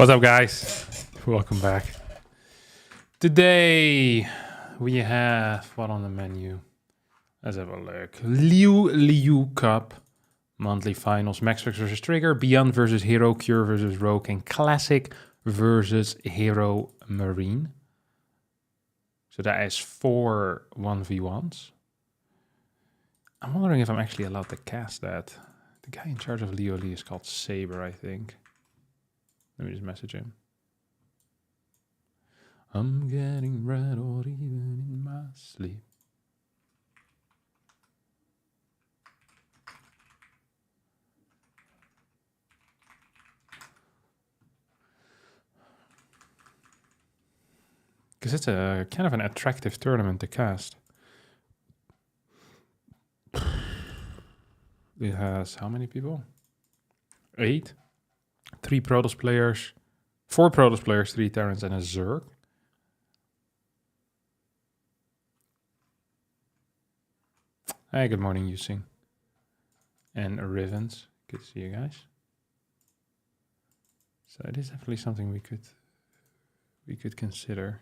What's up, guys? Welcome back. Today we have what on the menu? Let's have a look. Liu Cup monthly finals. Maxpax versus Trigger, byun versus Hero, Cure versus Rogue, and Classic versus heromarine. So that is 4 1v1s. I'm wondering if I'm actually allowed to cast that. The guy in charge of Leo Lee is called Saber, I think. Let me just message him. I'm getting red or even in my sleep. Because it's a kind of an attractive tournament to cast. It has how many people? 8. 3 Protoss players, 4 Protoss players, 3 Terrans, and a Zerg. Hey, good morning, Yusing. And Rivens. Good to see you guys. So it is definitely something we could consider.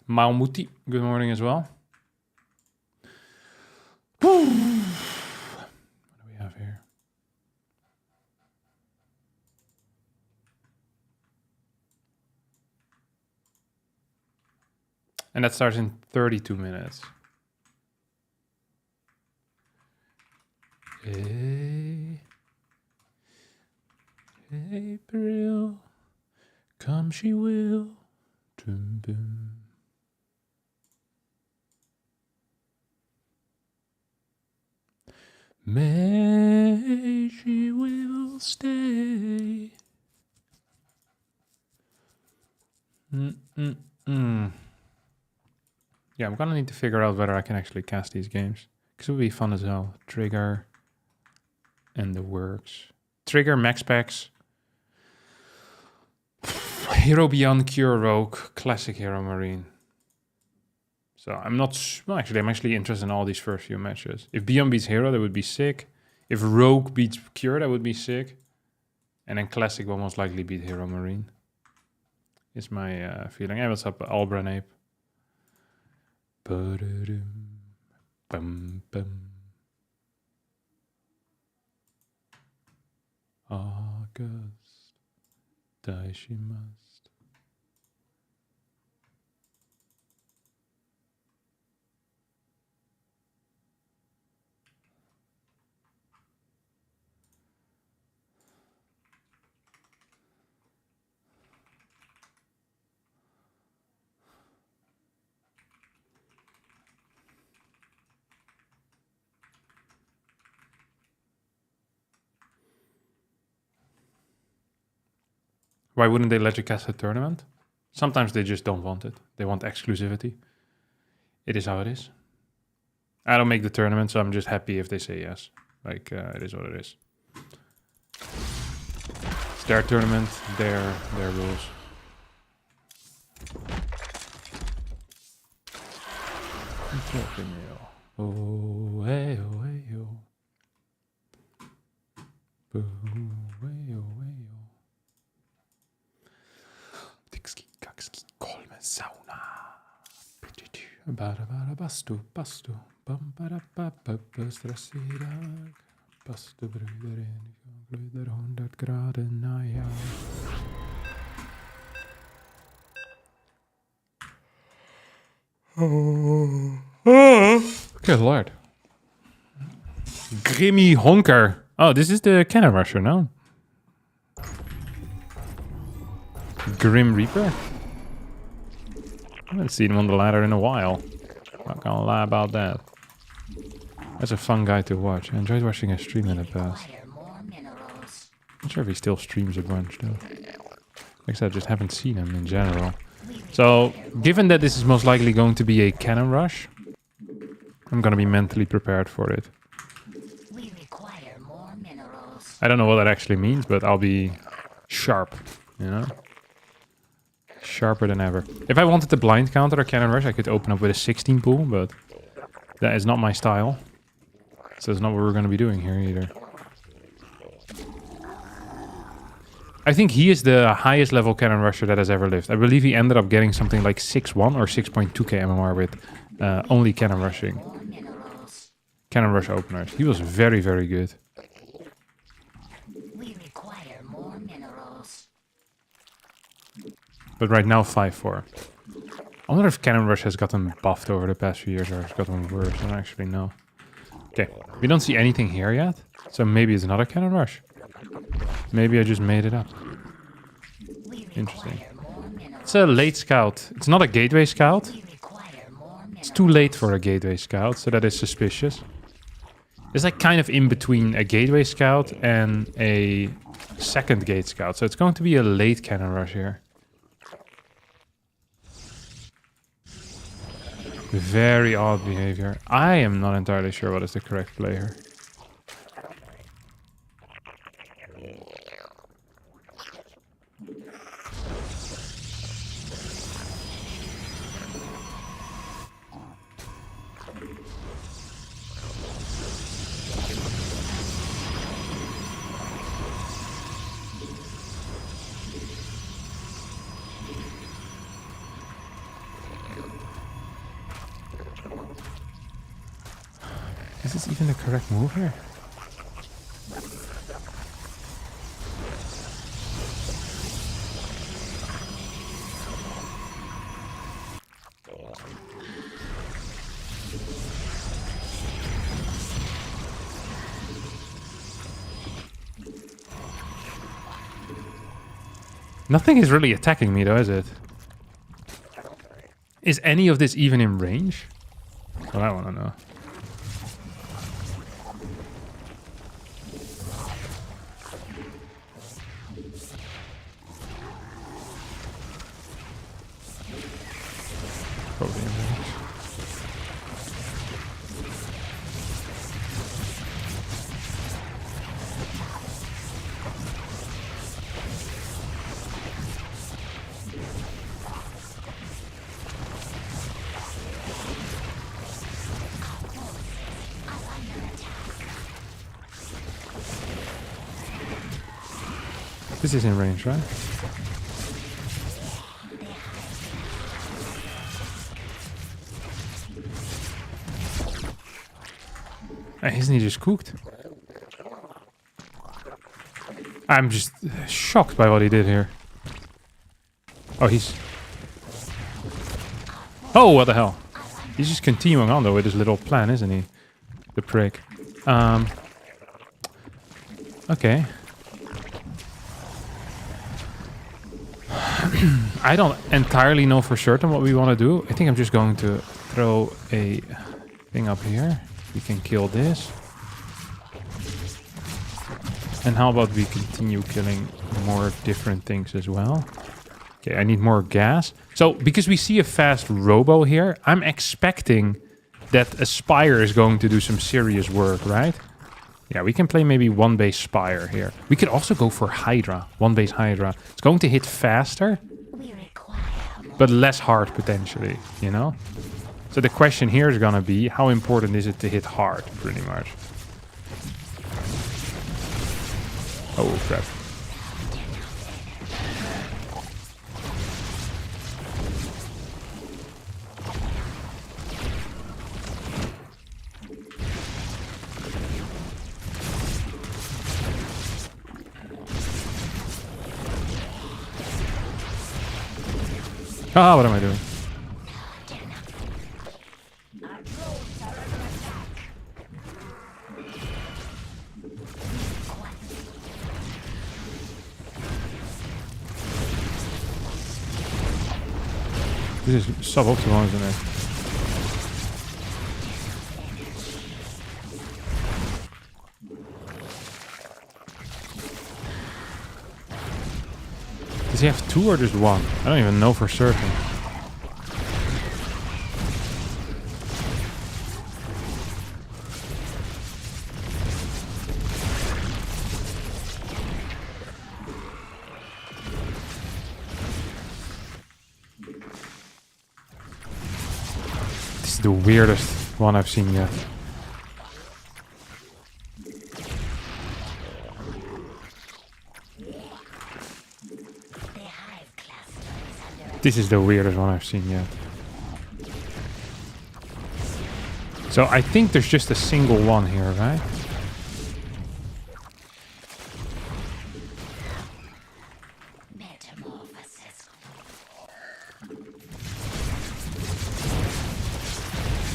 Malmuti, good morning as well. What do we have here? And that starts in 32 minutes. Hey, April, come she will. Dum, dum. May she will stay. Yeah, I'm gonna need to figure out whether I can actually cast these games. Because it would be fun as hell. Trigger and the works. Trigger, Maxpax. Hero Beyond, Cure, Rogue, Classic heromarine. So I'm actually interested in all these first few matches. If Beyond beats Hero, that would be sick. If Rogue beats Cure, that would be sick. And then Classic will most likely beat heromarine. Is my feeling. Hey, what's up, Albran Ape? Bum, bum. August, die she must. Why wouldn't they let you cast a tournament? Sometimes they just don't want it. They want exclusivity. It is how it is. I don't make the tournament, so I'm just happy if they say yes. Like, it is what it is. It's their tournament, their rules. Oh, hey, oh, hey, oh. Boo, hey, oh, hey, oh. Tikski, kakski, kolme, sauna. Bastu, bastu. Bam, bada, ba, stressidag. Bastu, brøyder, gløyder, 100 grader, naja. Good lord. Grimmy Honker. Oh, this is the cannon rusher, no? Grim Reaper? I haven't seen him on the ladder in a while. Not gonna lie about that. That's a fun guy to watch. I enjoyed watching his stream in the past. Not sure if he still streams a bunch though. I guess I just haven't seen him in general. So, given that this is most likely going to be a cannon rush, I'm gonna be mentally prepared for it. I don't know what that actually means, but I'll be sharp, you know? Sharper than ever. If I wanted to blind counter a cannon rush, I could open up with a 16 pool, but that is not my style. So it's not what we're going to be doing here either. I think he is the highest level cannon rusher that has ever lived. I believe he ended up getting something like 6.1 or 6.2k MMR with only cannon rushing. Cannon rush openers. He was very, very good. We require more minerals. But right now 5.4. I wonder if cannon rush has gotten buffed over the past few years or has gotten worse. I don't actually know. Okay, we don't see anything here yet. So maybe it's not a cannon rush. Maybe I just made it up. Interesting. It's a late scout. It's not a gateway scout. It's too late for a gateway scout, so that is suspicious. It's like kind of in between a gateway scout and a second gate scout. So it's going to be a late cannon rush here. Very odd behavior. I am not entirely sure what is the correct play here. Is this even the correct move here? Nothing is really attacking me though, is it? Is any of this even in range? Well, I want to know. Probably in range. This is in range, right? Isn't he just cooked? I'm just shocked by what he did here. Oh, he's... Oh, what the hell? He's just continuing on though with his little plan, isn't he? The prick. Okay. I don't entirely know for certain what we want to do. I think I'm just going to throw a thing up here. We can kill this. And how about we continue killing more different things as well? Okay, I need more gas. So, because we see a fast robo here, I'm expecting that a Spire is going to do some serious work, right? Yeah, we can play maybe one base Spire here. We could also go for Hydra, one base Hydra. It's going to hit faster, but less hard potentially, you know? So the question here is gonna be, how important is it to hit hard, pretty much? Oh, crap. Ah, what am I doing? This is suboptimal, isn't it? Does he have two or just one? I don't even know for certain. This is the weirdest one I've seen yet. This is the weirdest one I've seen yet. So I think there's just a single one here, right?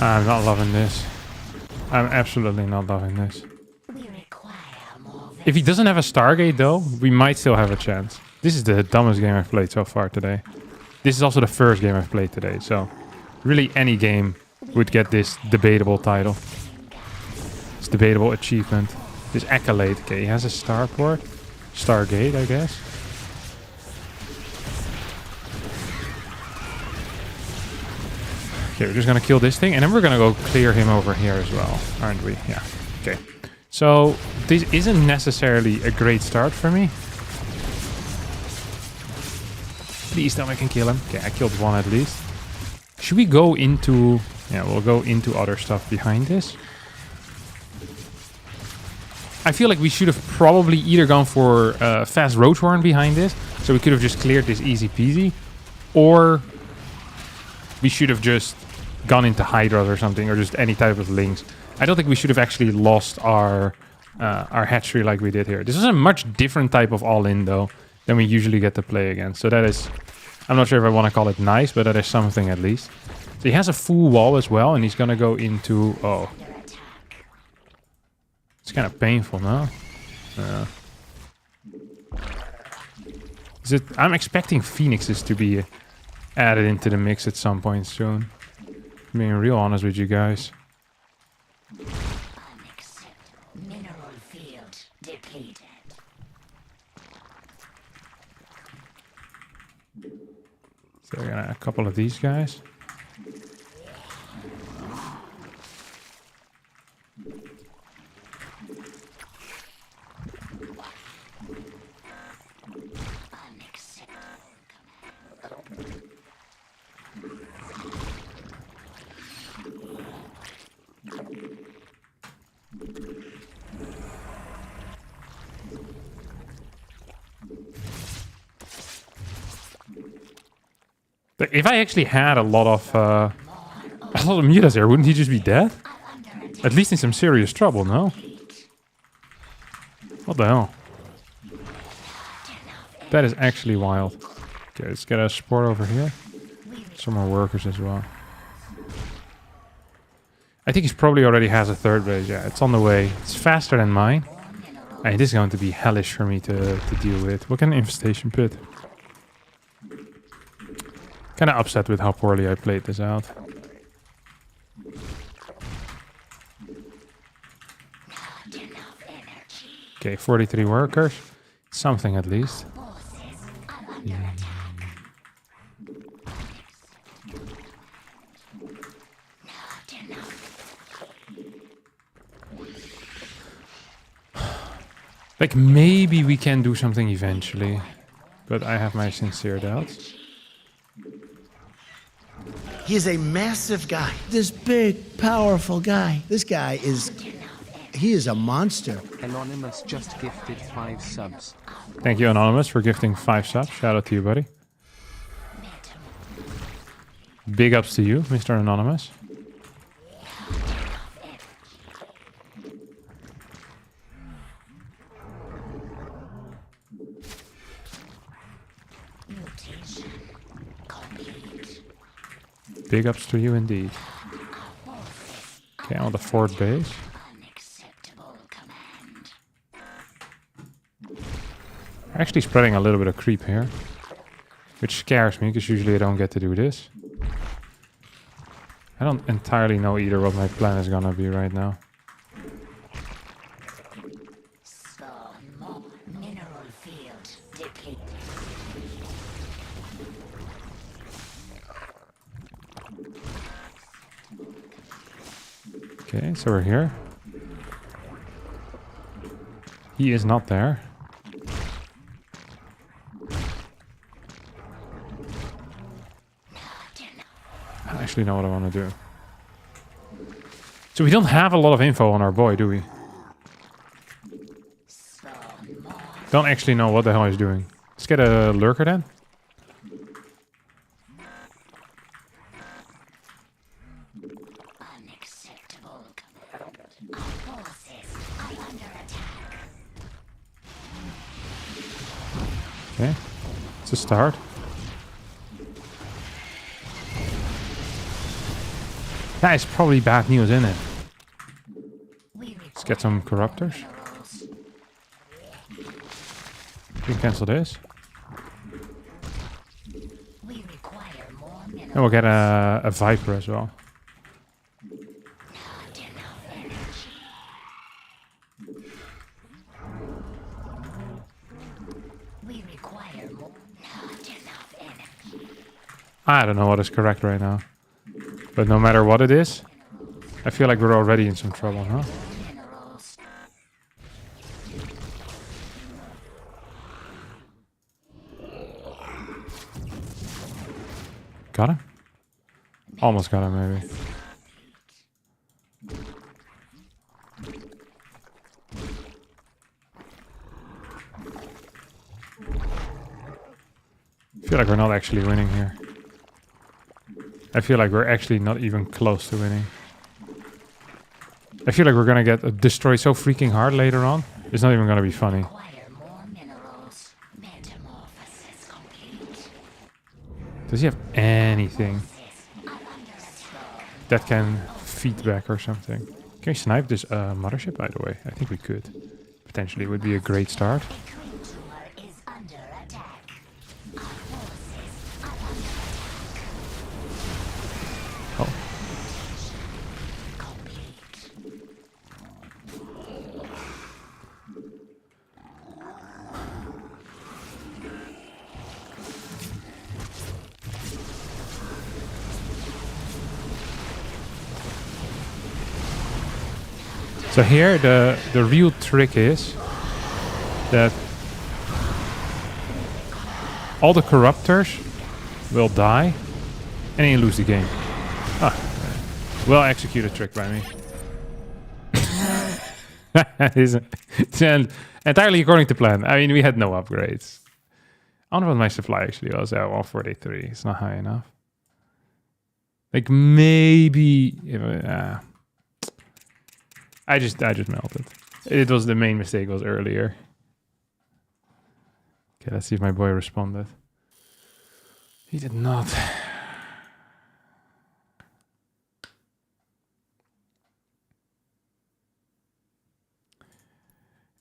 I'm not loving this. I'm absolutely not loving this. If he doesn't have a Stargate though, we might still have a chance. This is the dumbest game I've played so far today. This is also the first game I've played today, so really any game would get this debatable title. This debatable achievement. This accolade. Okay, he has a starport. Stargate, I guess. Okay, we're just gonna kill this thing, and then we're gonna go clear him over here as well, aren't we? Yeah. Okay. So this isn't necessarily a great start for me. Please tell me I can kill him. Okay, I killed one at least. Should we go into... Yeah, we'll go into other stuff behind this. I feel like we should have probably either gone for fast Roadhorn behind this, so we could have just cleared this easy peasy, or we should have just gone into Hydras or something, or just any type of links. I don't think we should have actually lost our hatchery like we did here. This is a much different type of all-in though than we usually get to play against. So that is, I'm not sure if I want to call it nice, but that is something at least. So he has a full wall as well, and he's gonna go into... Oh. It's kind of painful, no? Is it... I'm expecting Phoenixes to be added into the mix at some point soon. Being real honest with you guys. Mineral field depleted. So we're gonna a couple of these guys. But if I actually had a lot of mutas there, wouldn't he just be dead? At least in some serious trouble, no? What the hell? That is actually wild. Okay, let's get a sport over here. Some more workers as well. I think he's probably already has a third base. Yeah, it's on the way. It's faster than mine. It is going to be hellish for me to deal with. What kind of infestation pit? Kind of upset with how poorly I played this out. Okay, 43 workers. Something at least. Yeah. Like, maybe we can do something eventually. But I have my sincere doubts. He is a massive guy. This big, powerful guy. This guy is... He is a monster. Anonymous just gifted 5 subs. Thank you, Anonymous, for gifting 5 subs. Shout out to you, buddy. Big ups to you, Mr. Anonymous. Big ups to you indeed. Okay, on the 4th base. We're actually spreading a little bit of creep here, which scares me because usually I don't get to do this. I don't entirely know either what my plan is gonna be right now. Mineral field depleted. Okay, so we're here. He is not there. I actually know what I want to do. So we don't have a lot of info on our boy, do we? Don't actually know what the hell he's doing. Let's get a lurker then. Unacceptable. Our forces are under attack. Okay, it's a start. That is probably bad news, isn't it? Let's get some corruptors. We can cancel this. We require more minerals. And we'll get a Viper as well. Not enough energy. We require more. Not enough energy. I don't know what is correct right now. But no matter what it is, I feel like we're already in some trouble, huh? Minerals. Got him? Almost got him, maybe. I feel like we're not actually winning here. I feel like we're actually not even close to winning. I feel like we're gonna get destroyed so freaking hard later on. It's not even gonna be funny. Require more minerals. Metamorphosis complete. Does he have anything Are under attack. that can feedback or something? Can we snipe this mothership, by the way? I think we could. Potentially would be a great start. A creature is under attack. Our forces are under attack. Oh, Complete. so here the real trick is that all the corruptors will die and then you lose the game. Ah, well executed trick by me. It's entirely according to plan. I mean, we had no upgrades. I wonder what my supply actually was. 143. It's not high enough. Like maybe if I just melted. It was the main mistake was earlier. Okay, let's see if my boy responded. He did not.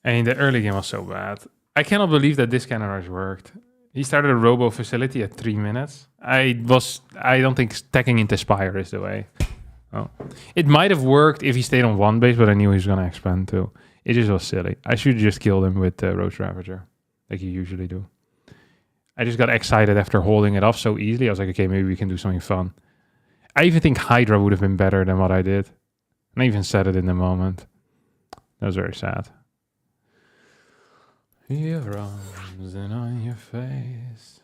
And the early game was so bad. I cannot believe that this kind of rush worked. He started a robo facility at 3 minutes. I don't think stacking into Spire is the way. Oh. It might have worked if he stayed on one base, but I knew he was going to expand too. It just was silly. I should have just killed him with Roach Ravager, like you usually do. I just got excited after holding it off so easily. I was like, okay, maybe we can do something fun. I even think Hydra would have been better than what I did. And I even said it in the moment. That was very sad. Your arms and on your face.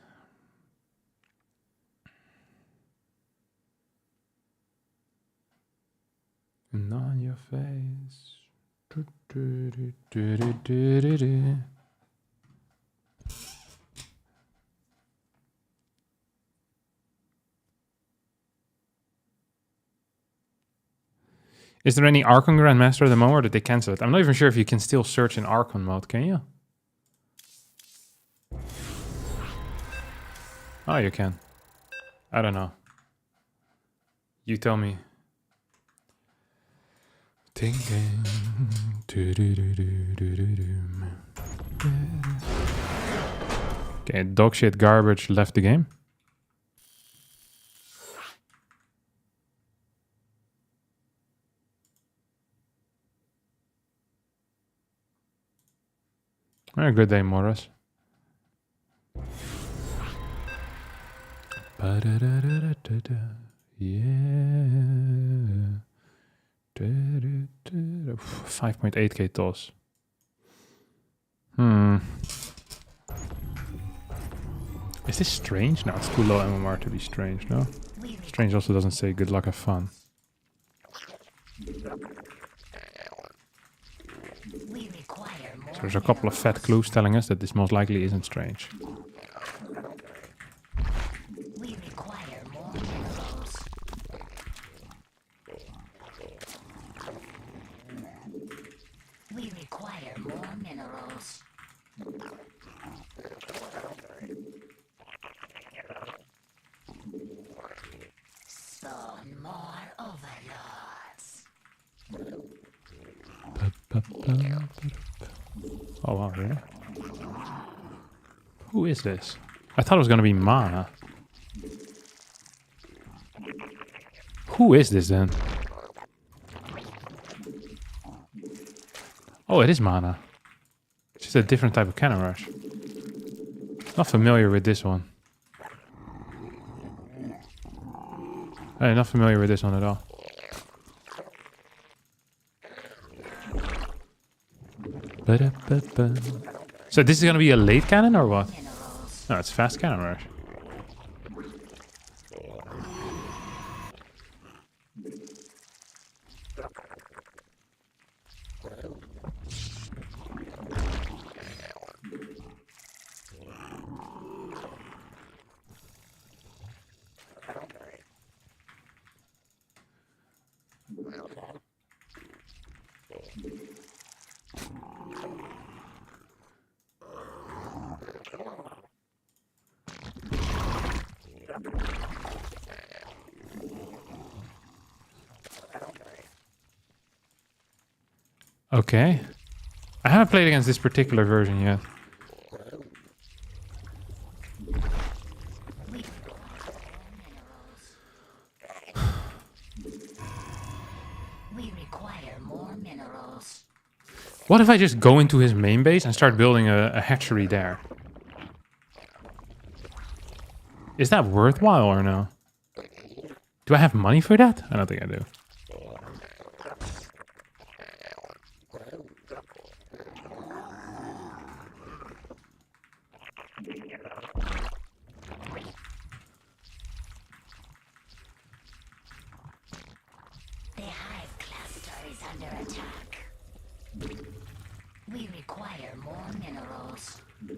And on your face. Do, do, do, do, do, do, do, do. Is there any Archon Grandmaster at the moment, or did they cancel it? I'm not even sure if you can still search in Archon mode, can you? Oh, you can. I don't know. You tell me. Thinking. Okay, dog shit garbage left the game. Good day, Morris. Yeah. 5.8k toss. Is this strange? No, it's too low MMR to be strange, no? Strange also doesn't say good luck, have fun. So there's a couple of fat clues telling us that this most likely isn't strange. We require more minerals. Oh wow, really? Who is this? I thought it was gonna be Mana. Who is this then? Oh, it is Mana. It's just a different type of cannon rush. Not familiar with this one. I'm not familiar with this one at all. So this is gonna be a late cannon or what? No, it's fast cannon rush. Okay. I haven't played against this particular version yet. We require more minerals. What if I just go into his main base and start building a hatchery there? Is that worthwhile or no? Do I have money for that? I don't think I do. The hive cluster is under attack. We require more minerals. We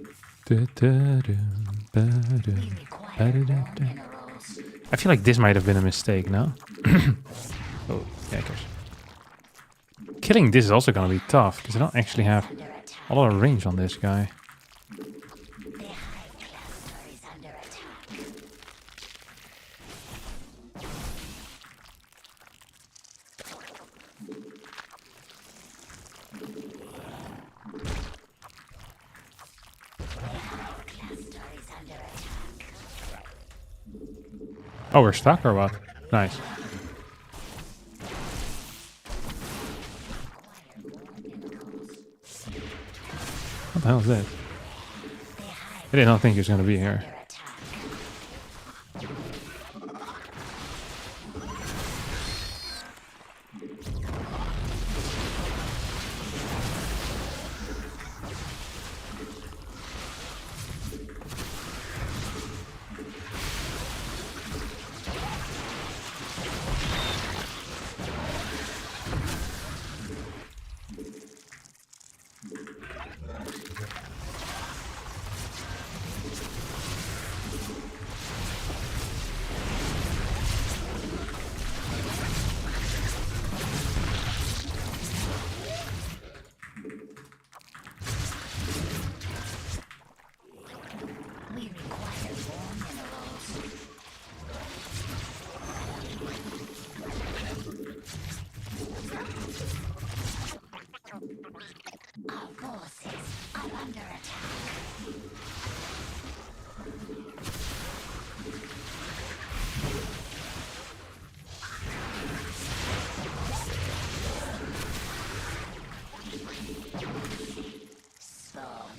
require more minerals. I feel like this might have been a mistake, no? Oh, yankers. Killing this is also gonna be tough, because I don't actually have Under attack. a lot of range on this guy. The hive cluster is under attack. Cluster is under attack. Oh, we're stuck or what? Nice. What the hell is this? I did not think he was gonna be here. Under attack. We require more minerals. Our forces are under attack. Spawn.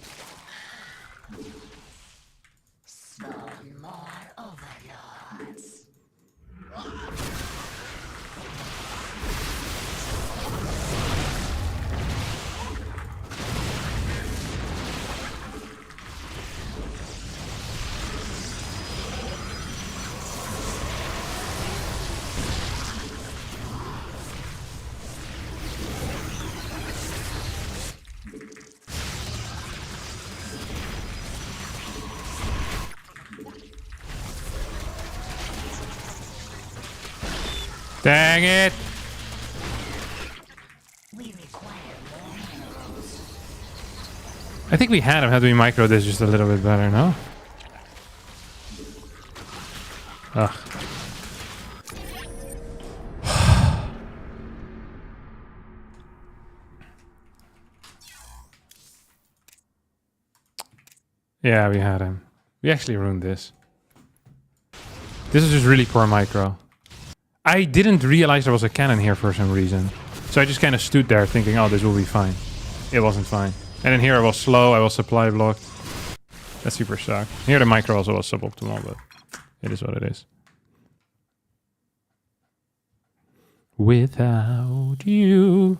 Spawn more overlords. Dang it! We require more minerals. I think we had him had we micro this just a little bit better, no? Ugh. Yeah, we had him. We actually ruined this. This is just really poor micro. I didn't realize there was a cannon here for some reason. So I just kind of stood there thinking, oh, this will be fine. It wasn't fine. And then here I was slow, I was supply blocked. That super sucked. Here the micro also was suboptimal, but it is what it is. Without you.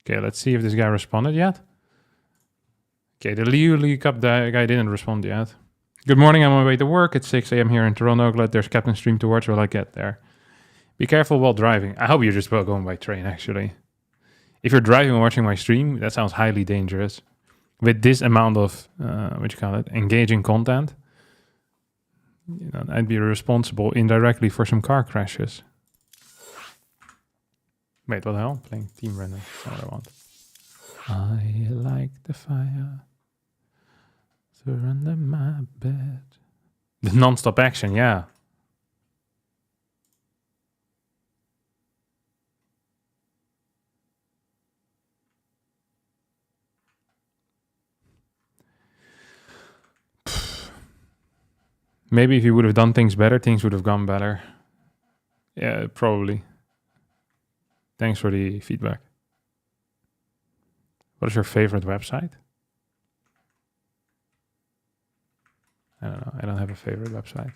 Okay, let's see if this guy responded yet. Okay, the Liu Cup guy didn't respond yet. Good morning, I'm on my way to work. It's 6 a.m. here in Toronto. Glad there's Captain Stream to watch while I get there. Be careful while driving. I hope you're just going by train, actually. If you're driving and watching my stream, that sounds highly dangerous. With this amount of, engaging content, you know, I'd be responsible indirectly for some car crashes. Wait, what the hell? Playing Team Random. That's what I want. I like the fire. Surrender my bed. The non-stop action, yeah. Maybe if you would have done things better, things would have gone better. Yeah, probably. Thanks for the feedback. What is your favorite website? I don't know. I don't have a favorite website.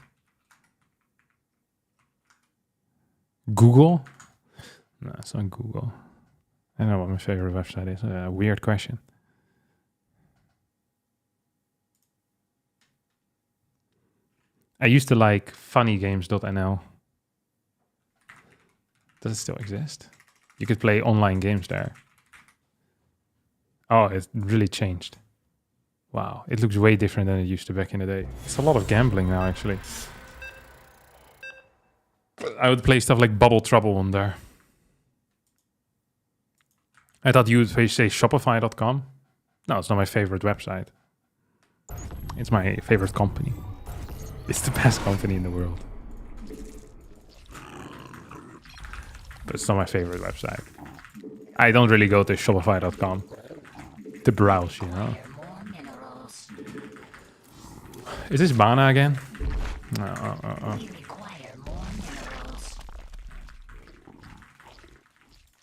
Google? No, it's not Google. I don't know what my favorite website is. A weird question. I used to like funnygames.nl. Does it still exist? You could play online games there. Oh, it really changed. Wow, it looks way different than it used to back in the day. It's a lot of gambling now, actually. I would play stuff like Bubble Trouble on there. I thought you would say Shopify.com. No, it's not my favorite website. It's my favorite company. It's the best company in the world. But it's not my favorite website. I don't really go to Shopify.com to browse, you know. Is this Bana again?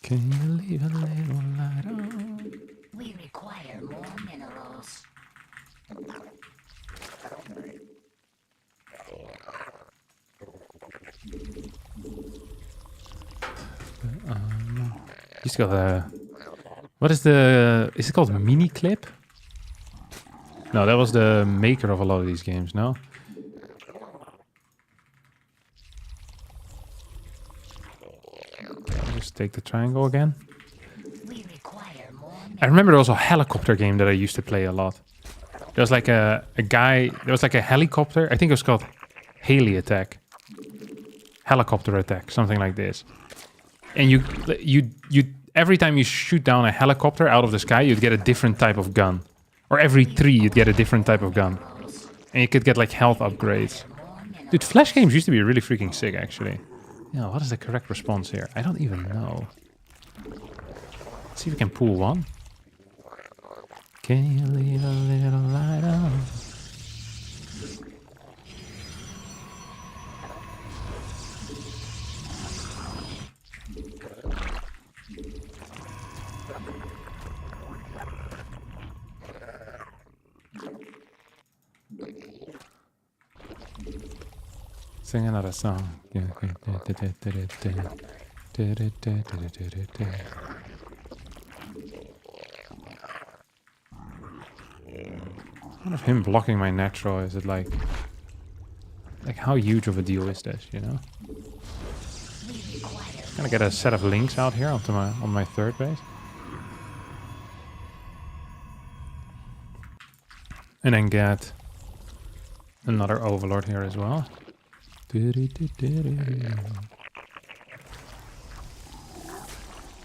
Can you leave a little light on? We require more minerals. He's got a... What is the... Is it called mini clip? No, that was the maker of a lot of these games, no? Just take the triangle again. I remember there was a helicopter game that I used to play a lot. There was like a guy... There was like a helicopter. I think it was called Heli Attack. Helicopter Attack, something like this. And you every time you shoot down a helicopter out of the sky, you'd get a different type of gun. Or every 3, you'd get a different type of gun. And you could get like health upgrades. Dude, Flash games used to be really freaking sick, actually. Yeah, what is the correct response here? I don't even know. Let's see if we can pull one. Can you leave a little light on? Sing another song. I wonder if him blocking my natural, is it like how huge of a deal is this, you know? Gonna get a set of links out here onto on my third base. And then get another overlord here as well.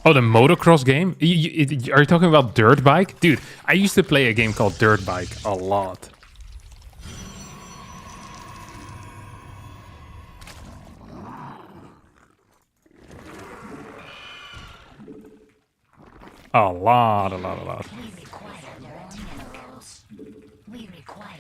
Oh, the motocross game? Are you talking about Dirt Bike? Dude, I used to play a game called Dirt Bike a lot. A lot. We require more minerals. We require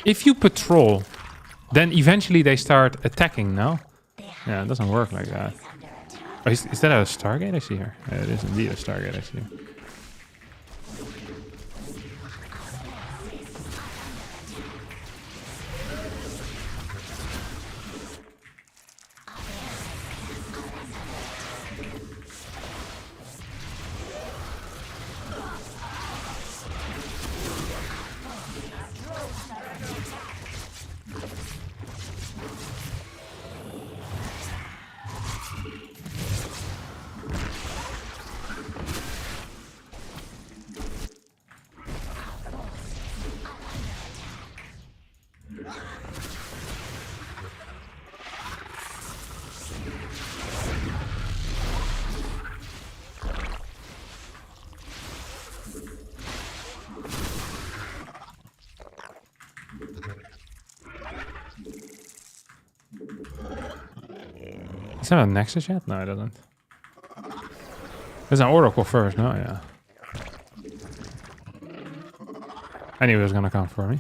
If you patrol, then eventually they start attacking, no? Yeah, it doesn't work like that. Oh, is that a Stargate I see here? Yeah, it is indeed a Stargate I see. Does that have a Nexus yet? No, it doesn't. There's an Oracle first, no? Yeah. I knew it was gonna come for me.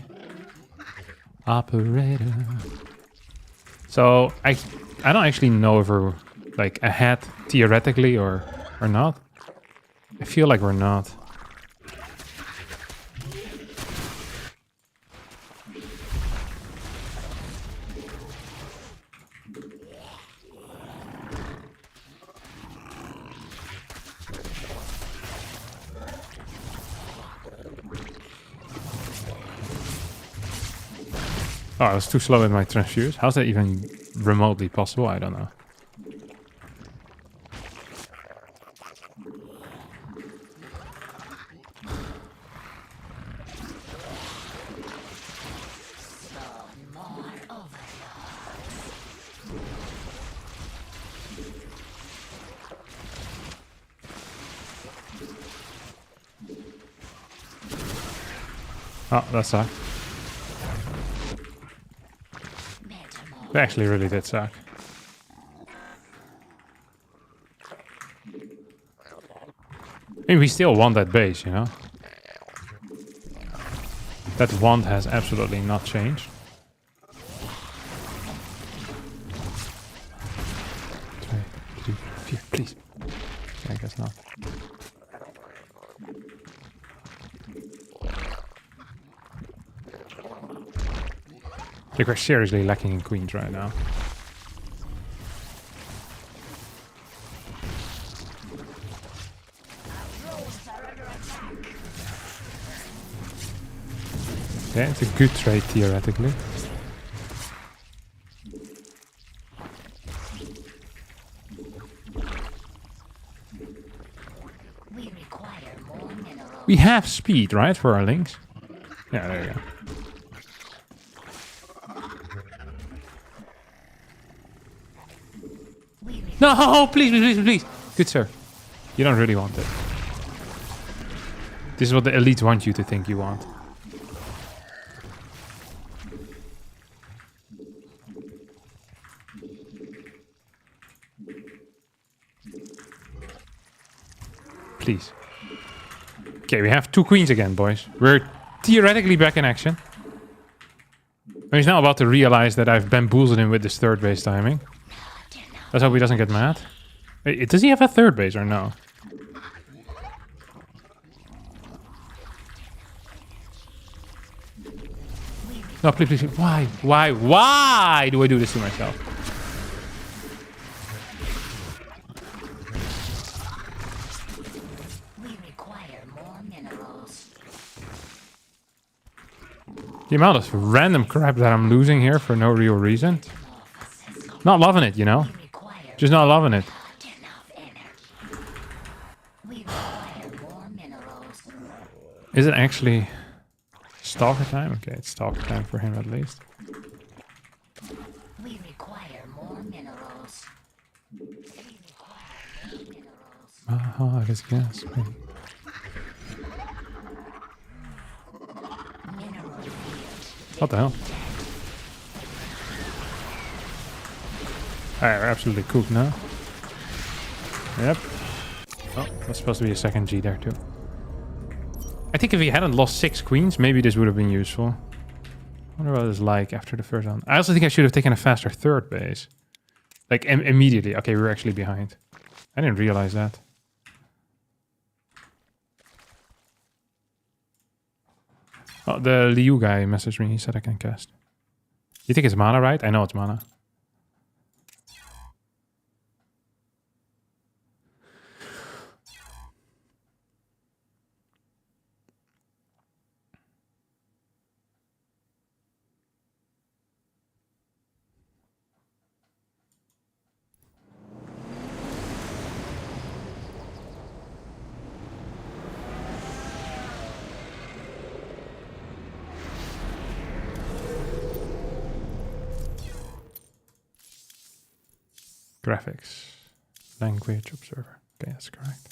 Operator. So I don't actually know if we're like ahead theoretically or not. I feel like we're not. Oh, I was too slow with my transfuse. How's that even remotely possible? I don't know. Oh, that sucked. It actually really did suck. I mean, we still want that base, you know? That want has absolutely not changed. 3, 2, 4, please. I guess not. Like, we're seriously lacking in queens right now. Yeah, it's a good trade theoretically. We have speed, right, for our links? Yeah, there you go. No, please, please, please, please. Good sir. You don't really want it. This is what the elites want you to think you want. Please. Okay, we have 2 queens again, boys. We're theoretically back in action. He's now about to realize that I've bamboozled him with this 3rd base timing. Let's hope he doesn't get mad. Wait, does he have a 3rd base or no? No, please, please, please. Why? Why do I do this to myself? We require more minerals. The amount of random crap that I'm losing here for no real reason. Not loving it, you know? Just not loving it. Is it actually stalker time? Okay, it's stalker time for him at least. We require more minerals. Oh, I guess gas. What the hell? Alright, we're absolutely cooked now. Yep. Oh, that's supposed to be a second G there too. I think if he hadn't lost 6 queens, maybe this would have been useful. wonder what it's like after the first round. I also think I should have taken a faster third base. Like, immediately. Okay, we're actually behind. I didn't realize that. Oh, the Liu guy messaged me. He said I can cast. You think it's mana, right? I know it's mana. Graphics. Language observer. Okay, that's correct.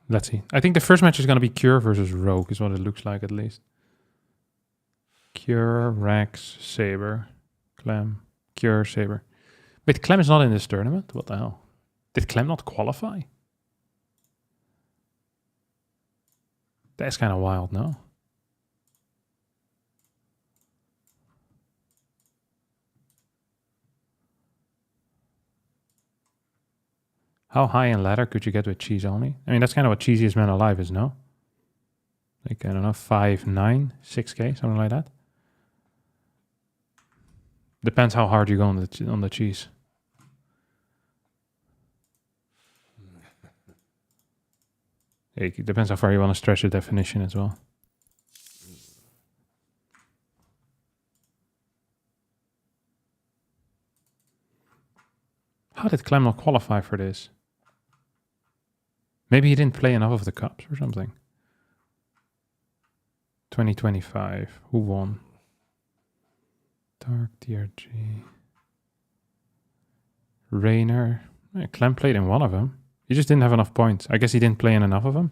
Let's see. I think the first match is going to be Cure versus Rogue, is what it looks like at least. Cure, Rex, Saber, Clem, Cure, Saber. Wait, Clem is not in this tournament? What the hell? Did Clem not qualify? That's kind of wild, no? How high in ladder could you get with cheese only? I mean, that's kind of what cheesiest man alive is, no? Like, I don't know, 5'9", 6K, something like that. Depends how hard you go on the cheese. It depends how far you want to stretch the definition as well. How did Clem not qualify for this? Maybe he didn't play enough of the cups or something. 2025. Who won? Dark DRG. Rainer. Yeah, Clem played in one of them. He just didn't have enough points. I guess he didn't play in enough of them.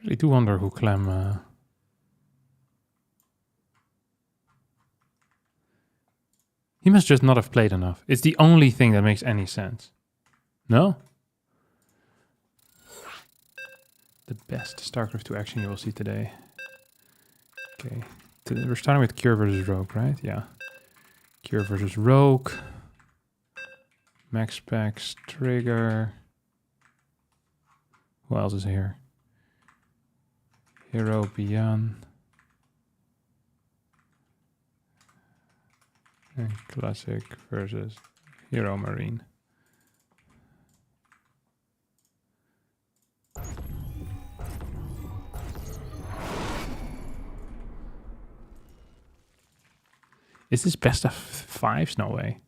I do wonder who Clem... He must just not have played enough. It's the only thing that makes any sense. No? The best StarCraft 2 action you will see today. Okay. We're starting with Cure versus Rogue, right? Yeah. Cure versus Rogue. Maxpax, Trigger. Who else is here? Hero, byun. And Classic versus heromarine. Is this best of 5s? No way.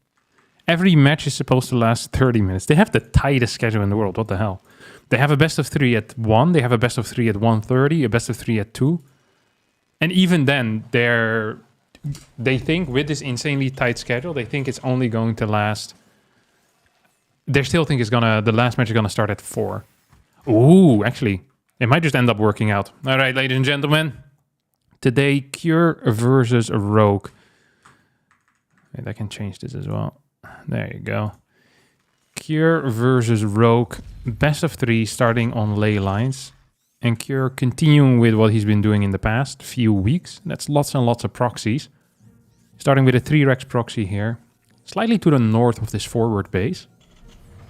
Every match is supposed to last 30 minutes. They have the tightest schedule in the world. What the hell? They have a best of 3 at 1. They have a best of 3 at 1:30. A best of 3 at 2. And even then, they think with this insanely tight schedule, they think it's only going to last. They still think the last match is gonna start at 4. Ooh, actually, it might just end up working out. All right, ladies and gentlemen, today Cure versus Rogue. Wait, I can change this as well. There you go. Cure versus Rogue, best of 3, starting on ley lines. And Cure continuing with what he's been doing in the past few weeks. That's lots and lots of proxies. Starting with a 3 Rex proxy here. slightly to the north of this forward base.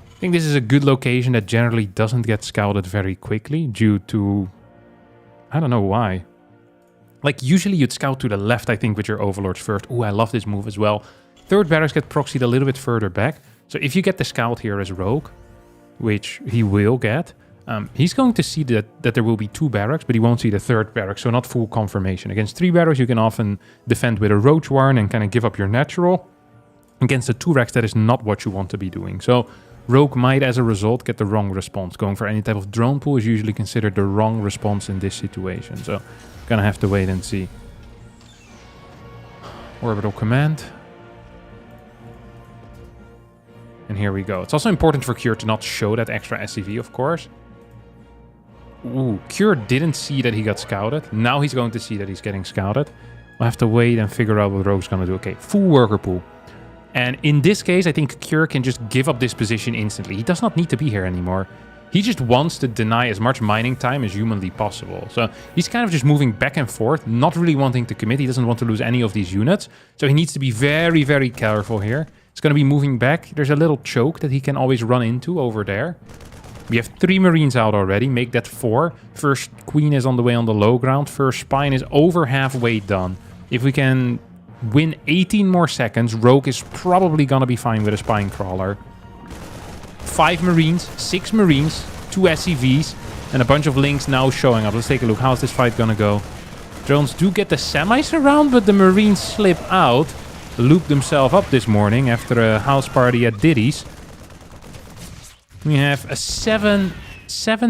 I think this is a good location that generally doesn't get scouted very quickly due to... I don't know why. Like, usually you'd scout to the left, I think, with your overlords first. Ooh, I love this move as well. Third barracks get proxied a little bit further back. So if you get the scout here as rogue, which he will get, he's going to see that there will be 2 barracks, but he won't see the 3rd barrack, so not full confirmation. Against 3 barracks, you can often defend with a roach warren and kind of give up your natural. Against the 2 racks, that is not what you want to be doing. So rogue might, as a result, get the wrong response. Going for any type of drone pool is usually considered the wrong response in this situation. So gonna have to wait and see. Orbital command. And here we go. It's also important for Cure to not show that extra SCV, of course. Ooh, Cure didn't see that he got scouted. Now he's going to see that he's getting scouted. We'll have to wait and figure out what Rogue's gonna do. Okay, full worker pool. And in this case, I think Cure can just give up this position instantly. He does not need to be here anymore. He just wants to deny as much mining time as humanly possible. So he's kind of just moving back and forth, not really wanting to commit. He doesn't want to lose any of these units. So he needs to be very, very careful here. It's going to be moving back. There's a little choke that he can always run into over there. We have 3 Marines out already. Make that 4. First Queen is on the way on the low ground. First Spine is over halfway done. If we can win 18 more seconds, Rogue is probably going to be fine with a Spine Crawler. 5 Marines, 6 Marines, 2 SCVs, and a bunch of Lynx now showing up. Let's take a look. How's this fight going to go? Drones do get the semis around, but the Marines slip out. Looped themselves up this morning after a house party at Diddy's. We have a 7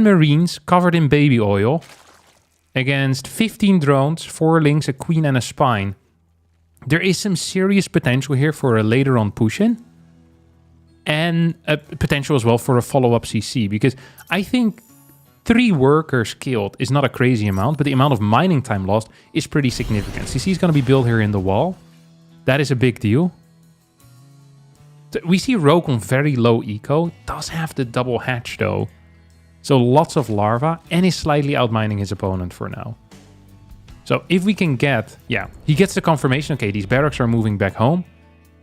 Marines covered in baby oil against 15 drones, 4 Lynx, a Queen, and a Spine. There is some serious potential here for a later on push-in. And a potential as well for a follow-up CC. Because I think 3 workers killed is not a crazy amount, but the amount of mining time lost is pretty significant. CC is going to be built here in the wall. That is a big deal. We see Rogue on very low eco. Does have the double hatch though. So lots of larva and is slightly outmining his opponent for now. So if we can get... Yeah, he gets the confirmation. Okay, these barracks are moving back home.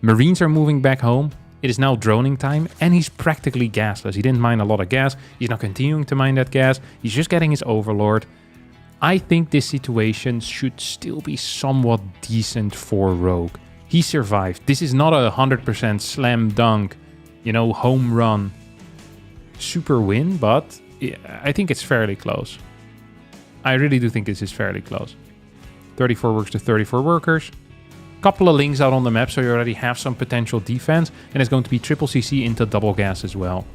Marines are moving back home. It is now droning time and he's practically gasless. He didn't mine a lot of gas. He's not continuing to mine that gas. He's just getting his overlord. I think this situation should still be somewhat decent for Rogue. He survived. This is not a 100% slam dunk, you know, home run, super win, but I think it's fairly close. I really do think this is fairly close. 34 works to 34 workers. Couple of links out on the map, so you already have some potential defense. And it's going to be triple CC into double gas as well.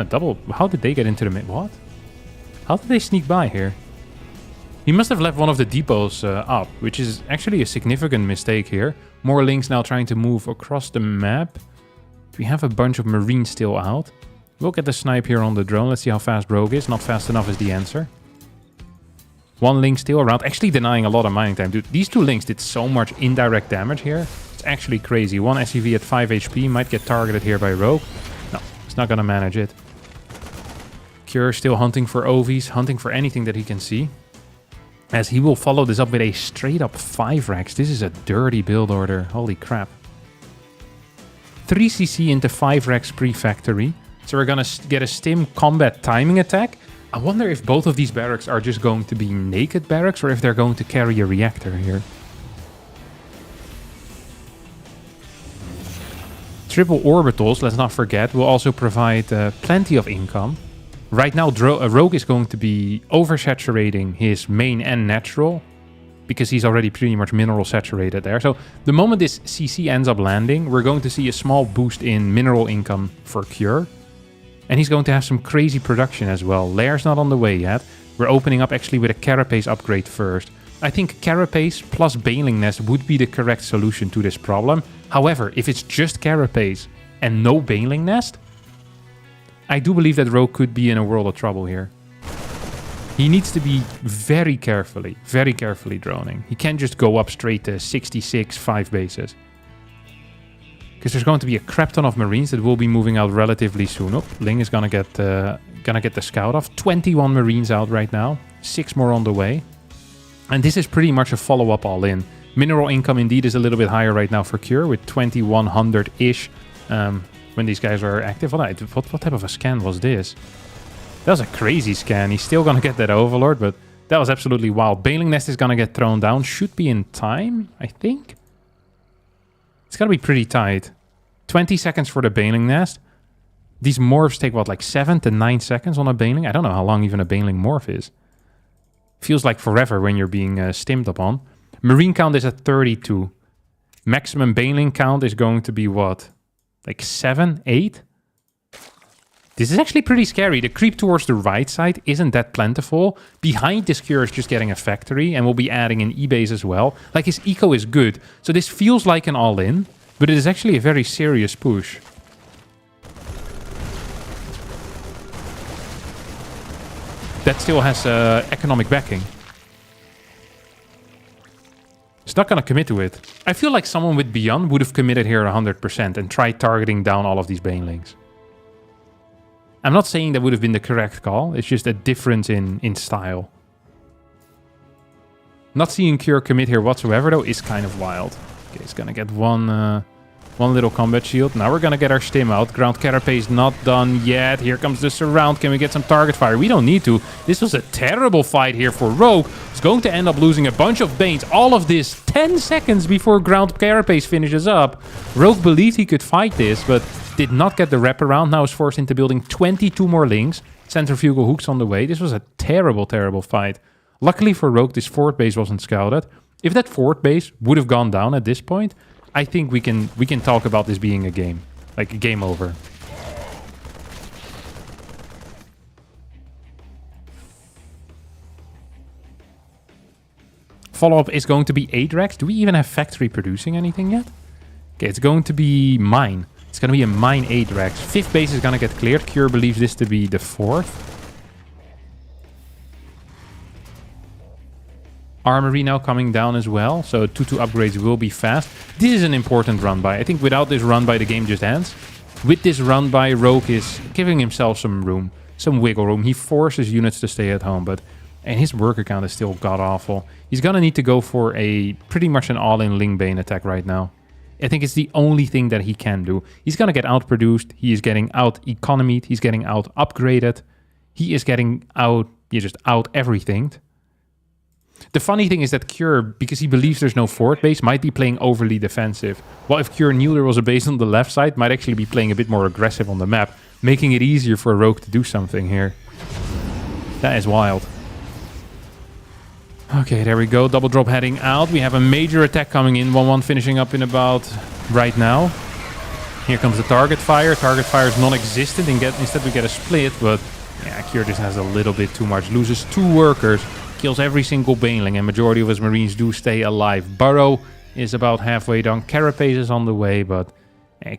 Double... How did they get into the mid? What? How did they sneak by here? He must have left one of the depots up, which is actually a significant mistake here. More links now trying to move across the map. We have a bunch of Marines still out. We'll get the snipe here on the drone. Let's see how fast Rogue is. Not fast enough is the answer. 1 link still around. Actually denying a lot of mining time. Dude, these 2 links did so much indirect damage here. It's actually crazy. 1 SCV at 5 HP. Might get targeted here by Rogue. No, it's not going to manage it. Cure still hunting for OVs. Hunting for anything that he can see. As he will follow this up with a straight up 5 racks. This is a dirty build order. Holy crap. 3 CC into 5 racks pre-factory. So we're going to get a stim combat timing attack. I wonder if both of these barracks are just going to be naked barracks or if they're going to carry a reactor here. Triple orbitals, let's not forget, will also provide plenty of income. Right now, Rogue is going to be oversaturating his main and natural because he's already pretty much mineral saturated there. So the moment this CC ends up landing, we're going to see a small boost in mineral income for Cure. And he's going to have some crazy production as well. Lair's not on the way yet. We're opening up actually with a Carapace upgrade first. I think Carapace plus Baneling Nest would be the correct solution to this problem. However, if it's just Carapace and no Baneling Nest, I do believe that Rogue could be in a world of trouble here. He needs to be very carefully droning. He can't just go up straight to 66 5 bases. Because there's going to be a crap ton of Marines that will be moving out relatively soon. Oh, Ling is gonna get the scout off. 21 Marines out right now. 6 more on the way. And this is pretty much a follow-up all in. Mineral income indeed is a little bit higher right now for Cure with 2100-ish when these guys are active. What type of a scan was this? That was a crazy scan. He's still going to get that Overlord, but that was absolutely wild. Baneling Nest is going to get thrown down. Should be in time, I think. It's going to be pretty tight. 20 seconds for the Baneling Nest. These morphs take, what, like 7 to 9 seconds on a Baneling? I don't know how long even a Baneling morph is. Feels like forever when you're being stimmed upon. Marine count is at 32. Maximum Baneling count is going to be, what? Like 7, 8? This is actually pretty scary. The creep towards the right side isn't that plentiful. Behind this Cure is just getting a factory, and we'll be adding an E-base as well. Like, his eco is good. So this feels like an all-in, but it is actually a very serious push. That still has economic backing. He's not going to commit to it. I feel like someone with byun would have committed here 100% and tried targeting down all of these Banelings. I'm not saying that would have been the correct call. It's just a difference in style. Not seeing Cure commit here whatsoever, though, is kind of wild. Okay, he's going to get one little combat shield. Now we're going to get our stim out. Ground Carapace not done yet. Here comes the surround. Can we get some target fire? We don't need to. This was a terrible fight here for Rogue. He's going to end up losing a bunch of Banes. All of this 10 seconds before Ground Carapace finishes up. Rogue believed he could fight this, but did not get the wraparound. Now is forced into building 22 more links. Centrifugal hooks on the way. This was a terrible, terrible fight. Luckily for Rogue, this fort base wasn't scouted. If that fort base would have gone down at this point, I think we can talk about this being a game. Like, a game over. Follow-up is going to be Adrax. Do we even have factory producing anything yet? Okay, it's going to be mine. It's going to be a mine Adrax. 5th base is going to get cleared. Cure believes this to be the 4th. Armory now coming down as well, so 2-2 upgrades will be fast. This is an important run-by. I think without this run-by, the game just ends. With this run-by, Rogue is giving himself some room, some wiggle room. He forces units to stay at home, and his worker count is still god-awful. He's gonna need to go for a pretty much an all-in Ling Bane attack right now. I think it's the only thing that he can do. He's gonna get outproduced. He is getting out-economied. He's getting out-upgraded. He is getting out, just out-everything. The funny thing is that Cure, because he believes there's no fort base, might be playing overly defensive. While if Cure knew there was a base on the left side, might actually be playing a bit more aggressive on the map, making it easier for Rogue to do something here. That is wild. Okay, there we go. Double drop heading out. We have a major attack coming in. 1-1 finishing up in about right now. Here comes the target fire. Target fire is non-existent. Instead we get a split, but yeah, Cure just has a little bit too much. Loses 2 workers. Kills every single Baneling, and majority of his Marines do stay alive. Burrow is about halfway done. Carapace is on the way, but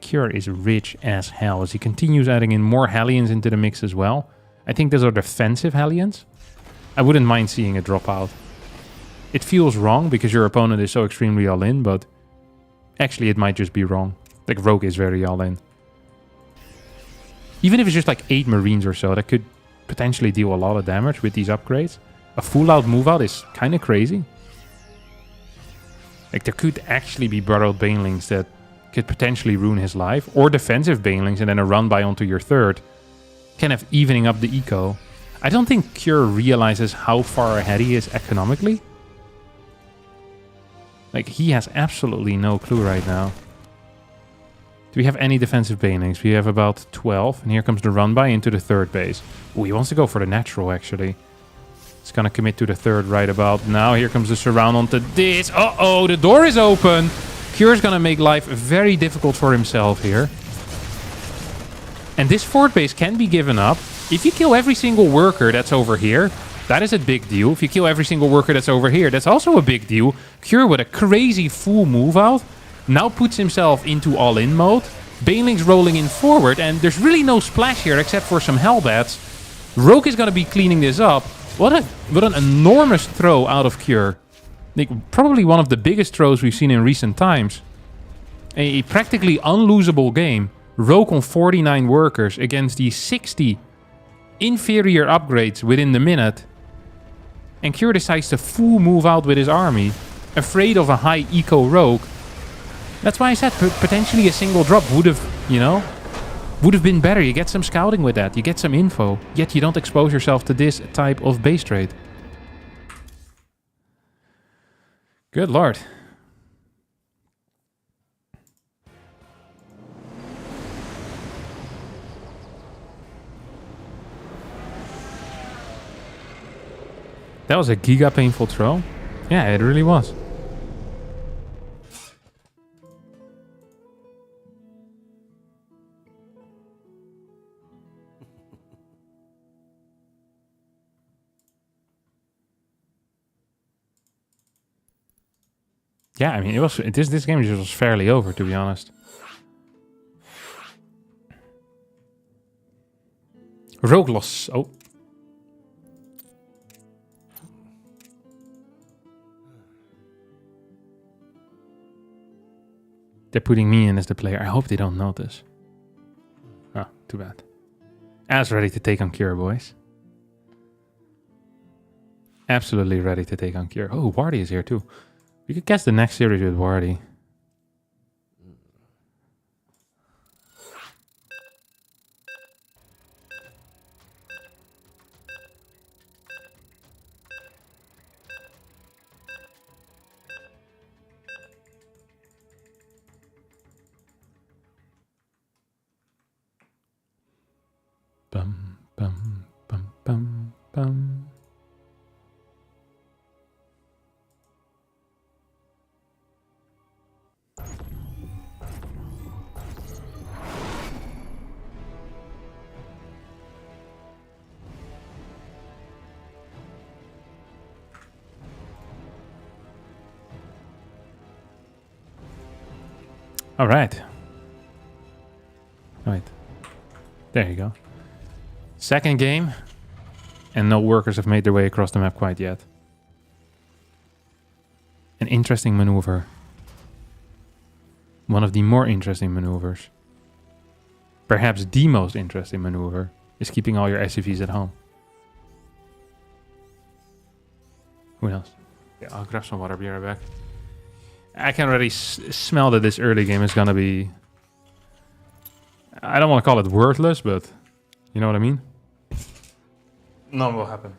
Cure is rich as hell as he continues adding in more Hellions into the mix as well. I think those are defensive Hellions. I wouldn't mind seeing a dropout. It feels wrong because your opponent is so extremely all-in, but actually it might just be wrong. Like, Rogue is very all-in. Even if it's just like 8 Marines or so, that could potentially deal a lot of damage with these upgrades. A full-out move-out is kind of crazy. Like, there could actually be burrowed Banelings that could potentially ruin his life. Or defensive Banelings and then a run-by onto your 3rd. Kind of evening up the eco. I don't think Cure realizes how far ahead he is economically. Like, he has absolutely no clue right now. Do we have any defensive Banelings? We have about 12. And here comes the run-by into the 3rd base. Ooh, he wants to go for the natural, actually. It's gonna commit to the 3rd right about now. Here comes the surround onto this. Uh-oh, the door is open. Cure's gonna make life very difficult for himself here. And this fort base can be given up. If you kill every single worker that's over here, that is a big deal. If you kill every single worker that's over here, that's also a big deal. Cure with a crazy full move out now puts himself into all-in mode. Banelings rolling in forward, and there's really no splash here except for some Hellbats. Rogue is gonna be cleaning this up. What an enormous throw out of Cure. Like, probably one of the biggest throws we've seen in recent times. A practically unlosable game. Rogue on 49 workers against the 60 inferior upgrades within the minute. And Cure decides to full move out with his army. afraid of a high eco rogue. That's why I said potentially a single drop would have, you know, would have been better. You get some scouting with that. You get some info. Yet you don't expose yourself to this type of base trade. Good lord. That was a giga painful throw. Yeah, it really was. Yeah, I mean, it was this game just was fairly over, to be honest. Rogue loss. Oh. They're putting me in as the player. I hope they don't notice. Oh, too bad. As ready to take on Cure, boys. Absolutely ready to take on Cure. Oh, Wardy is here too. We could catch the next series with Wardy. Bum, bum, bum, bum, bum. All right. Right. There you go. Second game, and no workers have made their way across the map quite yet. An interesting maneuver. One of the more interesting maneuvers. Perhaps the most interesting maneuver is keeping all your SCVs at home. Who knows? Yeah, I'll grab some water, be right back. I can already smell that this early game is gonna be... I don't want to call it worthless, but you know what I mean? None will happen.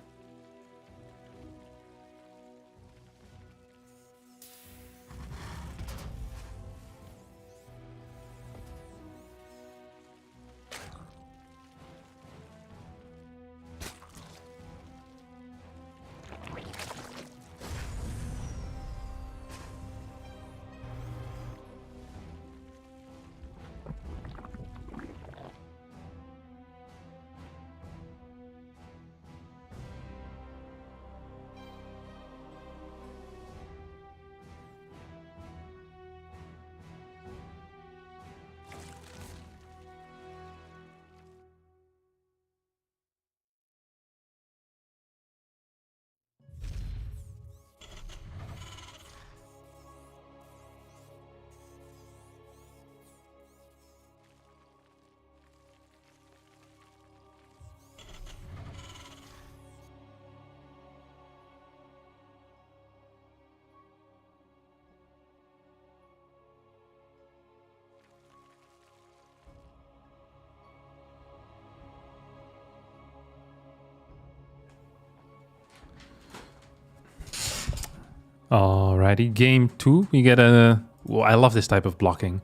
Alrighty, game 2. We get a... Well, I love this type of blocking.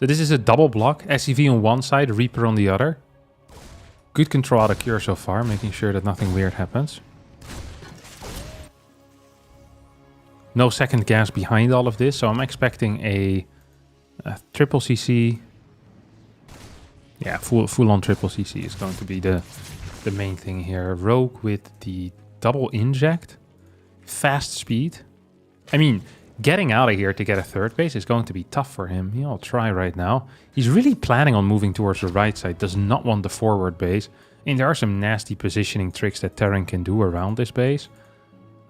So this is a double block. SCV on one side, Reaper on the other. Good control out of Cure so far, making sure that nothing weird happens. No second gas behind all of this, so I'm expecting a triple CC. Yeah, full on triple CC is going to be the main thing here. Rogue with the double inject. Fast speed. I mean, getting out of here to get a third base is going to be tough for him. He'll try right now. He's really planning on moving towards the right side. Does not want the forward base. And there are some nasty positioning tricks that Terran can do around this base.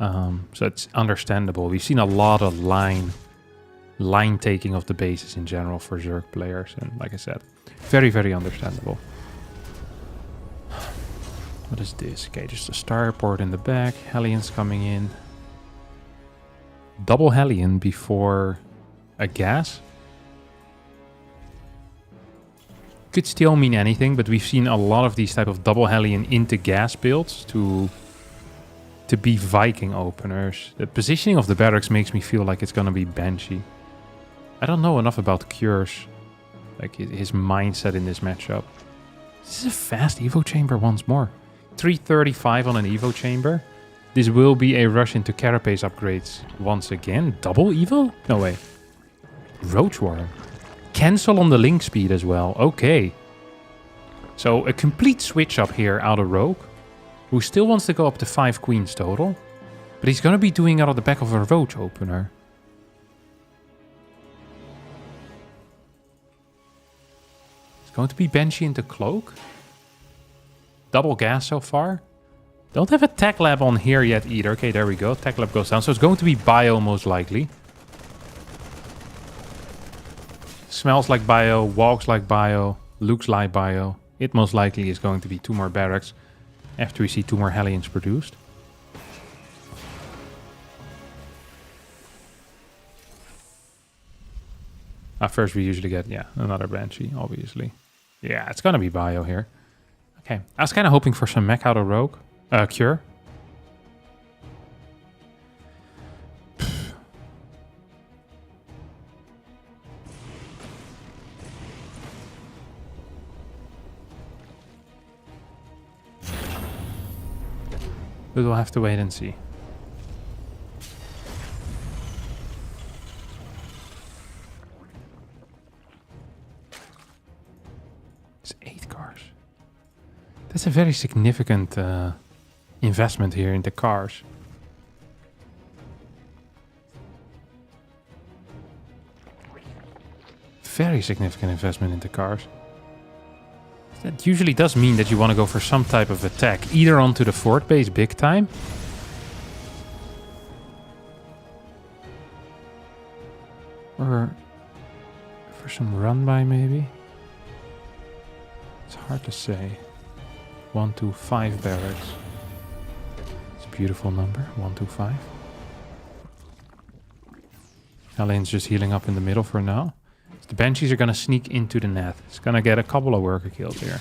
So it's understandable. We've seen a lot of line taking of the bases in general for Zerg players. And like I said, very, very understandable. What is this? Okay, just a starport in the back. Hellions coming in. double Hellion before a gas. Could still mean anything, but we've seen a lot of these type of double Hellion into gas builds to be Viking openers. The positioning of the barracks makes me feel like it's gonna be Banshee. I don't know enough about Cures, like his mindset in this matchup. This is a fast Evo chamber once more. 335 on an Evo chamber. This will be a rush into Carapace upgrades once again. Double Evo? No way. Roach Warren. Cancel on the link speed as well. Okay. So a complete switch up here out of Rogue, who still wants to go up to 5 queens total. But he's going to be doing it out of the back of a Roach opener. It's going to be Banshee into Cloak. Double gas so far. Don't have a Tech Lab on here yet either. Okay, there we go. Tech Lab goes down. So it's going to be Bio most likely. Smells like Bio, walks like Bio, looks like Bio. It most likely is going to be 2 more barracks after we see 2 more Hellions produced. First we usually get, yeah, another Banshee, obviously. Yeah, it's gonna be Bio here. Okay, I was kind of hoping for some mech out of Rogue. Cure. But we'll have to wait and see. It's 8 cars. That's a very significant investment here into cars. Very significant investment into cars. That usually does mean that you want to go for some type of attack, either onto the fort base big time, or for some run by maybe. It's hard to say. 1, 2, 5 barracks. It's a beautiful number. 1, 2, 5. Hellion's just healing up in the middle for now. The Banshees are going to sneak into the net. It's going to get a couple of worker kills here.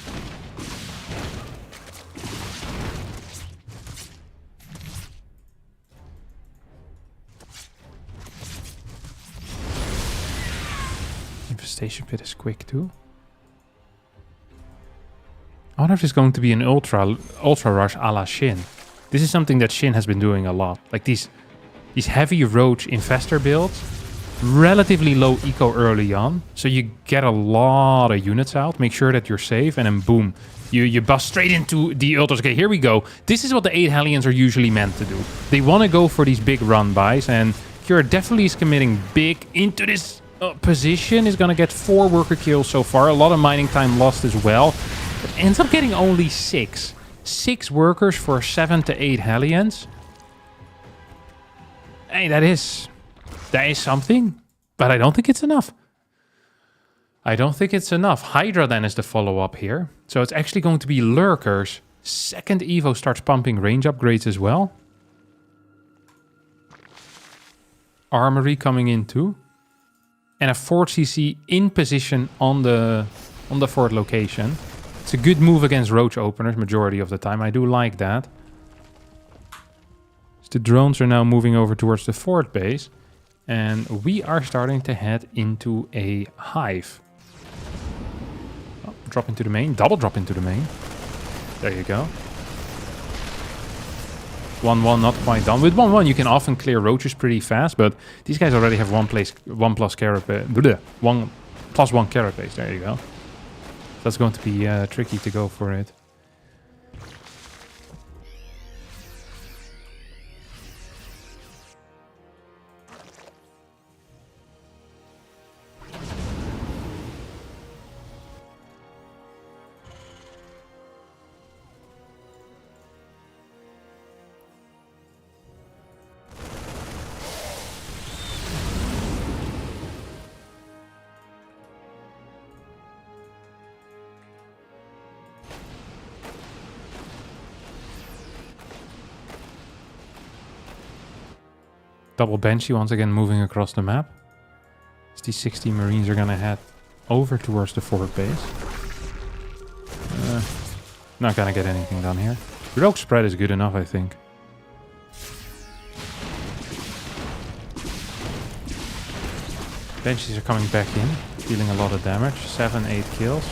Infestation Pit is quick too. I wonder if it's going to be an ultra rush a la Shin. This is something that Shin has been doing a lot. Like these heavy roach infestor builds. Relatively low eco early on, so you get a lot of units out, make sure that you're safe, and then boom, you bust straight into the ultras. Okay, here we go. This is what the 8 Hellions are usually meant to do. They want to go for these big run-bys, and Cure definitely is committing big into this position. Is going to get 4 worker kills so far, a lot of mining time lost as well, but ends up getting only 6. 6 workers for 7 to 8 Hellions. Hey, that is something, but I don't think it's enough. I don't think it's enough. Hydra then is the follow-up here. So it's actually going to be Lurkers. Second Evo starts pumping range upgrades as well. Armory coming in too. And a 4cc in position on the fort location. It's a good move against roach openers majority of the time. I do like that. So the drones are now moving over towards the fort base. And we are starting to head into a hive. Oh, drop into the main. Double drop into the main. There you go. 1-1 not quite done. With 1-1 you can often clear roaches pretty fast, but these guys already have 1 plus carapace. 1 plus 1 carapace. There you go. That's going to be tricky to go for it. Double Banshee once again moving across the map. As these 60 Marines are gonna head over towards the fort base. Not gonna get anything done here. Rogue spread is good enough, I think. Banshees are coming back in, dealing a lot of damage. 7, 8 kills.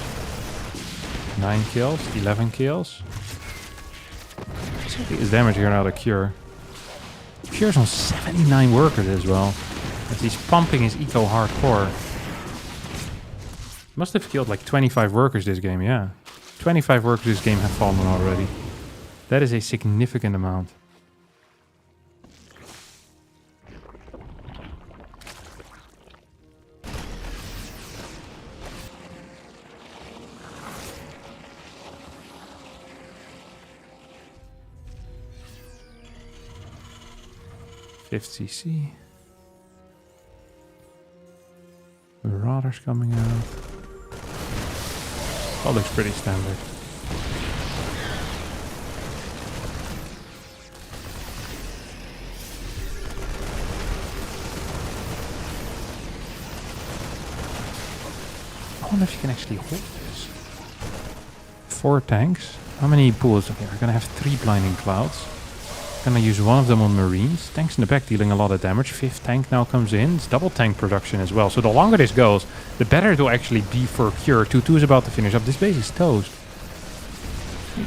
9 kills, 11 kills. Biggest damage here out of Cure. Cure's on 79 workers as well. As he's pumping his eco hardcore. Must have killed like 25 workers this game, yeah. 25 workers this game have fallen already. That is a significant amount. CC. Marauders coming out. All looks pretty standard. I wonder if you can actually hold this. 4 tanks. How many pools? Okay, we're gonna have 3 blinding clouds. Gonna use one of them on Marines. Tanks in the back dealing a lot of damage. 5th tank now comes in. It's double tank production as well. So the longer this goes, the better it will actually be for Cure. 2-2 is about to finish up. This base is toast.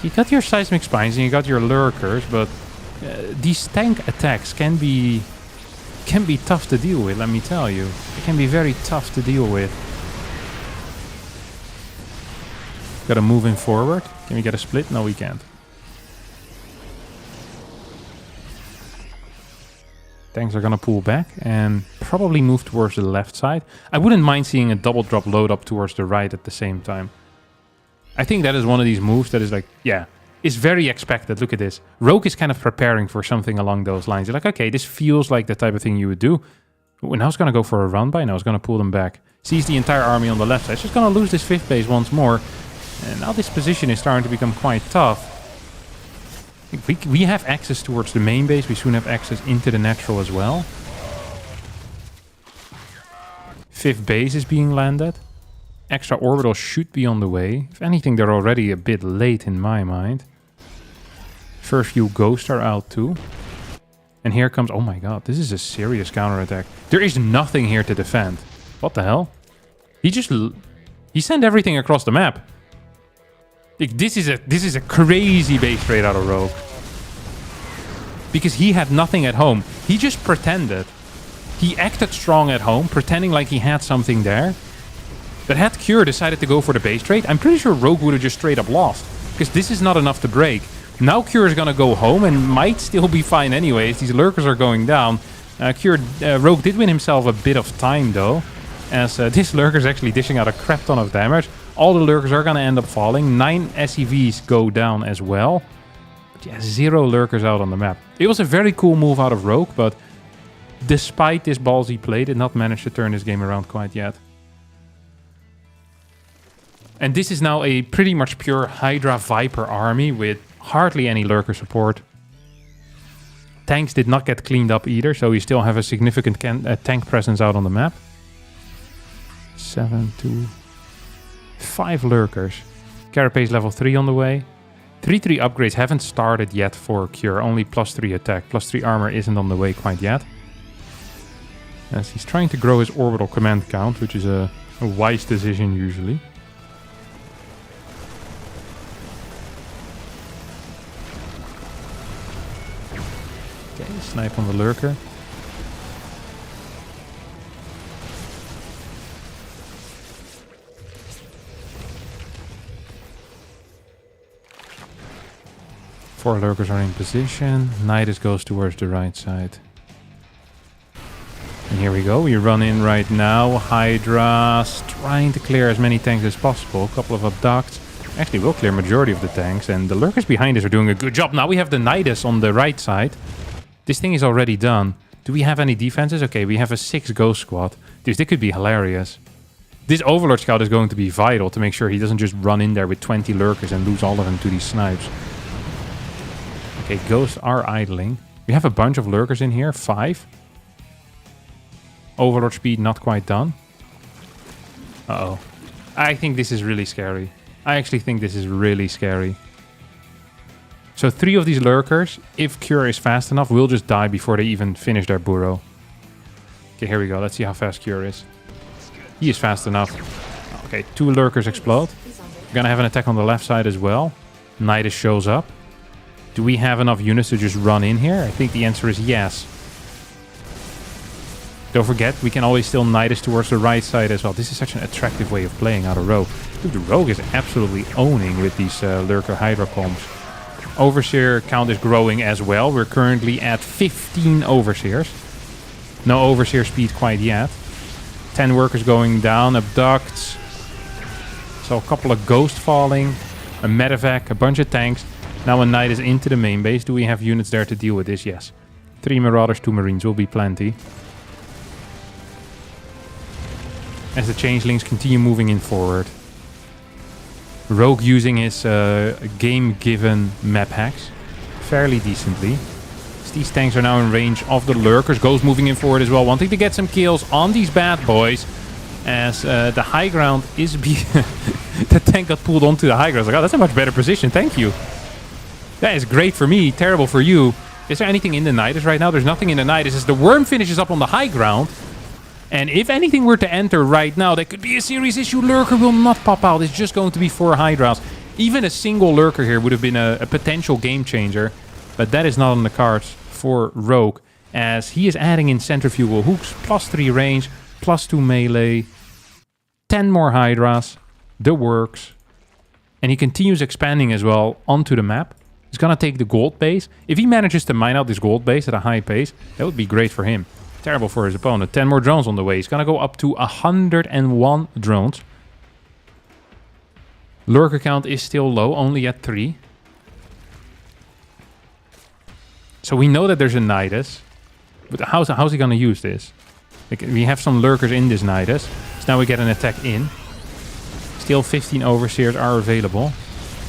You got your seismic spines and you got your lurkers, but these tank attacks can be tough to deal with, let me tell you. It can be very tough to deal with. Gotta move in forward. Can we get a split? No, we can't. Tanks are gonna pull back and probably move towards the left side. I wouldn't mind seeing a double drop load up towards the right at the same time. I think that is one of these moves that is like, yeah, is very expected. Look at this. Rogue is kind of preparing for something along those lines. You're like, okay, this feels like the type of thing you would do. Ooh, now it's gonna go for a run by. Now it's gonna pull them back. Sees the entire army on the left side. It's just gonna lose this 5th base once more. And now this position is starting to become quite tough. We have access towards the main base. We soon have access into the natural as well. 5th base is being landed. Extra orbital should be on the way. If anything, they're already a bit late in my mind. First few ghosts are out too. And here comes... Oh my god, this is a serious counterattack. There is nothing here to defend. What the hell? He sent everything across the map. Like, this is a crazy base trade out of Rogue. Because he had nothing at home. He just pretended. He acted strong at home, pretending like he had something there. But had Cure decided to go for the base trade, I'm pretty sure Rogue would have just straight up lost. Because this is not enough to break. Now Cure is gonna go home and might still be fine anyways. These lurkers are going down. Rogue did win himself a bit of time though. As this lurker is actually dishing out a crap ton of damage. All the lurkers are going to end up falling. 9 SCVs go down as well. But yeah, 0 lurkers out on the map. It was a very cool move out of Rogue, but despite this ballsy play, did not manage to turn this game around quite yet. And this is now a pretty much pure Hydra Viper army with hardly any lurker support. Tanks did not get cleaned up either, so you still have a significant tank presence out on the map. 7, 2... 5 lurkers. Carapace level 3 on the way. 3-3 upgrades haven't started yet for Cure. Only +3 attack. +3 armor isn't on the way quite yet. As he's trying to grow his orbital command count, which is a wise decision usually. Okay, snipe on the lurker. Four lurkers are in position. Nidus goes towards the right side. And here we go. We run in right now. Hydra's trying to clear as many tanks as possible. A couple of abducts. Actually, we'll clear majority of the tanks. And the lurkers behind us are doing a good job. Now we have the Nidus on the right side. This thing is already done. Do we have any defenses? Okay, we have a 6 ghost squad. This could be hilarious. This Overlord Scout is going to be vital to make sure he doesn't just run in there with 20 lurkers and lose all of them to these snipes. Okay, ghosts are idling. We have a bunch of lurkers in here, 5. Overlord speed not quite done. Uh-oh. I think this is really scary. I actually think this is really scary. So 3 of these lurkers, if Cure is fast enough, will just die before they even finish their burrow. Okay, here we go. Let's see how fast Cure is. He is fast enough. Okay, 2 lurkers explode. We're gonna have an attack on the left side as well. Nidus shows up. Do we have enough units to just run in here? I think the answer is yes. Don't forget, we can always still Nidus towards the right side as well. This is such an attractive way of playing out a Rogue. Dude, the Rogue is absolutely owning with these Lurker Hydra combs. Overseer count is growing as well. We're currently at 15 Overseers. No Overseer speed quite yet. 10 workers going down, abducts. So a couple of Ghost falling. A medevac, a bunch of tanks. Now a Knight is into the main base. Do we have units there to deal with this? Yes. 3 Marauders, 2 Marines will be plenty. As the Changelings continue moving in forward. Rogue using his game-given map hacks fairly decently. As these tanks are now in range of the Lurkers. Ghost moving in forward as well, wanting to get some kills on these bad boys. As the high ground is the tank got pulled onto the high ground. I was like, oh, that's a much better position, thank you. That is great for me, terrible for you. Is there anything in the Nidus right now? There's nothing in the Nidus as the worm finishes up on the high ground. And if anything were to enter right now, that could be a serious issue. Lurker will not pop out. It's just going to be 4 Hydras. Even a single Lurker here would have been a potential game changer. But that is not on the cards for Rogue. As he is adding in centrifugal hooks. +3 range, +2 melee. 10 more Hydras. The works. And he continues expanding as well onto the map. He's going to take the gold base. If he manages to mine out this gold base at a high pace, that would be great for him. Terrible for his opponent. 10 more drones on the way. He's going to go up to 101 drones. Lurker count is still low, only at 3. So we know that there's a Nidus. But how's he going to use this? Like, we have some Lurkers in this Nidus. So now we get an attack in. Still 15 Overseers are available.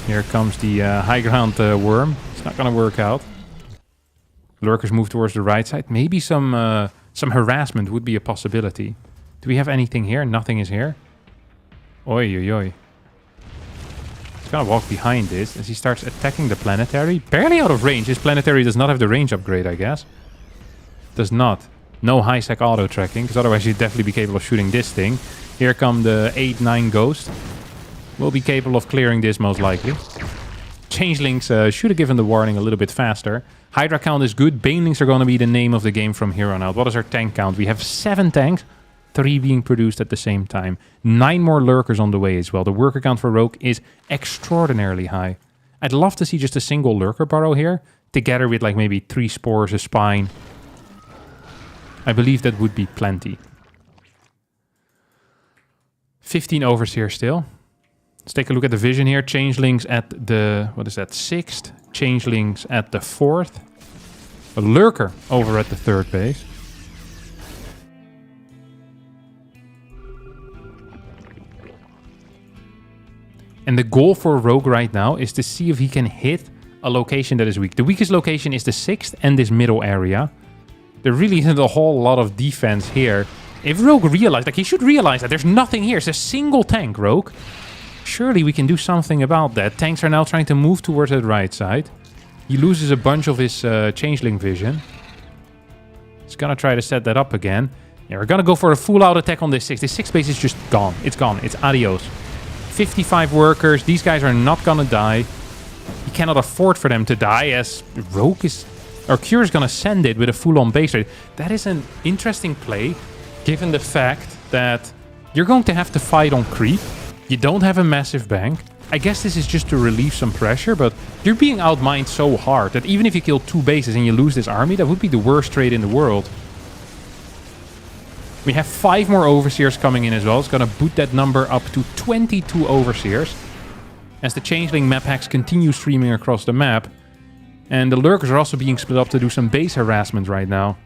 Here comes the high ground worm. It's not going to work out. Lurkers move towards the right side. Maybe some harassment would be a possibility. Do we have anything here? Nothing is here. Oi, oi, oi. He's gonna walk behind this as he starts attacking the planetary. Barely out of range. His planetary does not have the range upgrade, I guess. Does not. No high-sec auto-tracking, because otherwise you'd definitely be capable of shooting this thing. Here come the 8-9 Ghost. We'll be capable of clearing this most likely. Changelings should have given the warning a little bit faster. Hydra count is good. Banelings are going to be the name of the game from here on out. What is our tank count? We have 7 tanks, 3 being produced at the same time. 9 more Lurkers on the way as well. The worker count for Rogue is extraordinarily high. I'd love to see just a single Lurker burrow here, together with like maybe 3 Spores, a Spine. I believe that would be plenty. 15 Overseer still. Let's take a look at the vision here. Changelings at the, what is that, 6th. Changelings at the 4th. A Lurker over at the 3rd base. And the goal for Rogue right now is to see if he can hit a location that is weak. The weakest location is the 6th and this middle area. There really isn't a whole lot of defense here. If Rogue realized, like he should realize that there's nothing here. It's a single tank, Rogue. Surely we can do something about that. Tanks are now trying to move towards that right side. He loses a bunch of his changeling vision. He's gonna try to set that up again. Yeah, we're gonna go for a full-out attack on this 6. This 6 base is just gone. It's gone. It's adios. 55 workers. These guys are not gonna die. He cannot afford for them to die as Rogue is... Or Cure is gonna send it with a full-on base rate. That is an interesting play, given the fact that you're going to have to fight on creep. You don't have a massive bank. I guess this is just to relieve some pressure, but you're being outmined so hard that even if you kill 2 bases and you lose this army, that would be the worst trade in the world. We have 5 more Overseers coming in as well. It's going to boot that number up to 22 Overseers. As the Changeling map hacks continue streaming across the map. And the Lurkers are also being split up to do some base harassment right now.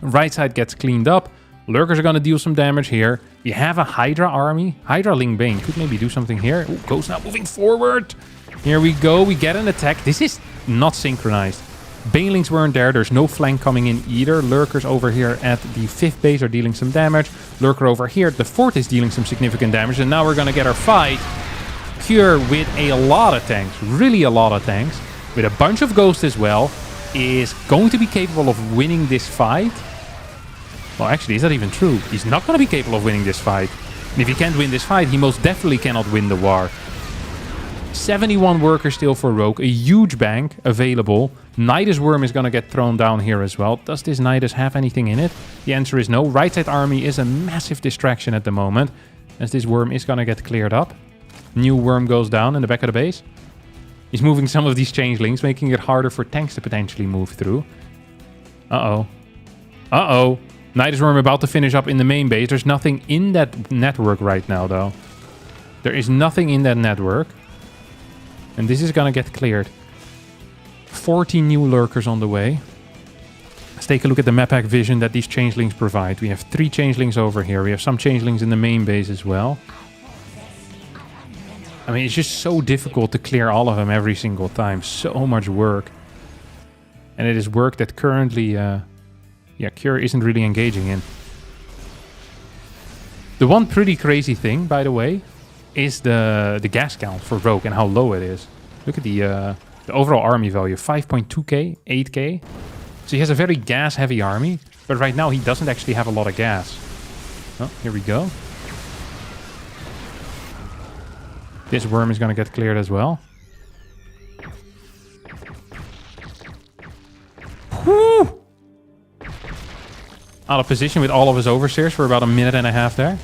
Right side gets cleaned up. Lurkers are going to deal some damage here. We have a Hydra army. Hydra Ling Bane could maybe do something here. Ooh, Ghost now moving forward. Here we go. We get an attack. This is not synchronized. Banelings weren't there. There's no flank coming in either. Lurkers over here at the 5th base are dealing some damage. Lurker over here at the 4th is dealing some significant damage. And now we're going to get our fight. Cure with a lot of tanks. Really a lot of tanks. With a bunch of ghosts as well. Is going to be capable of winning this fight. Well, actually, is that even true? He's not going to be capable of winning this fight. And if he can't win this fight, he most definitely cannot win the war. 71 workers still for Rogue. A huge bank available. Nidus Worm is going to get thrown down here as well. Does this Nidus have anything in it? The answer is no. Right side army is a massive distraction at the moment. As this worm is going to get cleared up. New worm goes down in the back of the base. He's moving some of these changelings, making it harder for tanks to potentially move through. Uh-oh. Uh-oh. Nidus Worm about to finish up in the main base. There's nothing in that network right now, though. There is nothing in that network. And this is gonna get cleared. 14 new lurkers on the way. Let's take a look at the Maxpax vision that these changelings provide. We have 3 changelings over here. We have some changelings in the main base as well. I mean, it's just so difficult to clear all of them every single time. So much work. And it is work that currently... yeah, Cure isn't really engaging in. The one pretty crazy thing, by the way, is the gas count for Rogue and how low it is. Look at the overall army value, 5.2k, 8k. So he has a very gas-heavy army, but right now he doesn't actually have a lot of gas. Oh, here we go. This worm is going to get cleared as well. Whew! Out of position with all of his overseers for about a minute and a half there.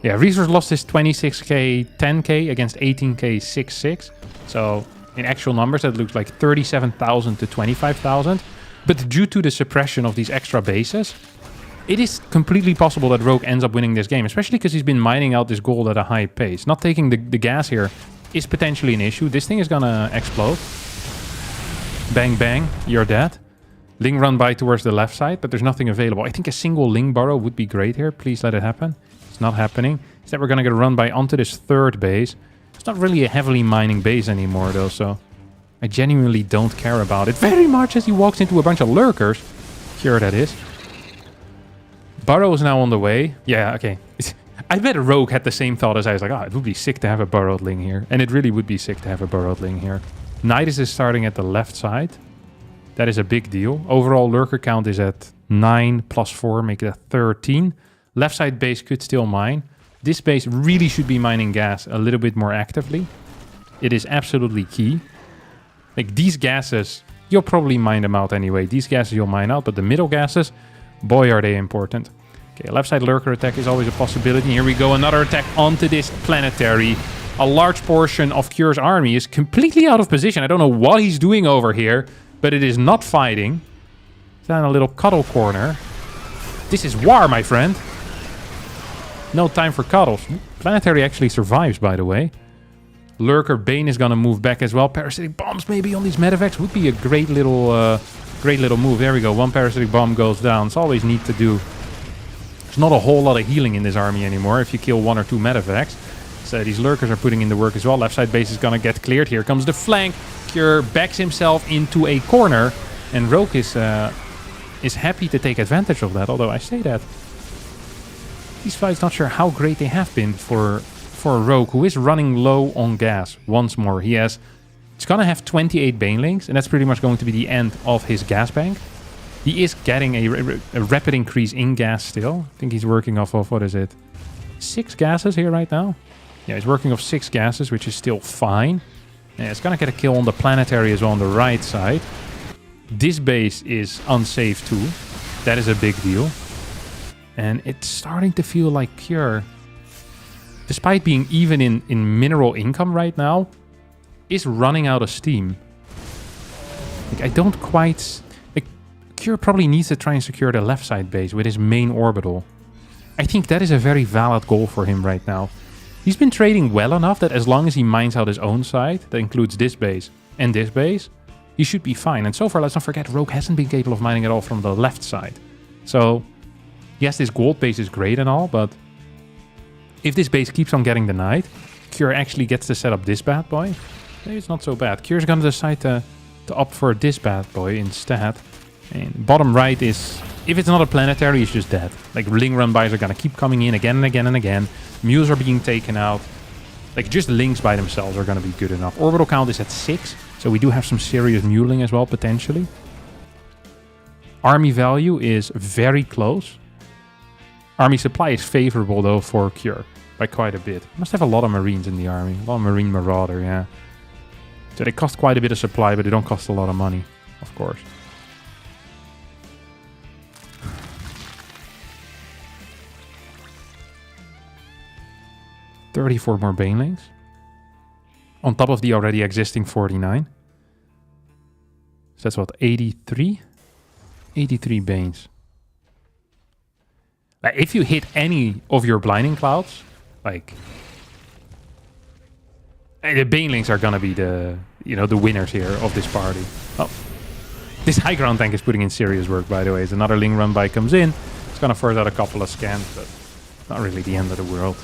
Yeah, Resource lost his 26k, 10k against 18k, 6-6. So in actual numbers, that looks like 37,000 to 25,000. But due to the suppression of these extra bases, it is completely possible that Rogue ends up winning this game, especially because he's been mining out this gold at a high pace. Not taking the gas here is potentially an issue. This thing is gonna explode. Bang, bang, you're dead. Ling run by towards the left side, but there's nothing available. I think a single Ling burrow would be great here. Please let it happen. It's not happening. Instead, we're going to get run by onto this 3rd base. It's not really a heavily mining base anymore, though, so I genuinely don't care about it very much as he walks into a bunch of lurkers. Sure, that is. Burrow is now on the way. Yeah, okay. I bet Rogue had the same thought as I was like, it would be sick to have a burrowed Ling here. And it really would be sick to have a burrowed Ling here. Nidus is starting at the left side. That is a big deal. Overall lurker count is at 9 plus 4, make it 13. Left side base could still mine. This base really should be mining gas a little bit more actively. It is absolutely key. Like these gases, you'll probably mine them out anyway. These gases you'll mine out, but the middle gases, boy are they important. Okay, left side lurker attack is always a possibility. Here we go, another attack onto this planetary. A large portion of Cure's army is completely out of position. I don't know what he's doing over here. But it is not fighting. It's down a little cuddle corner. This is war, my friend. No time for cuddles. Planetary actually survives, by the way. Lurker Bane is going to move back as well. Parasitic bombs maybe on these medevacs would be a great little move. There we go. One parasitic bomb goes down. It's always neat to do. There's not a whole lot of healing in this army anymore if you kill 1 or 2 medevacs. So these lurkers are putting in the work as well. Left side base is going to get cleared. Here comes the flank. Cure backs himself into a corner. And Rogue is happy to take advantage of that. Although I say that. These fights, not sure how great they have been for Rogue, who is running low on gas once more. He's going to have 28 banelings. And that's pretty much going to be the end of his gas bank. He is getting a rapid increase in gas still. I think he's working off of, what is it? 6 gases here right now. Yeah, he's working off 6 gases, which is still fine. Yeah, it's going to get a kill on the planetary as well on the right side. This base is unsafe too. That is a big deal. And it's starting to feel like Cure, despite being even in mineral income right now, is running out of steam. Like, I don't quite... Like, Cure probably needs to try and secure the left side base with his main orbital. I think that is a very valid goal for him right now. He's been trading well enough that as long as he mines out his own side, that includes this base and this base, he should be fine. And so far, let's not forget, Rogue hasn't been capable of mining at all from the left side. So, yes, this gold base is great and all, but if this base keeps on getting denied, Cure actually gets to set up this bad boy. Maybe it's not so bad. Cure's gonna decide to to opt for this bad boy instead. And bottom right is, if it's not a planetary, it's just dead. Like, Ling run-bys are gonna keep coming in again and again and again. Mules are being taken out. Like, just Lings by themselves are gonna be good enough. Orbital count is at 6, so we do have some serious muling as well, potentially. Army value is very close. Army supply is favorable, though, for Cure. By quite a bit. Must have a lot of Marines in the army. A lot of Marine Marauder, yeah. So they cost quite a bit of supply, but they don't cost a lot of money, of course. $34 more Banelings. On top of the already existing 49. So that's what, 83? 83 Banes. If you hit any of your Blinding Clouds, like, the Banelings are gonna be the, the winners here of this party. Oh, this high ground tank is putting in serious work, by the way. As another Ling run by comes in, it's gonna force out a couple of scans, but not really the end of the world.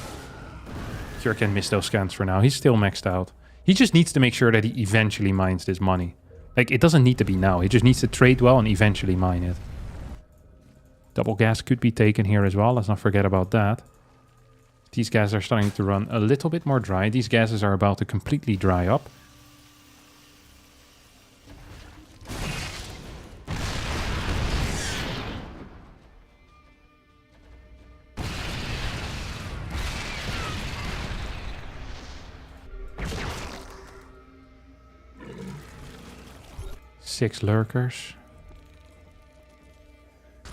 Cure can miss those scans for now. He's still maxed out. He just needs to make sure that he eventually mines this money. Like, it doesn't need to be now. He just needs to trade well and eventually mine it. Double gas could be taken here as well. Let's not forget about that. These gases are starting to run a little bit more dry. These gases are about to completely dry up. Six lurkers.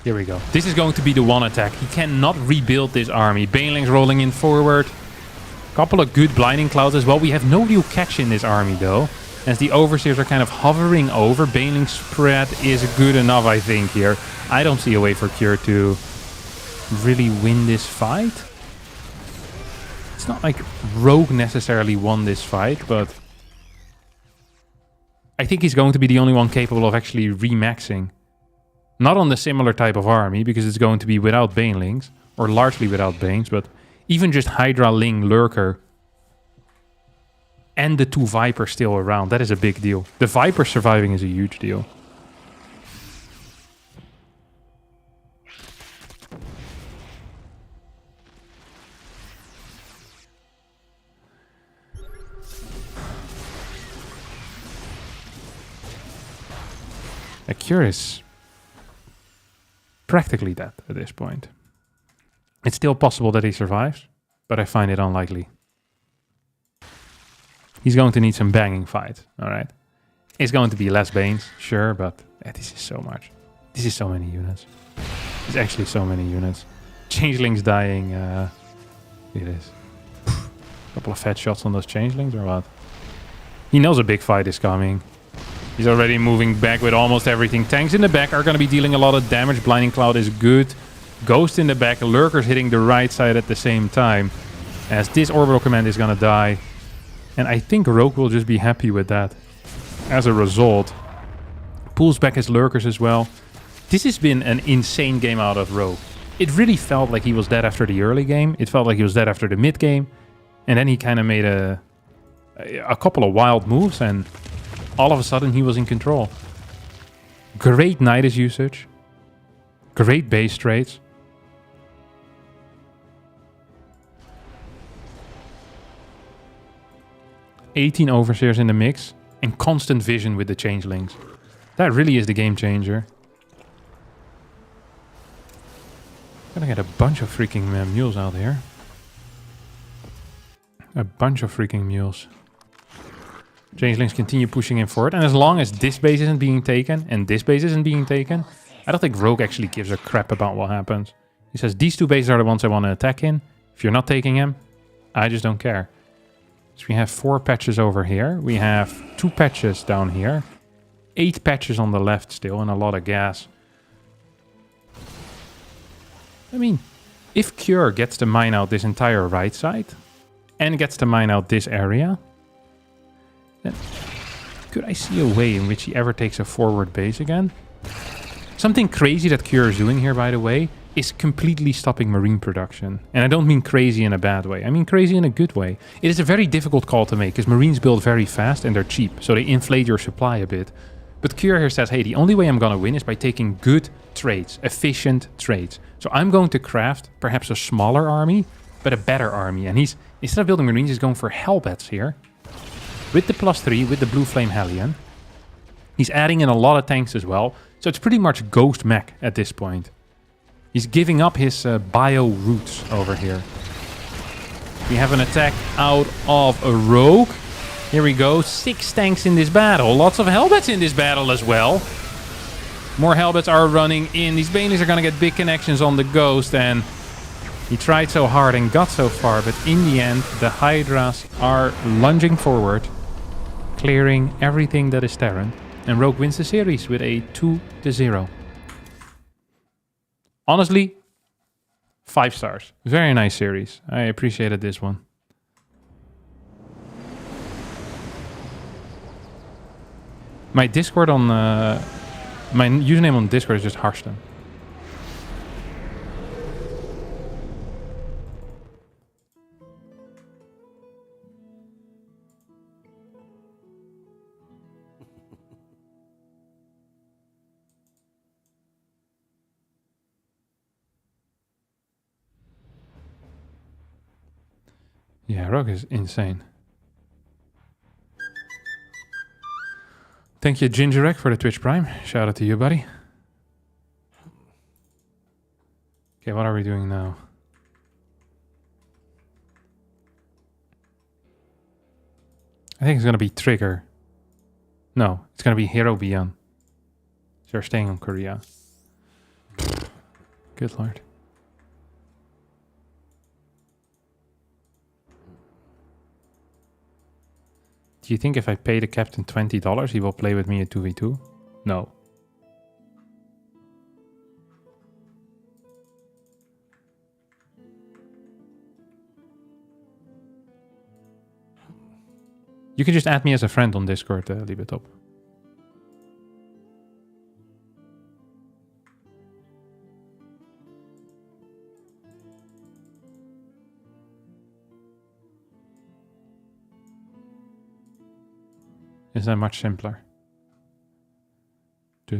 Here we go. This is going to be the one attack. He cannot rebuild this army. Banelings rolling in forward. Couple of good Blinding Clouds as well. We have no real catch in this army, though, as the Overseers are kind of hovering over. Baneling spread is good enough, I think, here. I don't see a way for Cure to really win this fight. It's not like Rogue necessarily won this fight, but I think he's going to be the only one capable of actually remaxing. Not on the similar type of army, because it's going to be without Banelings, or largely without Banes, but even just Hydra, Ling, Lurker, and the 2 Vipers still around, that is a big deal. The Viper surviving is a huge deal. Curious. Practically dead at this point. It's still possible that he survives, but I find it unlikely. He's going to need some banging fight, alright? It's going to be less Banes, sure, but this is so much. This is so many units. It's actually so many units. Changelings dying, it is. A couple of fat shots on those Changelings or what? He knows a big fight is coming. He's already moving back with almost everything. Tanks in the back are going to be dealing a lot of damage. Blinding Cloud is good. Ghost in the back. Lurkers hitting the right side at the same time. As this orbital command is going to die. And I think Rogue will just be happy with that. As a result. Pulls back his Lurkers as well. This has been an insane game out of Rogue. It really felt like he was dead after the early game. It felt like he was dead after the mid game. And then he kind of made a couple of wild moves and all of a sudden he was in control. Great Nidus usage. Great base trades. $18 Overseers in the mix. And constant vision with the Changelings. That really is the game changer. Gonna get a bunch of freaking mules out here. A bunch of freaking mules. Changelings continue pushing in forward. And as long as this base isn't being taken and this base isn't being taken, I don't think Rogue actually gives a crap about what happens. He says, these 2 bases are the ones I want to attack in. If you're not taking him, I just don't care. So we have 4 patches over here. We have 2 patches down here. 8 patches on the left still and a lot of gas. I mean, if Cure gets to mine out this entire right side and gets to mine out this area, then could I see a way in which he ever takes a forward base again? Something crazy that Cure is doing here, by the way, is completely stopping marine production. And I don't mean crazy in a bad way. I mean crazy in a good way. It is a very difficult call to make because marines build very fast and they're cheap. So they inflate your supply a bit. But Cure here says, hey, the only way I'm going to win is by taking good trades, efficient trades. So I'm going to craft perhaps a smaller army, but a better army. And he's, instead of building Marines, he's going for Hellbats here. With the +3, with the Blue Flame Hellion. He's adding in a lot of tanks as well. So it's pretty much Ghost Mech at this point. He's giving up his bio roots over here. We have an attack out of a rogue. Here we go. 6 tanks in this battle. Lots of Hellbats in this battle as well. More Hellbats are running in. These Baneys are going to get big connections on the Ghost. And he tried so hard and got so far. But in the end, the Hydras are lunging forward. Clearing everything that is Terran. And Rogue wins the series with a 2-0. Honestly, 5 stars. Very nice series. I appreciated this one. My Discord on... my username on Discord is just Harstem. Yeah, Rogue is insane. Thank you, Gingerek, for the Twitch Prime. Shout out to you, buddy. Okay, what are we doing now? I think it's going to be Trigger. No, it's going to be Hero byun. So you're staying on Korea. Good lord. Do you think if I pay the captain $20, he will play with me at 2v2? No. You can just add me as a friend on Discord, Libetop. Is that much simpler? Oh,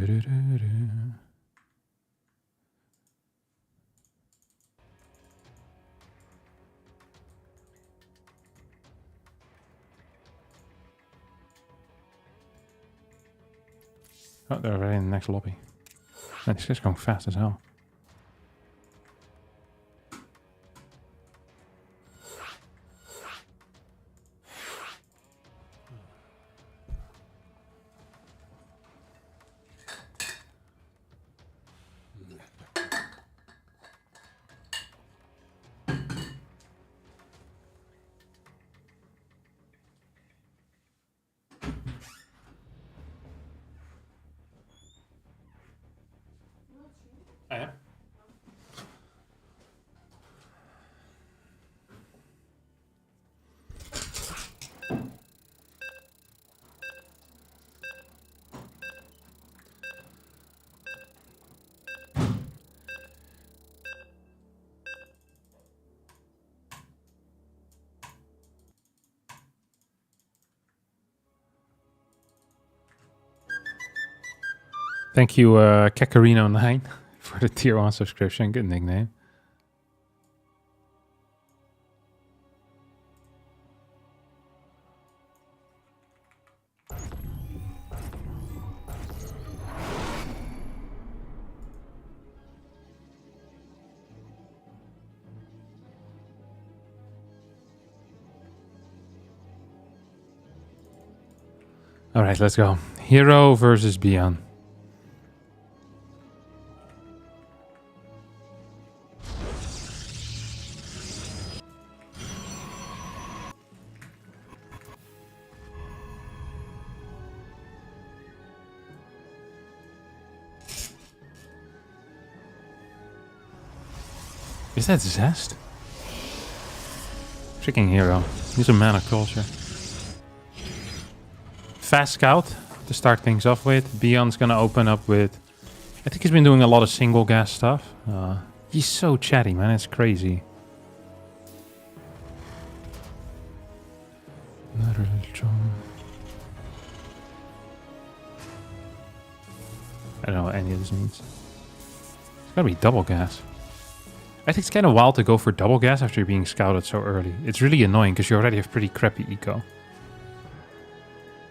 they're already in the next lobby. Man, this is going fast as hell. I am. Thank you, Kakarino9, for the tier 1 subscription. Good nickname. All right, let's go. Hero versus byun. Is that Zest? Freaking hero. He's a man of culture. Fast scout to start things off with. byun's gonna open up with... I think he's been doing a lot of single gas stuff. He's so chatty, man. It's crazy. don't know what any of this means. It's gotta be double gas. I think it's kind of wild to go for double gas after you're being scouted so early. It's really annoying because you already have pretty crappy eco.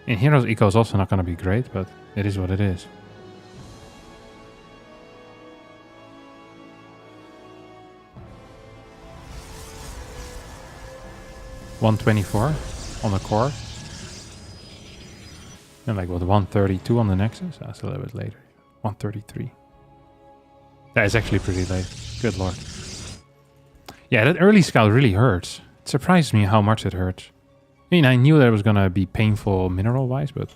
And Hero's eco is also not gonna be great, but it is what it is. $124 on the core. And like what, 132 on the Nexus? That's a little bit later. 133. That is actually pretty late. Good lord. Yeah, that early scout really hurts. It surprised me how much it hurts. I mean, I knew that it was gonna be painful mineral-wise, but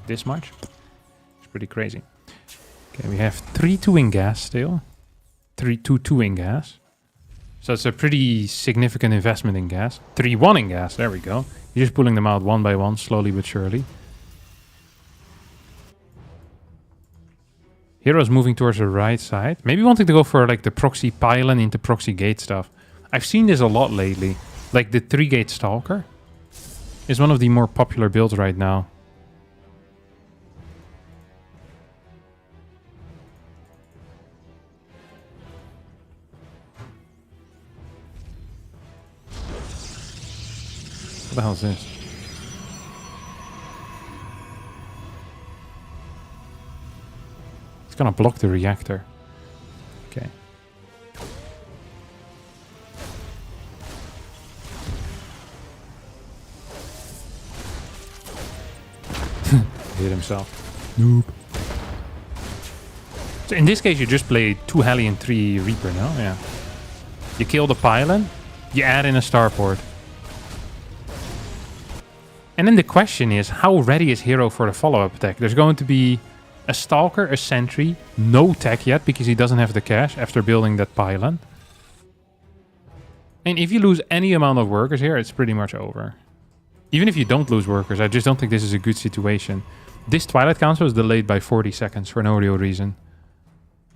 this much? It's pretty crazy. Okay, we have 3-2 in gas still. 3-2-2 in gas. So it's a pretty significant investment in gas. 3-1 in gas, there we go. You're just pulling them out one by one, slowly but surely. Hero's moving towards the right side. Maybe wanting to go for like the proxy pylon into proxy gate stuff. I've seen this a lot lately. Like the 3-gate Stalker is one of the more popular builds right now. What the hell is this? It's gonna block the reactor. Okay. Hit himself. Noob. So in this case, you just play 2 Heli and 3 Reaper now. Yeah. You kill the pylon. You add in a starport. And then the question is, how ready is Hero for the follow-up attack? There's going to be a Stalker, a Sentry, no tech yet because he doesn't have the cash after building that pylon. And if you lose any amount of workers here, it's pretty much over. Even if you don't lose workers, I just don't think this is a good situation. This Twilight Council is delayed by 40 seconds for no real reason.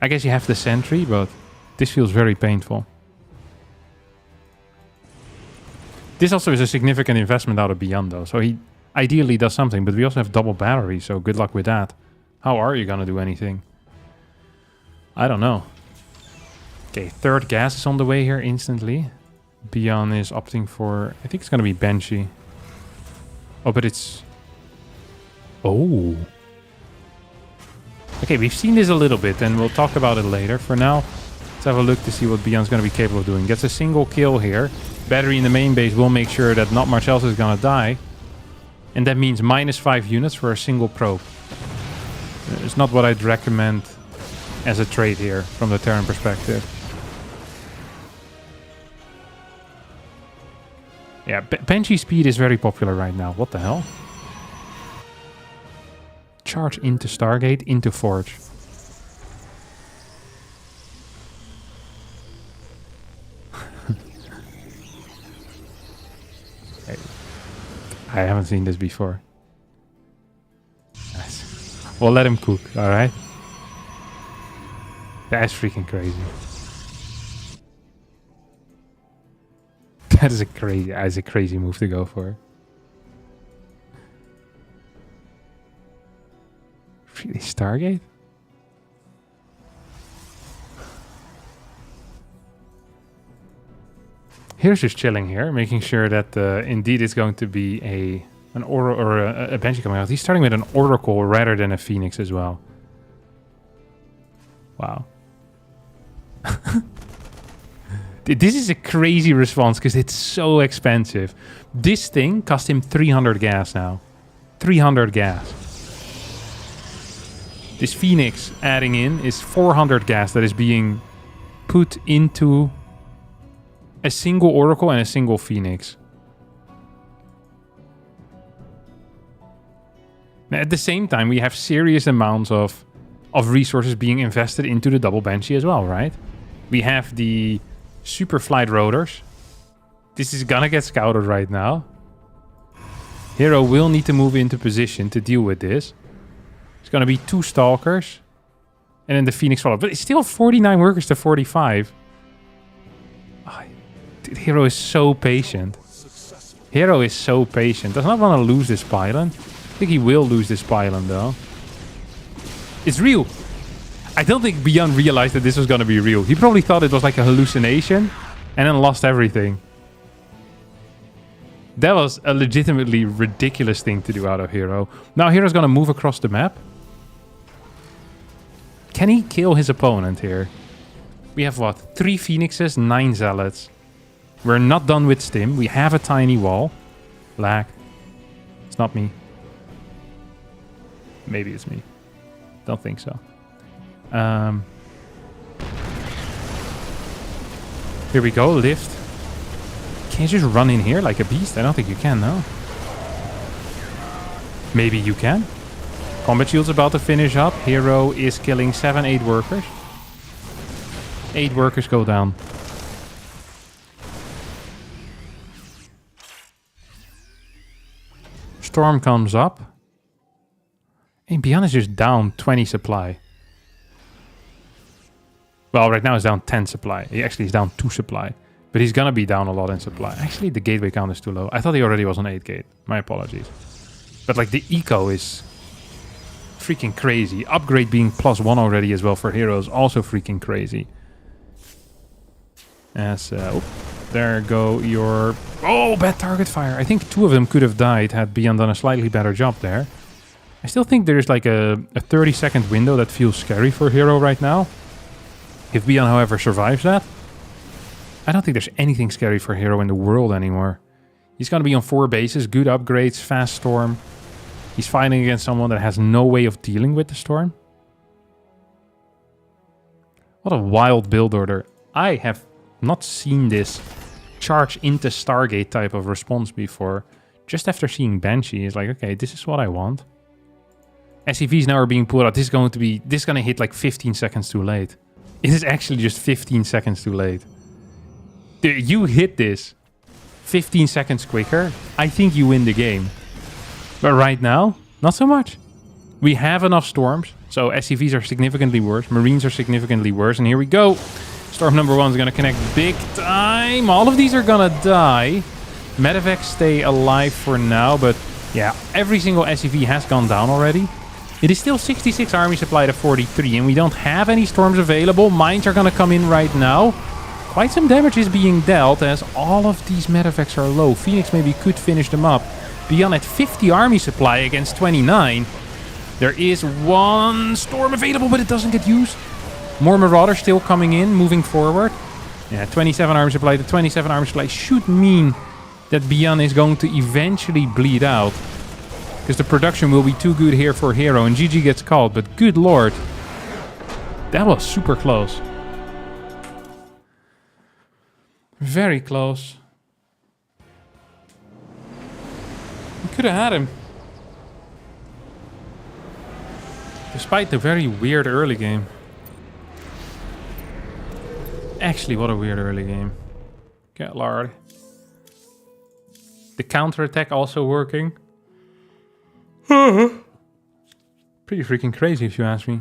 I guess you have the Sentry, but this feels very painful. This also is a significant investment out of byun though, so he ideally does something, but we also have double battery, so good luck with that. How are you gonna do anything? I don't know. Okay, 3rd gas is on the way here instantly. byun is opting for, I think it's gonna be Banshee. Oh, but it's... Oh. Okay, we've seen this a little bit and we'll talk about it later. For now, let's have a look to see what byun's gonna be capable of doing. Gets a single kill here. Battery in the main base will make sure that not much else is gonna die. And that means -5 units for a single probe. It's not what I'd recommend as a trade here from the Terran perspective. Yeah, Banshee speed is very popular right now. What the hell? Charge into Stargate, into Forge. I haven't seen this before. Nice. We'll let him cook, alright? That's freaking crazy. That is a crazy move to go for. Really, Stargate? Here's just chilling here, making sure that indeed it's going to be an Aura or a Banshee coming out. He's starting with an Oracle rather than a Phoenix as well. Wow. This is a crazy response because it's so expensive. This thing cost him 300 gas now. 300 gas. This Phoenix adding in is 400 gas that is being put into a single Oracle and a single Phoenix. Now, at the same time, we have serious amounts of resources being invested into the double Banshee as well, right? We have the Super Flight Rotors. This is gonna get scouted right now. Hero will need to move into position to deal with this. It's gonna be 2 Stalkers. And then the Phoenix follow. But it's still 49 workers to 45. Dude, Hero is so patient. Hero is so patient. Does not want to lose this pylon. I think he will lose this pylon though. It's real. I don't think byun realized that this was going to be real. He probably thought it was like a hallucination and then lost everything. That was a legitimately ridiculous thing to do out of Hero. Now Hero's going to move across the map. Can he kill his opponent here? We have what? 3 Phoenixes, 9 Zealots. We're not done with Stim. We have a tiny wall. Lag. It's not me. Maybe it's me. Don't think so. Here we go. Lift. Can you just run in here like a beast? I don't think you can, no. Maybe you can. Combat Shield's about to finish up. Hero is killing 7, 8 workers. 8 workers go down. Storm comes up. And byun is just down 20 supply. Well, right now he's down 10 supply. He actually is down 2 supply. But he's gonna be down a lot in supply. Actually, the gateway count is too low. I thought he already was on 8 gate. My apologies. But like the eco is freaking crazy. Upgrade being +1 already as well for Hero is also freaking crazy. As there go your... Oh, bad target fire. I think 2 of them could have died had byun done a slightly better job there. I still think there's like a 30-second window that feels scary for Hero right now. If byun, however, survives that, I don't think there's anything scary for Hero in the world anymore. He's going to be on 4 bases, good upgrades, fast storm. He's fighting against someone that has no way of dealing with the storm. What a wild build order. I have not seen this charge into Stargate type of response before. Just after seeing Banshee, it's like, okay, this is what I want. SCVs now are being pulled out. This is going to hit like 15 seconds too late. It is actually just 15 seconds too late. Dude, you hit this 15 seconds quicker, I think you win the game. But right now, not so much. We have enough storms, so SCVs are significantly worse. Marines are significantly worse, and here we go. Storm number 1 is going to connect big time. All of these are going to die. Medevacs stay alive for now, but yeah, every single SCV has gone down already. It is still 66 army supply to 43, and we don't have any storms available. Mines are going to come in right now. Quite some damage is being dealt as all of these medevacs are low. Phoenix maybe could finish them up. Byun at 50 army supply against 29. There is 1 storm available, but it doesn't get used. More Marauders still coming in, moving forward. Yeah, 27 army supply to 27 army supply should mean that byun is going to eventually bleed out. Because the production will be too good here for Hero, and GG gets called, but good lord. That was super close. Very close. We could have had him. Despite the very weird early game. Actually, what a weird early game. Get lord. The counterattack also working. Pretty freaking crazy if you ask me.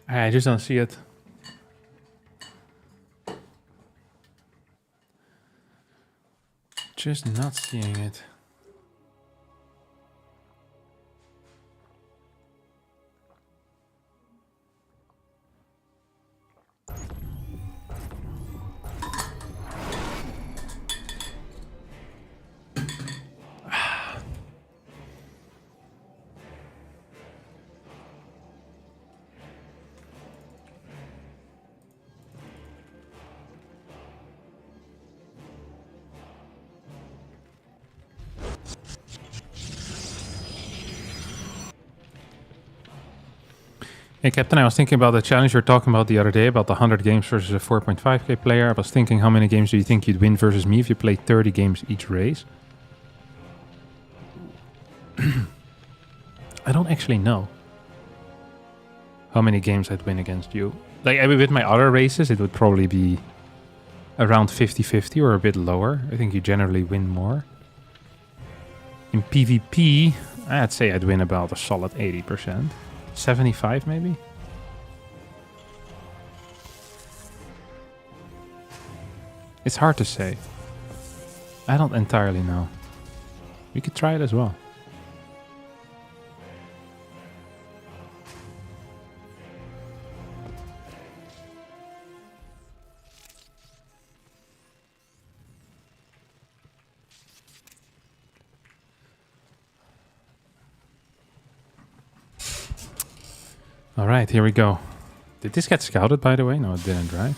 I just don't see it. Just not seeing it. Hey, Captain, I was thinking about the challenge you were talking about the other day, about the 100 games versus a 4.5k player. I was thinking, how many games do you think you'd win versus me if you played 30 games each race? I don't actually know how many games I'd win against you. Like, I mean, with my other races, it would probably be around 50-50 or a bit lower. I think you generally win more. In PvP, I'd say I'd win about a solid 80%. 75 maybe? It's hard to say. I don't entirely know. We could try it as well. All right, here we go. Did this get scouted, by the way? No, it didn't, right?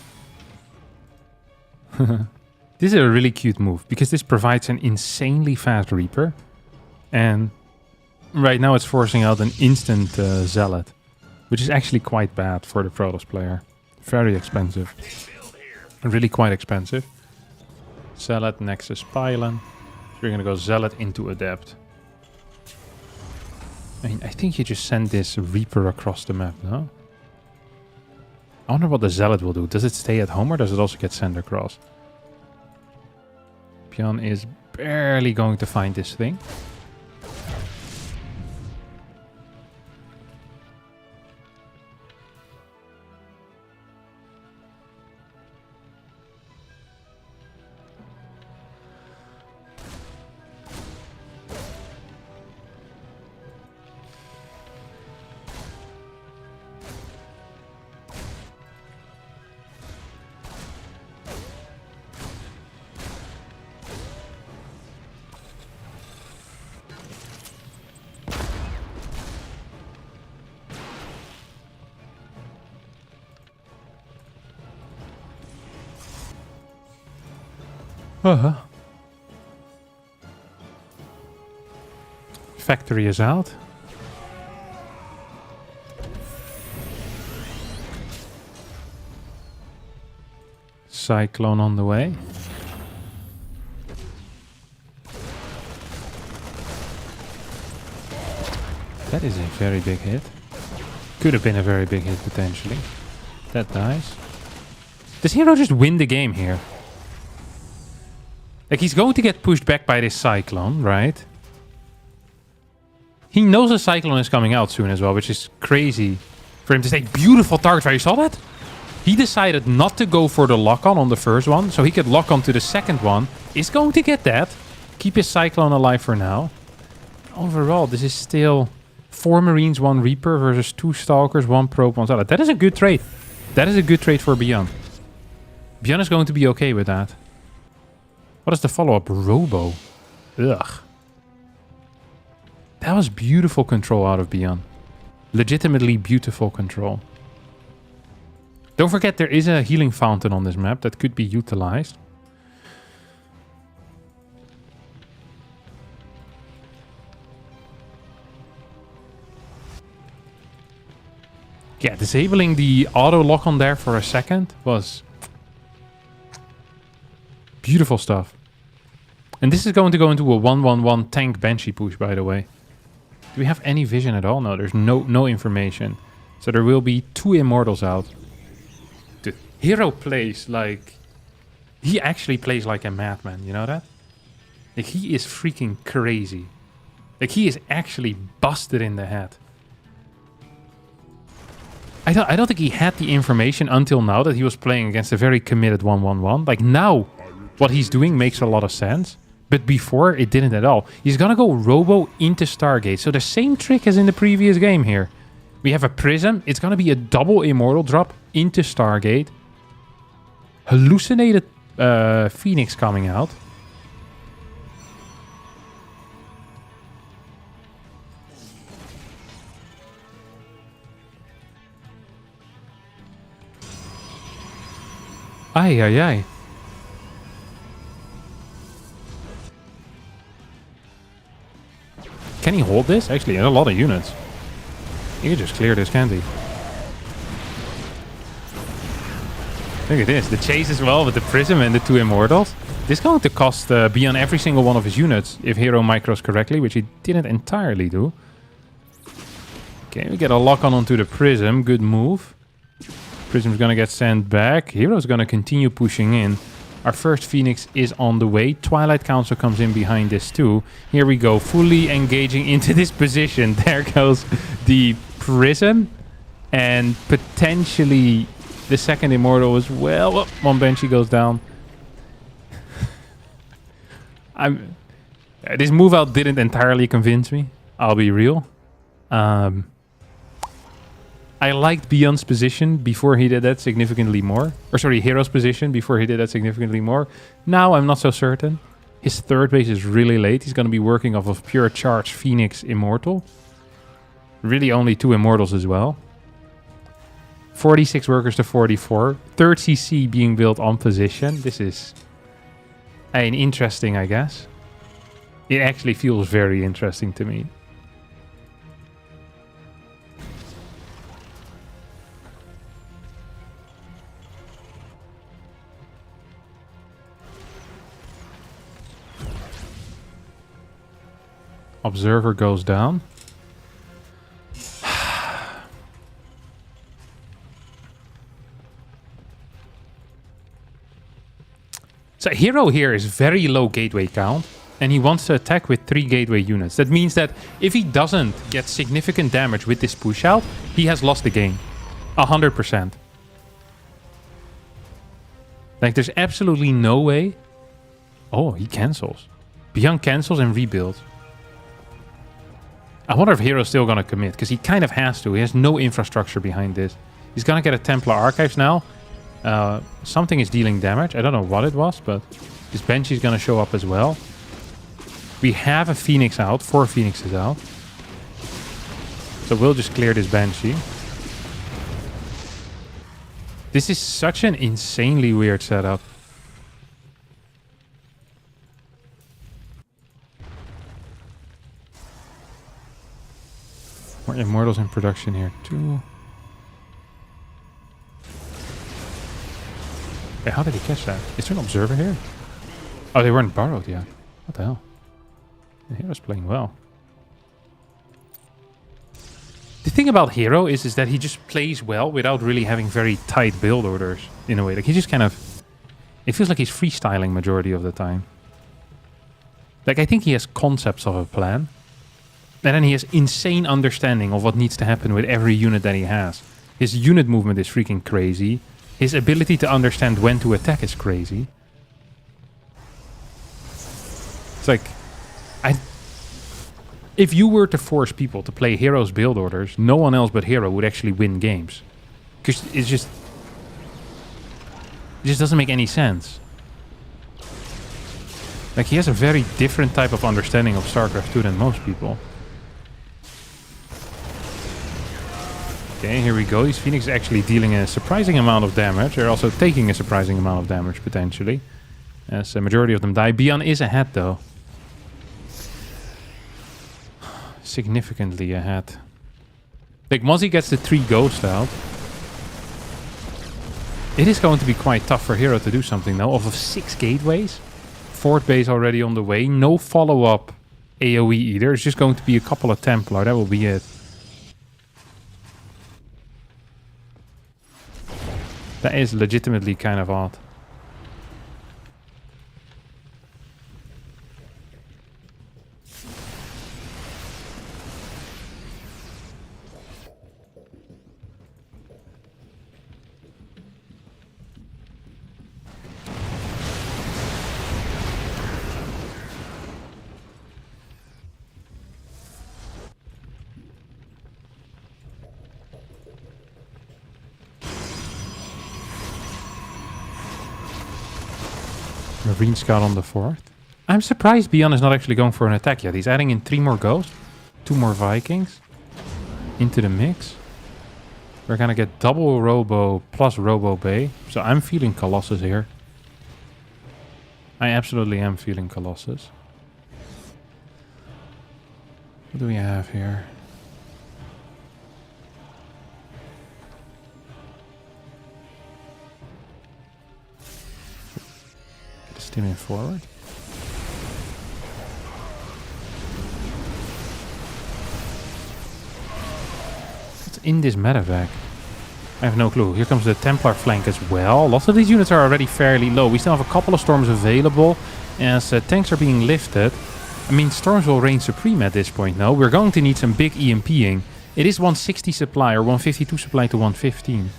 This is a really cute move, because this provides an insanely fast Reaper. And right now it's forcing out an instant Zealot, which is actually quite bad for the Protoss player. Very expensive. Really quite expensive. Zealot, Nexus, Pylon. So you're going to go Zealot into Adept. I mean, I think you just send this Reaper across the map, no? I wonder what the Zealot will do. Does it stay at home or does it also get sent across? Byun is barely going to find this thing. Factory is out. Cyclone on the way. That is a very big hit. Could have been a very big hit potentially. That dies. Does Hero just win the game here? Like, he's going to get pushed back by this Cyclone, right? He knows a Cyclone is coming out soon as well, which is crazy for him to say, beautiful target fire. You saw that? He decided not to go for the lock-on on the first one, so he could lock on to the second one. Is going to get that. Keep his Cyclone alive for now. Overall, this is still 4 Marines, 1 Reaper versus 2 Stalkers, 1 Probe, 1 Zealot. That is a good trade. That is a good trade for byun. Byun is going to be okay with that. What is the follow-up? Robo. Ugh. That was beautiful control out of byun. Legitimately beautiful control. Don't forget there is a healing fountain on this map that could be utilized. Yeah, disabling the auto lock on there for a second was beautiful stuff. And this is going to go into a 1-1-1 tank Banshee push, by the way. Do we have any vision at all? No, there's no information. So there will be 2 Immortals out. Dude, Hero plays like... He actually plays like a madman, you know that? Like, he is freaking crazy. Like, he is actually busted in the head. I don't think he had the information until now that he was playing against a very committed 1-1-1. Like, now, what he's doing makes a lot of sense. But before, it didn't at all. He's gonna go Robo into Stargate. So the same trick as in the previous game here. We have a Prism. It's gonna be a double Immortal drop into Stargate. Hallucinated Phoenix coming out. Ay, ay, ay. Can he hold this? Actually, a lot of units. He can just clear this, can't he? Look at this. The chase as well with the Prism and the 2 Immortals. This is going to cost byun every single one of his units if Hero micros correctly, which he didn't entirely do. Okay, we get a lock on onto the Prism. Good move. Prism's going to get sent back. Hero's going to continue pushing in. Our first Phoenix is on the way. Twilight Council comes in behind this too. Here we go. Fully engaging into this position. There goes the Prism. And potentially the second Immortal as well. Oh, one Banshee goes down. This move out didn't entirely convince me. I'll be real. I liked byun's position before he did that significantly more. Or sorry, Hero's position before he did that significantly more. Now I'm not so certain. His third base is really late. He's going to be working off of pure charge Phoenix Immortal. Really only 2 Immortals as well. 46 workers to 44. Third CC being built on position. This is interesting, I guess. It actually feels very interesting to me. Observer goes down. So Hero here is very low gateway count, and he wants to attack with 3 gateway units. That means that if he doesn't get significant damage with this push out, he has lost the game. 100%. Like, there's absolutely no way. Oh, he cancels. byun cancels and rebuilds. I wonder if Hero's still going to commit, because he kind of has to. He has no infrastructure behind this. He's going to get a Templar Archives now. Something is dealing damage. I don't know what it was, but this Banshee is going to show up as well. We have a Phoenix out. 4 Phoenixes out. So we'll just clear this Banshee. This is such an insanely weird setup. More Immortals in production here too. Hey, how did he catch that? Is there an Observer here? Oh, they weren't borrowed yet. What the hell? The Hero's playing well. The thing about Hero is that he just plays well without really having very tight build orders in a way. Like, he just kind of... It feels like he's freestyling majority of the time. Like, I think he has concepts of a plan. And then he has insane understanding of what needs to happen with every unit that he has. His unit movement is freaking crazy. His ability to understand when to attack is crazy. It's like... If you were to force people to play Hero's build orders, no one else but Hero would actually win games. Because it just doesn't make any sense. Like, he has a very different type of understanding of StarCraft 2 than most people. Okay, here we go. These Phoenix actually dealing a surprising amount of damage. They're also taking a surprising amount of damage, potentially. As a majority of them die. byun is ahead, though. Significantly ahead. Like, once he gets the 3 Ghost out, it is going to be quite tough for Hero to do something now. Off of 6 gateways. 4th base already on the way. No follow-up AoE either. It's just going to be a couple of Templar. That will be it. That is legitimately kind of odd. Marine Scout on the 4th. I'm surprised byun is not actually going for an attack yet. He's adding in 3 more Ghosts, 2 more Vikings into the mix. We're gonna get double Robo plus Robo Bay. So I'm feeling Colossus here. I absolutely am feeling Colossus. What do we have here? him in forward. What's in this medevac? I have no clue. Here comes the Templar flank as well. Lots of these units are already fairly low. We still have a couple of storms available as tanks are being lifted. I mean, storms will reign supreme at this point now. We're going to need some big EMPing. It is 160 supply or 152 supply to 115.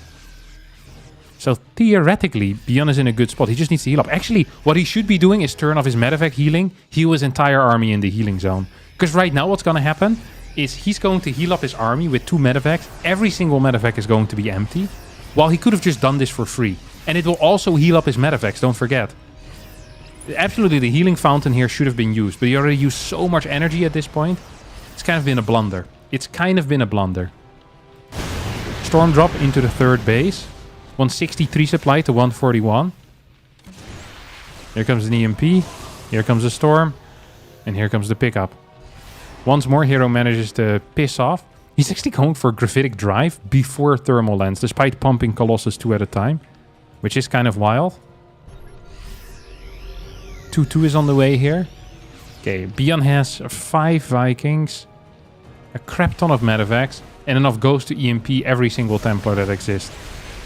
So theoretically, byun is in a good spot. He just needs to heal up. Actually, what he should be doing is turn off his medevac healing, heal his entire army in the healing zone. Because right now what's going to happen is he's going to heal up his army with 2 medevacs. Every single medevac is going to be empty. While he could have just done this for free. And it will also heal up his medevacs, don't forget. Absolutely, the healing fountain here should have been used. But he already used so much energy at this point. It's kind of been a blunder. Storm drop into the 3rd base. 163 supply to 141. Here comes an EMP. Here comes a storm. And here comes the pickup. Once more, Hero manages to piss off. He's actually going for Graphitic Drive before Thermal Lens, despite pumping Colossus 2 at a time. Which is kind of wild. 2-2 is on the way here. Okay, byun has 5 Vikings. A crap ton of medevacs. And enough Ghosts to EMP every single Templar that exists.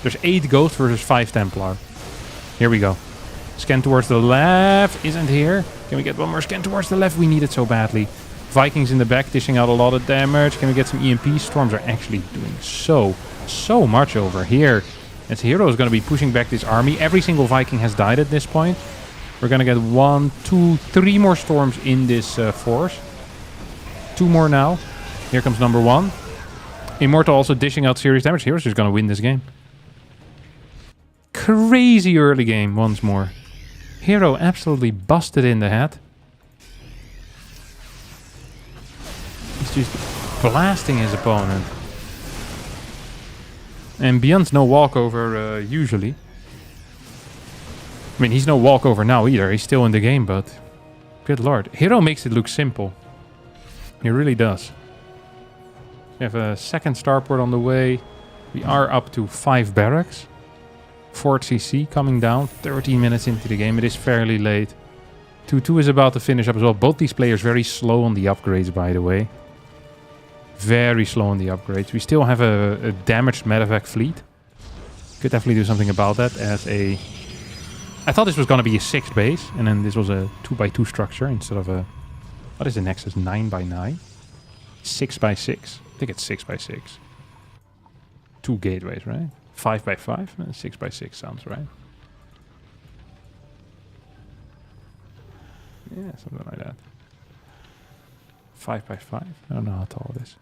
There's 8 Ghosts versus 5 Templar. Here we go. Scan towards the left isn't here. Can we get one more scan towards the left? We need it so badly. Vikings in the back dishing out a lot of damage. Can we get some EMP? Storms are actually doing so much over here. As Hero is going to be pushing back this army. Every single Viking has died at this point. We're going to get 1, 2, 3 more storms in this force. 2 more now. Here comes number 1. Immortal also dishing out serious damage. Hero's just going to win this game. Crazy early game once more. Hero absolutely busted in the head. He's just blasting his opponent. And byun's no walkover usually. I mean, he's no walkover now either. He's still in the game, but good lord. Hero makes it look simple. He really does. We have a 2nd starport on the way. We are up to 5 barracks. Fort CC coming down. 13 minutes into the game. It is fairly late. 2-2 is about to finish up as well. Both these players very slow on the upgrades, by the way. Very slow on the upgrades. We still have a damaged medevac fleet. Could definitely do something about that as a... I thought this was going to be a 6th base. And then this was a 2x2 structure instead of a... What is the Nexus? 9x9? 6x6. I think it's 6x6. 2 gateways, right? 5x5? 6x6 sounds right. Yeah, something like that. 5x5? I don't know how tall it is.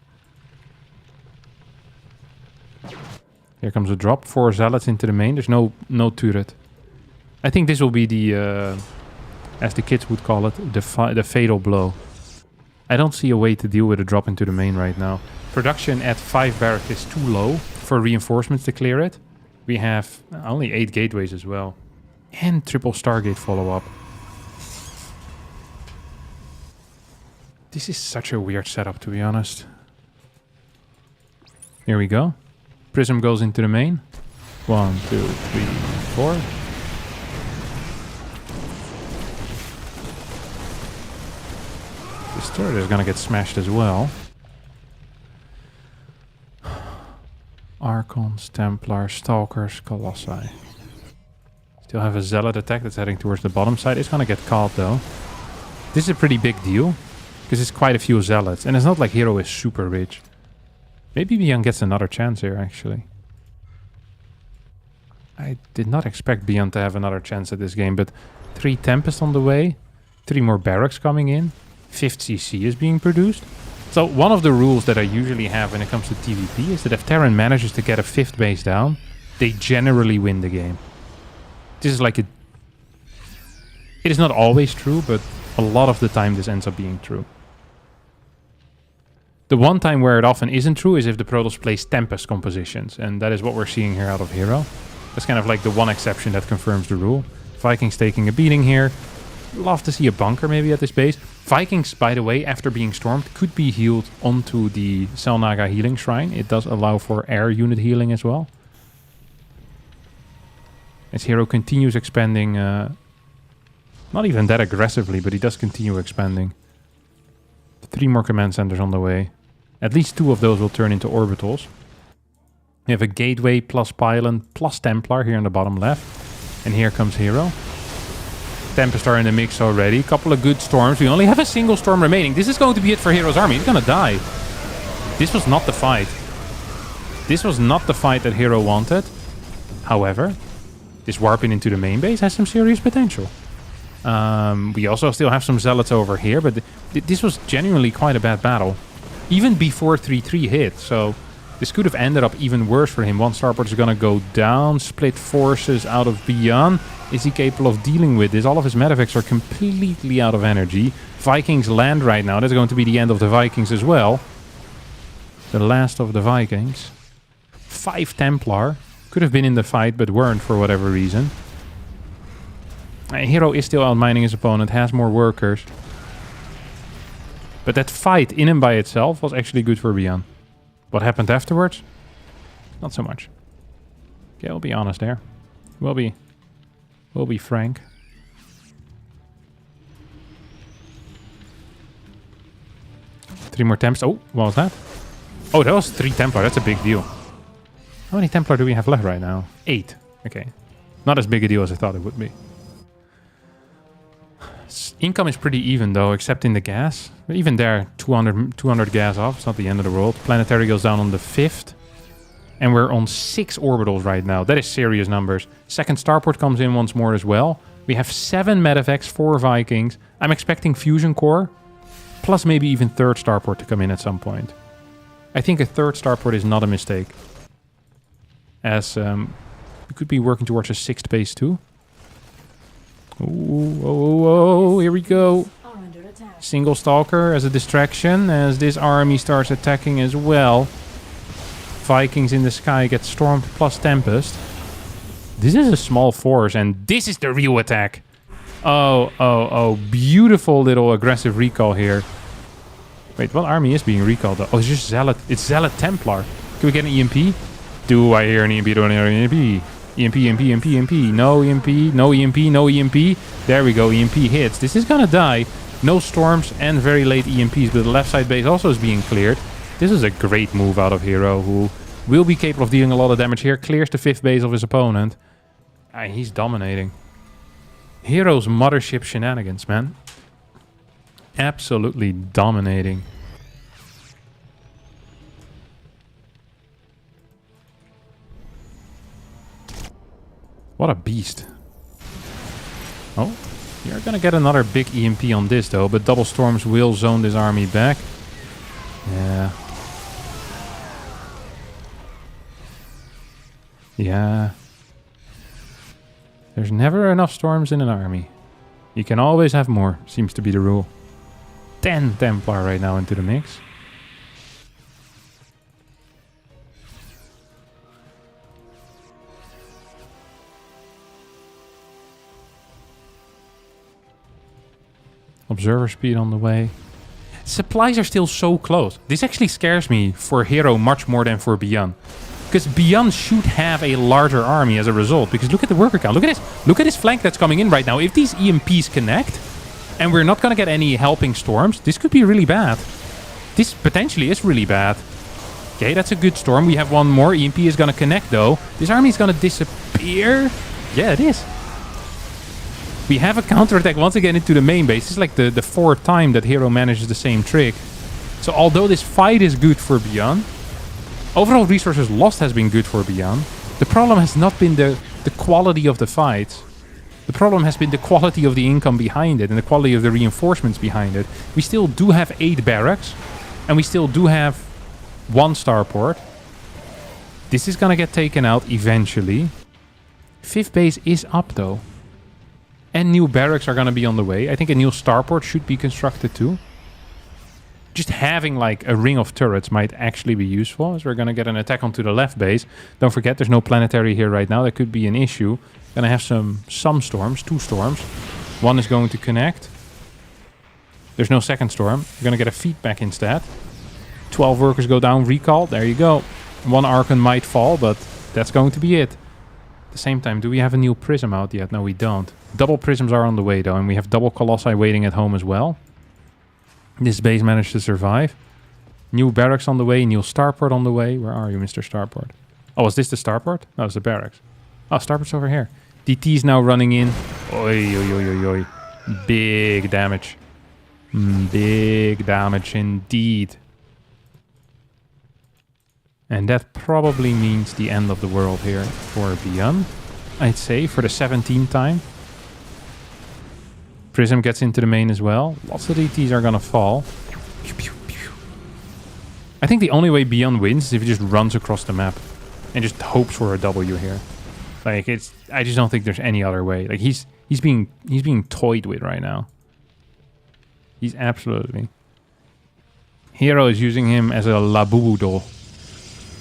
Here comes a drop. 4 zealots into the main. There's no turret. I think this will be the, as the kids would call it, the fatal blow. I don't see a way to deal with a drop into the main right now. Production at 5 barracks is too low for reinforcements to clear it. We have only 8 gateways as well. And triple Stargate follow-up. This is such a weird setup, to be honest. Here we go. Prism goes into the main. 1, 2, 3, 4. This turret is gonna get smashed as well. Archons, Templars, Stalkers, Colossi. Still have a Zealot attack that's heading towards the bottom side. It's gonna get caught though. This is a pretty big deal. Because it's quite a few Zealots. And it's not like Hero is super rich. Maybe byun gets another chance here actually. I did not expect byun to have another chance at this game. But 3 Tempest on the way. 3 more barracks coming in. 5th CC is being produced. So one of the rules that I usually have when it comes to TVP is that if Terran manages to get a 5th base down, they generally win the game. This is like a... It is not always true, but a lot of the time this ends up being true. The one time where it often isn't true is if the Protoss plays Tempest compositions, and that is what we're seeing here out of Hero. That's kind of like the one exception that confirms the rule. Vikings taking a beating here. Love to see a bunker maybe at this base. Vikings, by the way, after being stormed, could be healed onto the Selnaga healing shrine. It does allow for air unit healing as well. As Hero continues expanding Not even that aggressively, but he does continue expanding. 3 more command centers on the way. At least 2 of those will turn into orbitals. We have a gateway plus pylon plus Templar here in the bottom left. And here comes Hero. Tempest are in the mix already. Couple of good storms. We only have a single storm remaining. This is going to be it for Hero's army. He's gonna die. This was not the fight. This was not the fight that Hero wanted. However, this warping into the main base has some serious potential. We also still have some zealots over here, but this was genuinely quite a bad battle. Even before 3-3 hit, so this could have ended up even worse for him. 1 starport is gonna go down, split forces out of byun. Is he capable of dealing with this? All of his medevacs are completely out of energy. Vikings land right now. That's going to be the end of the Vikings as well. The last of the Vikings. 5 Templar. Could have been in the fight, but weren't for whatever reason. Hero is still outmining his opponent, has more workers. But that fight in and by itself was actually good for byun. What happened afterwards? Not so much. Okay, I'll be honest there. We'll be frank. Three more Temps. Oh, what was that? Oh, that was 3 Templar. That's a big deal. How many Templar do we have left right now? 8. Okay. Not as big a deal as I thought it would be. Income is pretty even though, except in the gas. But even there, 200 gas off. It's not the end of the world. Planetary goes down on the 5th. And we're on 6 orbitals right now. That is serious numbers. Second starport comes in once more as well. We have 7 medevacs, 4 Vikings. I'm expecting fusion core. Plus maybe even 3rd starport to come in at some point. I think a 3rd starport is not a mistake. As we could be working towards a 6th base too. Oh, here we go. Single Stalker as a distraction as this army starts attacking as well. Vikings in the sky get stormed plus Tempest. This is a small force and this is the real attack. Oh, beautiful little aggressive recall here. Wait, what army is being recalled though? Oh, it's just Zealot. It's Zealot Templar. Can we get an EMP? Do I hear an EMP? Do I hear an EMP? EMP. No EMP, no EMP, no EMP. There we go, EMP hits. This is gonna die. No storms and very late EMPs, but the left side base also is being cleared. This is a great move out of Hero, who will be capable of dealing a lot of damage here. Clears the 5th base of his opponent. He's dominating. Hero's mothership shenanigans, man. Absolutely dominating. What a beast. Oh, you're gonna get another big EMP on this though, but double storms will zone this army back. Yeah. There's never enough storms in an army. You can always have more, seems to be the rule. 10 Templar right now into the mix. Observer speed on the way. Supplies are still so close. This actually scares me for Hero much more than for byun. Because byun should have a larger army as a result. Because look at the worker count. Look at this. Look at this flank that's coming in right now. If these EMPs connect, and we're not going to get any helping storms, this could be really bad. This potentially is really bad. Okay, that's a good storm. We have one more. EMP is going to connect though. This army is going to disappear. Yeah, it is. We have a counterattack once again into the main base. This is like the 4th time that Hero manages the same trick. So although this fight is good for byun, overall resources lost has been good for byun. The problem has not been the quality of the fight. The problem has been the quality of the income behind it and the quality of the reinforcements behind it. We still do have 8 barracks and we still do have 1 starport. This is gonna get taken out eventually. 5th base is up though. And new barracks are going to be on the way. I think a new starport should be constructed too. Just having like a ring of turrets might actually be useful, as we're going to get an attack onto the left base. Don't forget there's no planetary here right now. That could be an issue. Going to have some storms, 2 storms. 1 is going to connect. There's no second storm. We're going to get a feedback instead. 12 workers go down, recall. There you go. 1 Archon might fall, but that's going to be it. At the same time, do we have a new prism out yet? No, we don't. Double prisms are on the way, though, and we have double colossi waiting at home as well. This base managed to survive. New barracks on the way, new starport on the way. Where are you, Mr. Starport? Oh, is this the starport? No, it's the barracks. Oh, starport's over here. DT is now running in. Oi, oi, oi, oi, oi. Big damage. Big damage indeed. And that probably means the end of the world here for byun, I'd say, for the 17th time. Prism gets into the main as well. Lots of DTs are gonna fall. Pew, pew, pew. I think the only way byun wins is if he just runs across the map and just hopes for a W here. Like, I just don't think there's any other way. Like, he's being toyed with right now. He's absolutely. Hero is using him as a Labubu doll.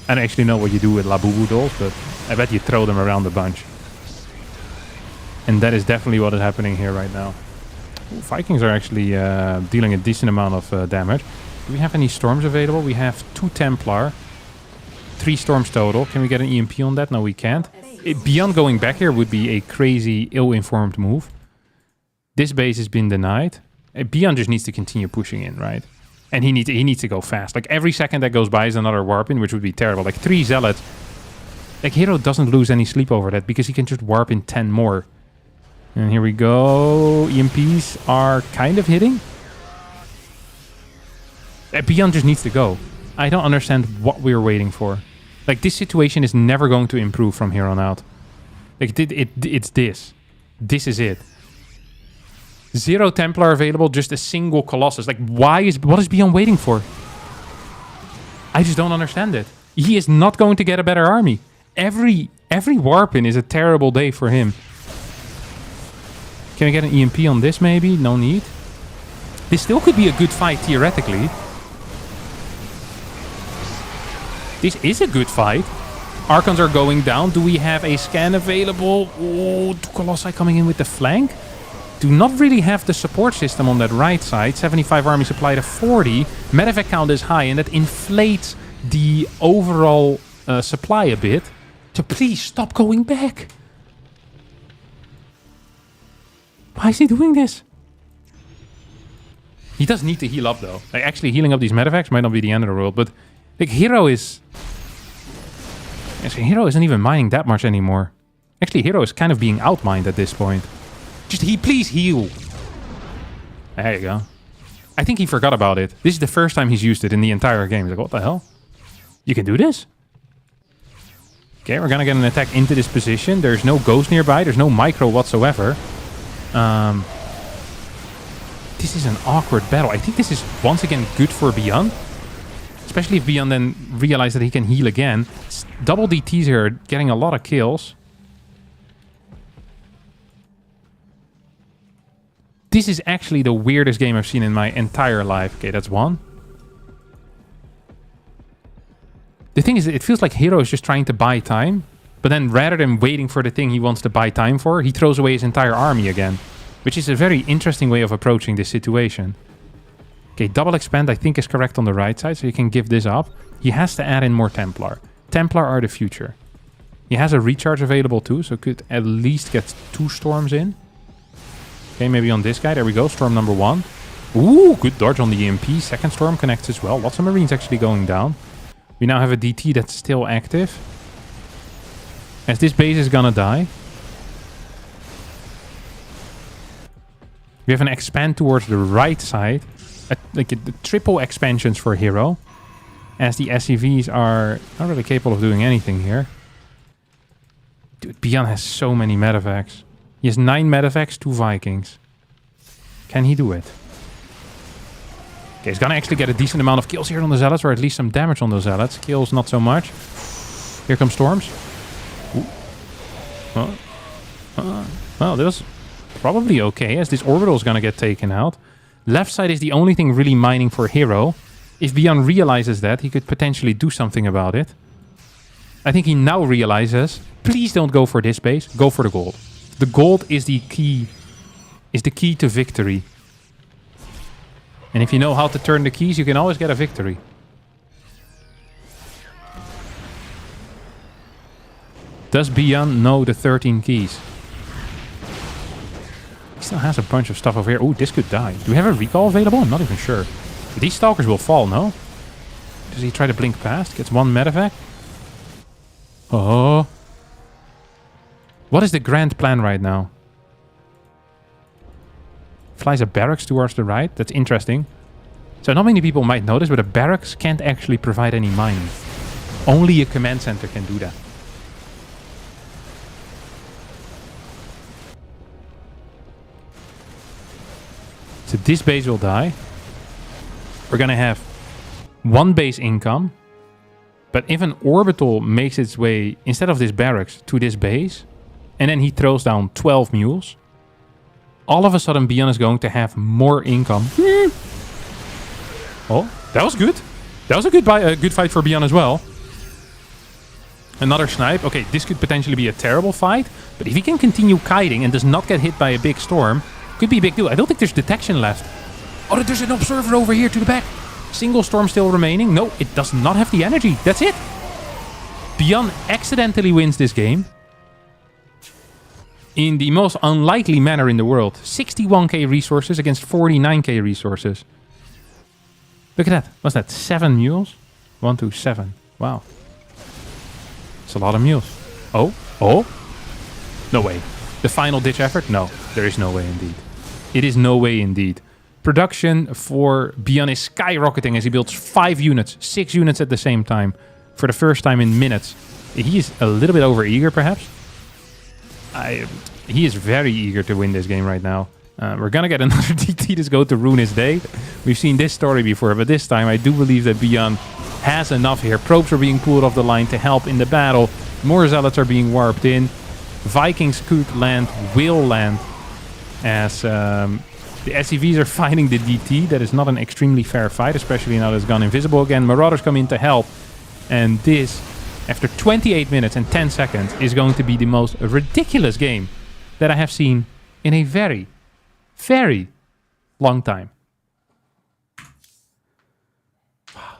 I don't actually know what you do with Labubu dolls, but I bet you throw them around a bunch. And that is definitely what is happening here right now. Ooh, Vikings are actually dealing a decent amount of damage. Do we have any storms available? We have 2 Templar. 3 storms total. Can we get an EMP on that? No, we can't. Beyond going back here would be a crazy, ill-informed move. This base has been denied. Beyond just needs to continue pushing in, right? And he needs to go fast. Like, every second that goes by is another warp in, which would be terrible. Like, 3 zealots. Like, Hero doesn't lose any sleep over that because he can just warp in 10 more. And here we go. EMPs are kind of hitting. Beyond just needs to go. I don't understand what we're waiting for. Like, this situation is never going to improve from here on out. Like, it's this. This is it. 0 Templar available, just a single Colossus. Like, what is byun waiting for? I just don't understand it. He is not going to get a better army. Every warp-in is a terrible day for him. Can we get an EMP on this maybe? No need. This still could be a good fight theoretically. This is a good fight. Archons are going down. Do we have a scan available? Oh, 2 Colossi coming in with the flank. Do not really have the support system on that right side. 75 army supply to 40. Medevac count is high, and that inflates the overall supply a bit. So please stop going back. Why is he doing this? He does need to heal up, though. Like, actually, healing up these medevacs might not be the end of the world, but like, Hero is... Actually, Hero isn't even mining that much anymore. Actually, Hero is kind of being outmined at this point. Just please heal. There you go. I think he forgot about it. This is the first time he's used it in the entire game. He's like, what the hell? You can do this? Okay, we're gonna get an attack into this position. There's no ghost nearby. There's no micro whatsoever. This is an awkward battle. I think this is once again good for byun. Especially if byun then realizes that he can heal again. Double DTs here, getting a lot of kills. This is actually the weirdest game I've seen in my entire life. Okay, that's 1. The thing is, it feels like Hero is just trying to buy time. But then rather than waiting for the thing he wants to buy time for, he throws away his entire army again. Which is a very interesting way of approaching this situation. Okay, double expand I think is correct on the right side, so you can give this up. He has to add in more Templar. Templar are the future. He has a recharge available too, so could at least get 2 storms in. Okay, maybe on this guy. There we go. Storm number 1. Ooh, good dodge on the EMP. Second storm connects as well. Lots of Marines actually going down. We now have a DT that's still active. As this base is gonna die. We have an expand towards the right side. Like the triple expansions for Hero. As the SCVs are not really capable of doing anything here. Dude, byun has so many medevacs. He has 9 medevacs, 2 Vikings. Can he do it? Okay, he's gonna actually get a decent amount of kills here on the Zealots, or at least some damage on the Zealots. Kills not so much. Here come Storms. Well, this was probably okay, as this orbital is gonna get taken out. Left side is the only thing really mining for Hero. If byun realizes that, he could potentially do something about it. I think he now realizes, please don't go for this base, go for the gold. The gold is the key to victory. And if you know how to turn the keys, you can always get a victory. Does byun know the 13 keys? He still has a bunch of stuff over here. Oh, this could die. Do we have a recall available? I'm not even sure. These stalkers will fall, no? Does he try to blink past? Gets one medevac. Oh. What is the grand plan right now? Flies a barracks towards the right. That's interesting. So not many people might notice, but a barracks can't actually provide any mining. Only a command center can do that. So this base will die. We're gonna have one base income. But if an orbital makes its way, instead of this barracks, to this base, and then he throws down 12 mules, all of a sudden byun is going to have more income. Oh, that was good. That was a good fight for byun as well. Another snipe. Okay, this could potentially be a terrible fight. But if he can continue kiting and does not get hit by a big storm, could be a big deal. I don't think there's detection left. Oh, there's an observer over here to the back. Single storm still remaining. No, it does not have the energy. That's it. byun accidentally wins this game. In the most unlikely manner in the world. 61k resources against 49k resources. Look at that. What's that? 7 mules? 1, 2, 7. Wow. It's a lot of mules. Oh. Oh. No way. The final ditch effort? No. There is no way indeed. It is no way indeed. Production for byun is skyrocketing as he builds 5 units. 6 units at the same time. For the first time in minutes. He is a little bit over-eager perhaps. He is very eager to win this game right now. We're gonna get another DT to go to ruin his day. We've seen this story before, but this time I do believe that byun has enough here. Probes are being pulled off the line to help in the battle. More zealots are being warped in. Vikings could land, will land, as the SCVs are fighting the DT. That is not an extremely fair fight, especially now that it's gone invisible again. Marauders come in to help, and this, after 28 minutes and 10 seconds, is going to be the most ridiculous game that I have seen in a very, very long time. Wow.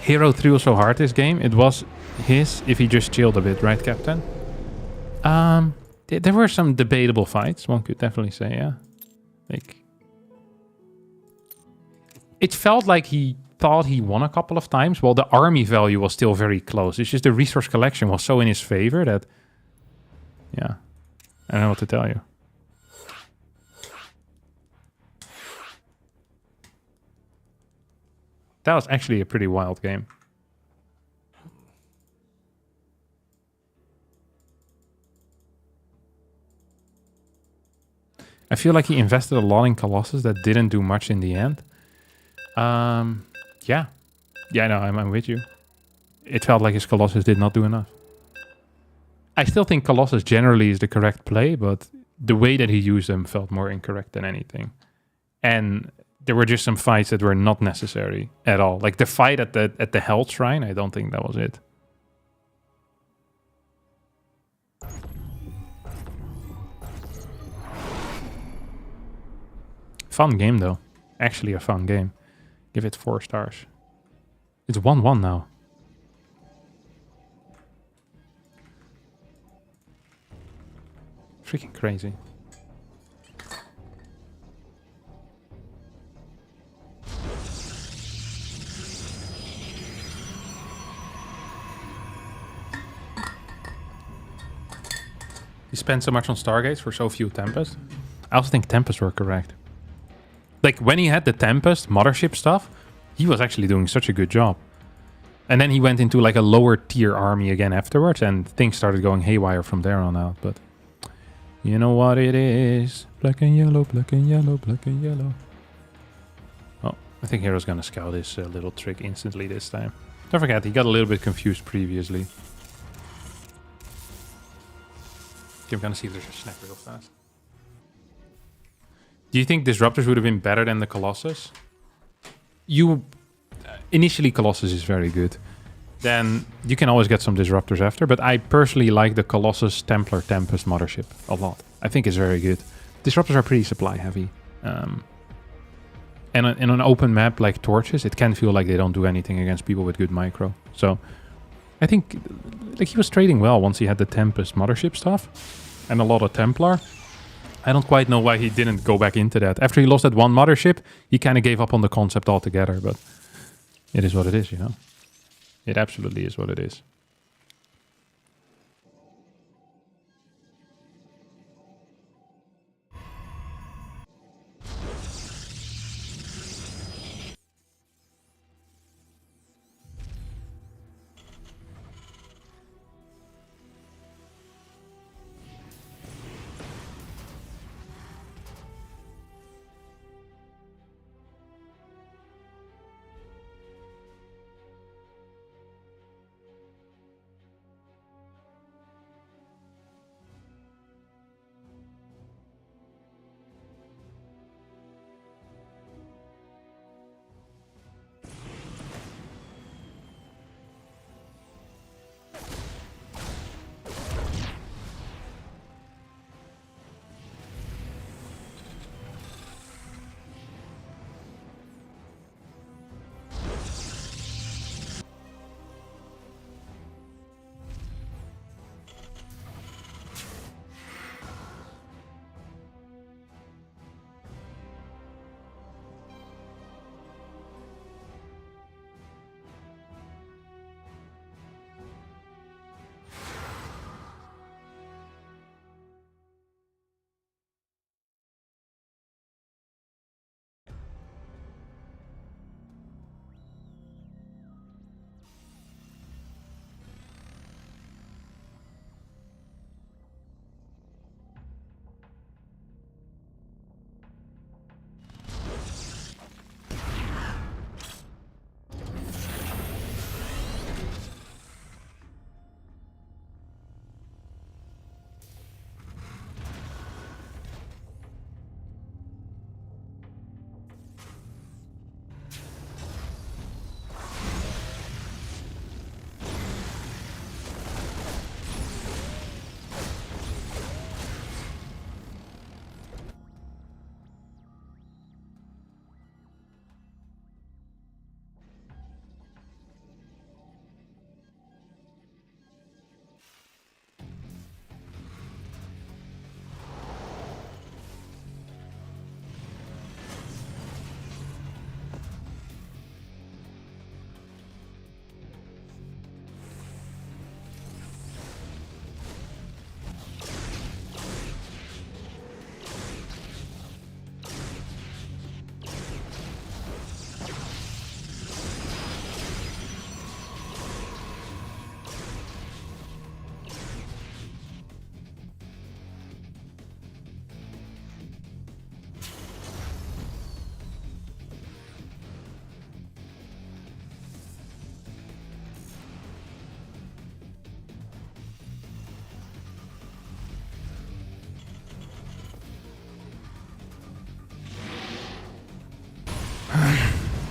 Hero threw so hard this game. It was his if he just chilled a bit, right, Captain? There were some debatable fights, one could definitely say, yeah. Like, it felt like he thought he won a couple of times, while the army value was still very close. It's just the resource collection was so in his favor that, yeah, I don't know what to tell you. That was actually a pretty wild game. I feel like he invested a lot in Colossus that didn't do much in the end. Yeah. Yeah, no, I'm with you. It felt like his Colossus did not do enough. I still think Colossus generally is the correct play, but the way that he used them felt more incorrect than anything. And there were just some fights that were not necessary at all. Like the fight at the Hell Shrine, I don't think that was it. Fun game, though. Actually a fun game. Give it 4 stars. It's 1-1 now. Freaking crazy. He spent so much on Stargates for so few Tempest. I also think Tempest were correct. Like, when he had the Tempest Mothership stuff, he was actually doing such a good job. And then he went into like a lower tier army again afterwards, and things started going haywire from there on out. But you know what it is. Black and yellow, black and yellow, black and yellow. Oh, I think Hero's gonna scout this little trick instantly this time. Don't forget, he got a little bit confused previously. Okay, I'm gonna see if there's a snack real fast. Do you think Disruptors would have been better than the Colossus? Initially, Colossus is very good. Then you can always get some Disruptors after, but I personally like the Colossus Templar Tempest Mothership a lot. I think it's very good. Disruptors are pretty supply heavy. And in an open map like Torches, it can feel like they don't do anything against people with good micro. So I think like he was trading well once he had the Tempest Mothership stuff and a lot of Templar. I don't quite know why he didn't go back into that. After he lost that one Mothership, he kind of gave up on the concept altogether, but it is what it is, you know? It absolutely is what it is.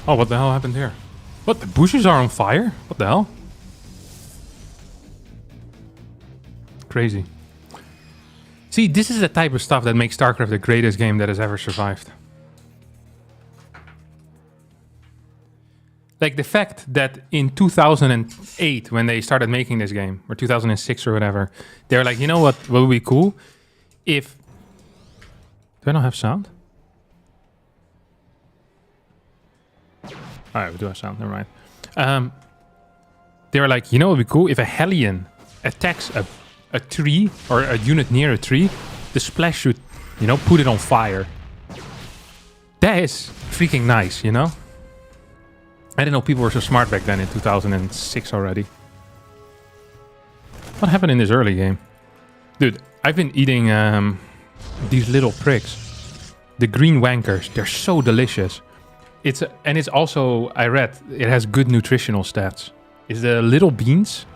Oh, what the hell happened here? What, the bushes are on fire? What the hell? Crazy. See, this is the type of stuff that makes StarCraft the greatest game that has ever survived. Like the fact that in 2008, when they started making this game, or 2006 or whatever, they're like, you know what would be cool? If... Do I not have sound? Alright, we do have sound, never mind. They were like, you know what would be cool? If a Hellion attacks a tree, or a unit near a tree, the splash should, you know, put it on fire. That is freaking nice, you know? I didn't know people were so smart back then in 2006 already. What happened in this early game? Dude, I've been eating these little pricks. The green wankers, they're so delicious. And it's also, I read, it has good nutritional stats. It's the little beans.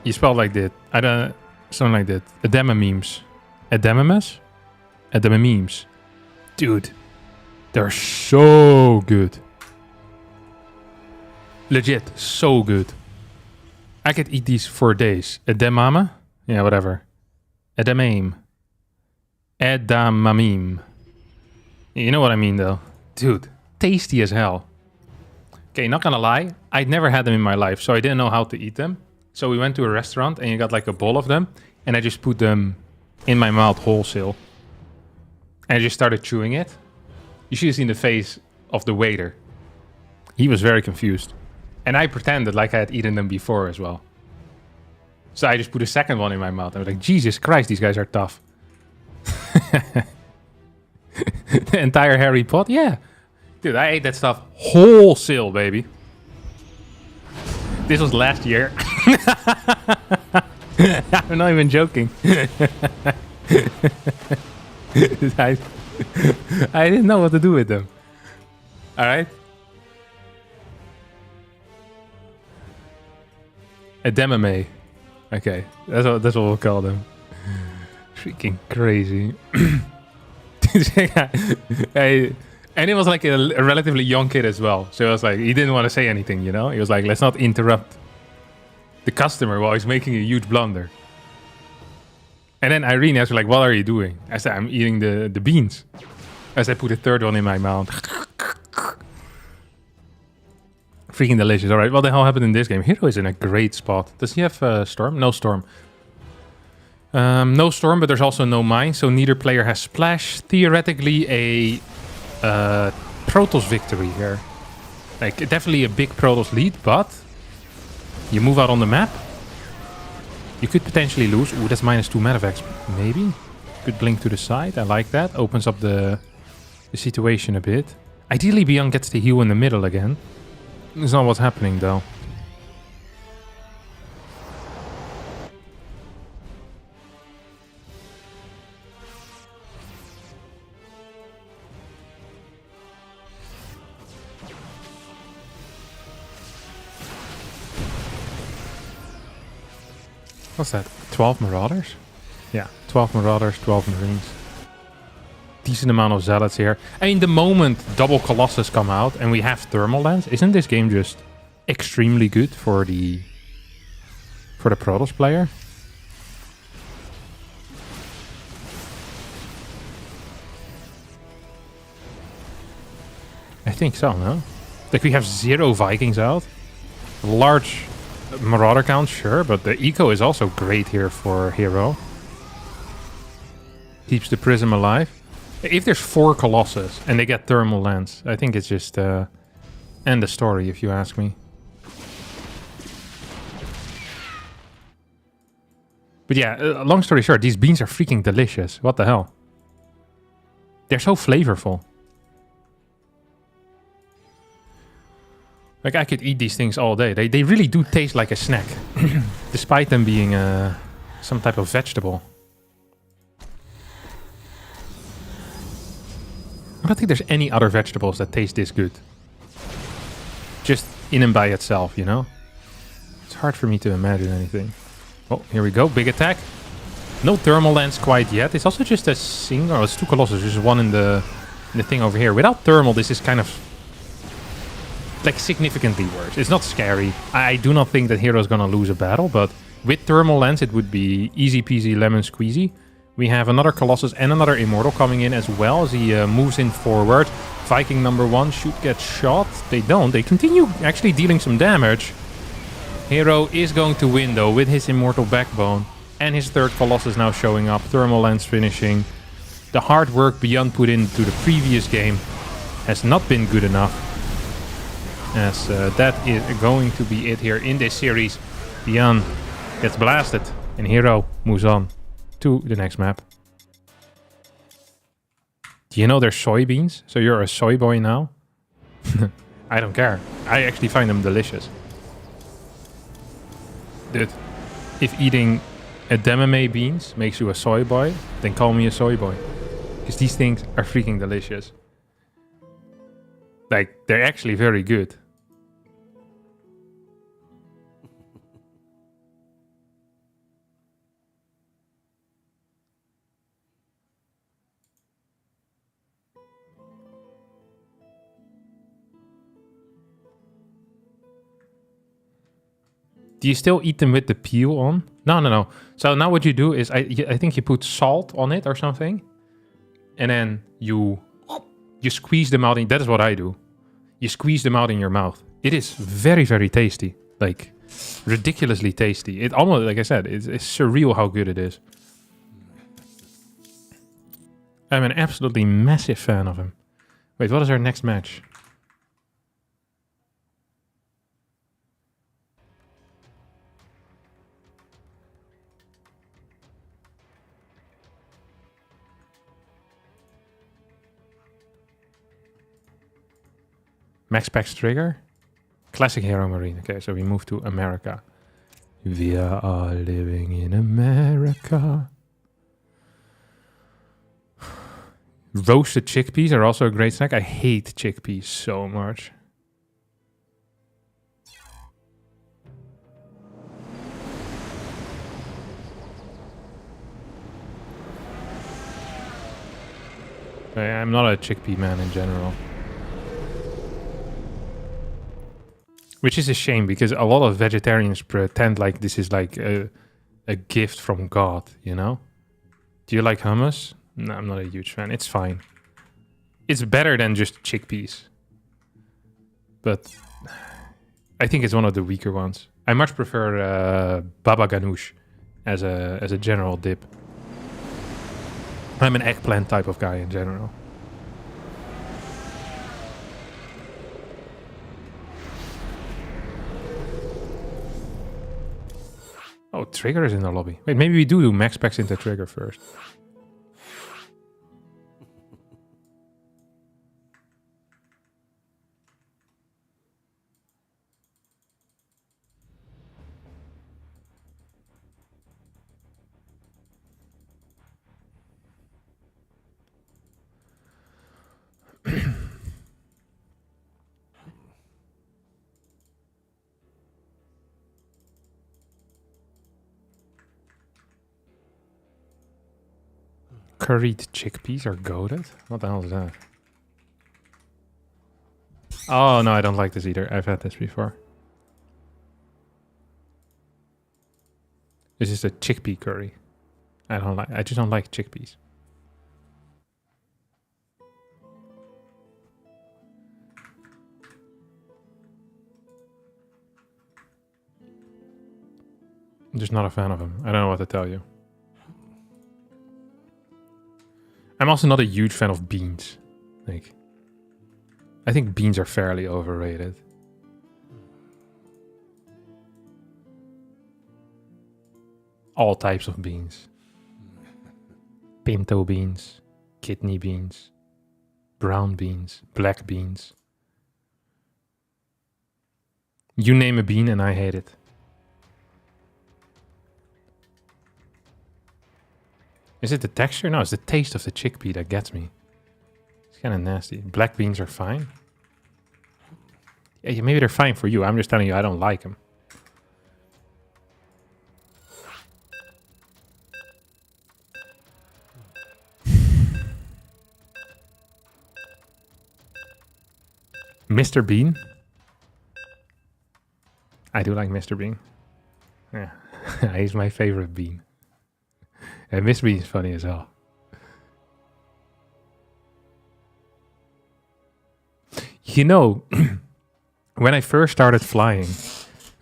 You spell like that. I don't, something like that. Edamamemes. Edamames? Edamamemes. Dude, they're so good. Legit, so good. I could eat these for days. Edamame? Yeah, whatever. Edamame. Edamameme. You know what I mean, though. Dude, tasty as hell. Okay, not gonna lie, I'd never had them in my life, so I didn't know how to eat them. So we went to a restaurant and you got like a bowl of them, and I just put them in my mouth wholesale. And I just started chewing it. You should have seen the face of the waiter. He was very confused. And I pretended like I had eaten them before as well. So I just put a second one in my mouth. I was like, Jesus Christ, these guys are tough. The entire Harry Pot? Yeah. Dude, I ate that stuff wholesale, baby. This was last year. I'm not even joking. I didn't know what to do with them. Alright? Edamame. Okay, that's what we'll call them. Freaking crazy. And he was like a relatively young kid as well. So it was like, he didn't want to say anything, you know? He was like, let's not interrupt the customer while he's making a huge blunder. And then Irene asked me, like, what are you doing? I said, I'm eating the beans. As I put a third one in my mouth. Freaking delicious. All right, what the hell happened in this game? Hero is in a great spot. Does he have Storm? No Storm. No Storm, but there's also no Mine, so neither player has Splash. Theoretically, a Protoss victory here. Like, definitely a big Protoss lead, but you move out on the map. You could potentially lose. Ooh, that's -2 medevacs, maybe. Could blink to the side. I like that. Opens up the situation a bit. Ideally, byun gets the heal in the middle again. That's not what's happening, though. What's that? 12 Marauders? Yeah, 12 Marauders, 12 Marines. Decent amount of Zealots here. I mean, the moment double Colossus come out and we have Thermal Lance, isn't this game just extremely good for the Protoss player? I think so, no? Like, we have 0 Vikings out. Large Marauder count, sure, but the eco is also great here for Hero. Keeps the Prism alive. If there's 4 Colossus and they get Thermal Lance, I think it's just end the story, if you ask me. But yeah, long story short, these beans are freaking delicious. What the hell? They're so flavorful. Like, I could eat these things all day. They really do taste like a snack. Despite them being some type of vegetable. I don't think there's any other vegetables that taste this good. Just in and by itself, you know? It's hard for me to imagine anything. Oh, here we go. Big attack. No Thermal Lance quite yet. It's also just a single... Oh, it's 2 Colossus. There's one in the thing over here. Without Thermal, this is kind of... like, significantly worse. It's not scary. I do not think that Hero's gonna lose a battle, but with Thermal Lance, it would be easy peasy lemon squeezy. We have another Colossus and another Immortal coming in as well as he moves in forward. Viking number 1 should get shot. They don't. They continue actually dealing some damage. Hero is going to win, though, with his Immortal Backbone. And his 3rd Colossus now showing up. Thermal Lance finishing. The hard work byun put into the previous game has not been good enough. As that is going to be it here in this series. byun gets blasted and Hero moves on to the next map. Do you know they're soybeans? So you're a soy boy now? I don't care. I actually find them delicious. Dude, if eating edamame beans makes you a soy boy, then call me a soy boy. Because these things are freaking delicious. Like, they're actually very good. Do you still eat them with the peel on? No. So now what you do is, I think you put salt on it or something. And then you You squeeze them out. That is what I do. You squeeze them out in your mouth. It is very, very tasty. Like, ridiculously tasty. It almost, like I said, it's surreal how good it is. I'm an absolutely massive fan of him. Wait, what is our next match? Maxpax trigger? Classic Hero Marine. Okay, so we move to America. We are all living in America. Roasted chickpeas are also a great snack. I hate chickpeas so much. I'm not a chickpea man in general. Which is a shame, because a lot of vegetarians pretend like this is like a gift from God, you know? Do you like hummus? No, I'm not a huge fan. It's fine. It's better than just chickpeas. But I think it's one of the weaker ones. I much prefer baba ganoush as a general dip. I'm an eggplant type of guy in general. Oh, Trigger is in the lobby. Wait, maybe we do Maxpax into Trigger first. Curried chickpeas are goated? What the hell is that? Oh, no, I don't like this either. I've had this before. This is a chickpea curry. I just don't like chickpeas. I'm just not a fan of them. I don't know what to tell you. I'm also not a huge fan of beans. Like, I think beans are fairly overrated. All types of beans. Pinto beans, kidney beans, brown beans, black beans. You name a bean and I hate it. Is it the texture? No, it's the taste of the chickpea that gets me. It's kind of nasty. Black beans are fine. Yeah, maybe they're fine for you. I'm just telling you I don't like them. Mr. Bean? I do like Mr. Bean. Yeah, he's my favorite bean. And Mr. Bean is funny as hell. You know, when I first started flying,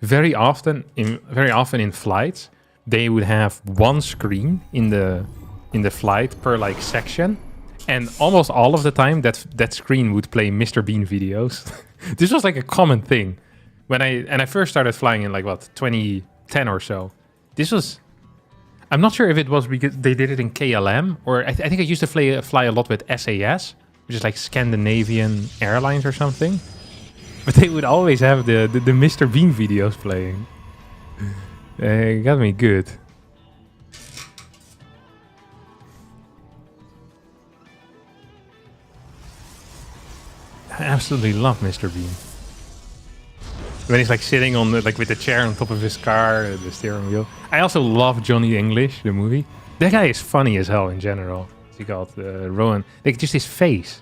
very often in flights, they would have one screen in the flight per like section, and almost all of the time that screen would play Mr. Bean videos. This was like a common thing when I first started flying in like what 2010 or so. This was. I'm not sure if it was because they did it in KLM, or I think I used to fly a lot with SAS, which is like Scandinavian Airlines or something. But they would always have the Mr. Bean videos playing. It got me good. I absolutely love Mr. Bean. When he's like sitting on like with the chair on top of his car, the steering wheel. I also love Johnny English, the movie. That guy is funny as hell in general. He called Rowan. Like just his face,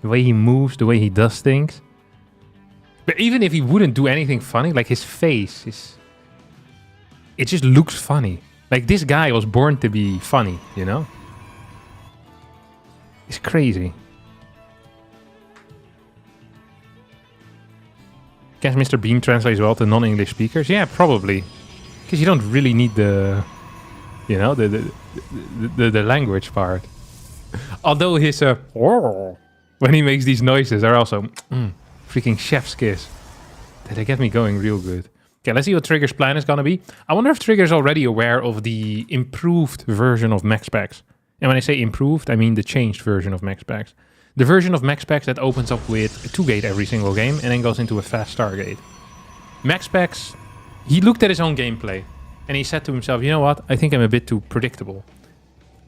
the way he moves, the way he does things. But even if he wouldn't do anything funny, like his face it just looks funny. Like this guy was born to be funny, you know? It's crazy. Guess Mr. Beam translates well to non-English speakers. Yeah, probably. Because you don't really need the, you know, the language part. Although his when he makes these noises are also freaking chef's kiss. They get me going real good. Okay, let's see what Trigger's plan is gonna be. I wonder if Trigger's already aware of the improved version of Maxpax. And when I say improved, I mean the changed version of Maxpax. The version of Maxpax that opens up with a 2-gate every single game and then goes into a fast Stargate. Maxpax, he looked at his own gameplay and he said to himself, you know what, I think I'm a bit too predictable.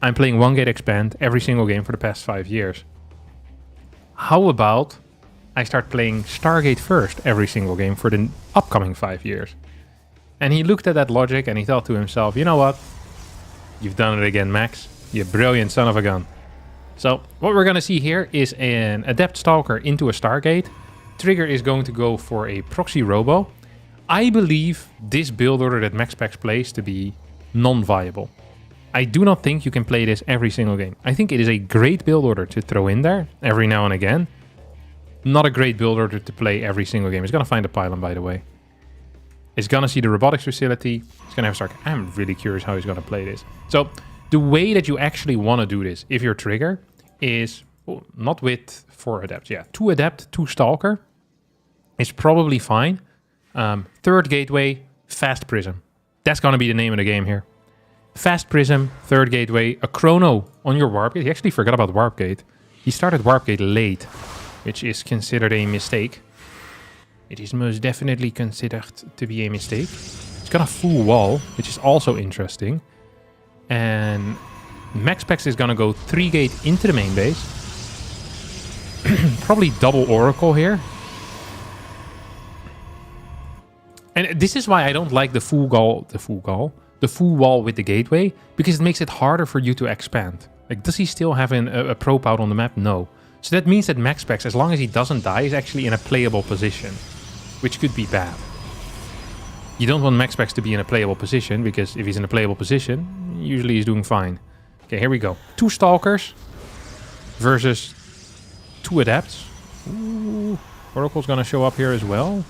I'm playing 1-gate expand every single game for the past 5 years. How about I start playing Stargate first every single game for the upcoming 5 years? And he looked at that logic and he thought to himself, you know what, you've done it again, Max. You brilliant son of a gun. So what we're going to see here is an Adept Stalker into a Stargate. Trigger is going to go for a Proxy Robo. I believe this build order that Maxpax plays to be non-viable. I do not think you can play this every single game. I think it is a great build order to throw in there every now and again. Not a great build order to play every single game. It's going to find a pylon, by the way. It's going to see the robotics facility. It's going to have Stark. I'm really curious how he's going to play this. So the way that you actually want to do this, if you're Trigger, is not with 4 Adepts. Yeah, 2 Adept, 2 Stalker is probably fine. 3rd Gateway, Fast Prism. That's going to be the name of the game here. Fast Prism, 3rd Gateway, a Chrono on your Warp Gate. He actually forgot about Warp Gate. He started Warp Gate late, which is considered a mistake. It is most definitely considered to be a mistake. It's got a full wall, which is also interesting. And Maxpax is gonna go 3-gate into the main base. Probably double Oracle here. And this is why I don't like the full wall with the gateway, because it makes it harder for you to expand. Like, does he still have a probe out on the map? No. So that means that Maxpax, as long as he doesn't die, is actually in a playable position, which could be bad. You don't want Maxpax to be in a playable position, because if he's in a playable position, usually he's doing fine. Okay, here we go. 2 Stalkers versus 2 Adepts. Ooh, Oracle's gonna show up here as well.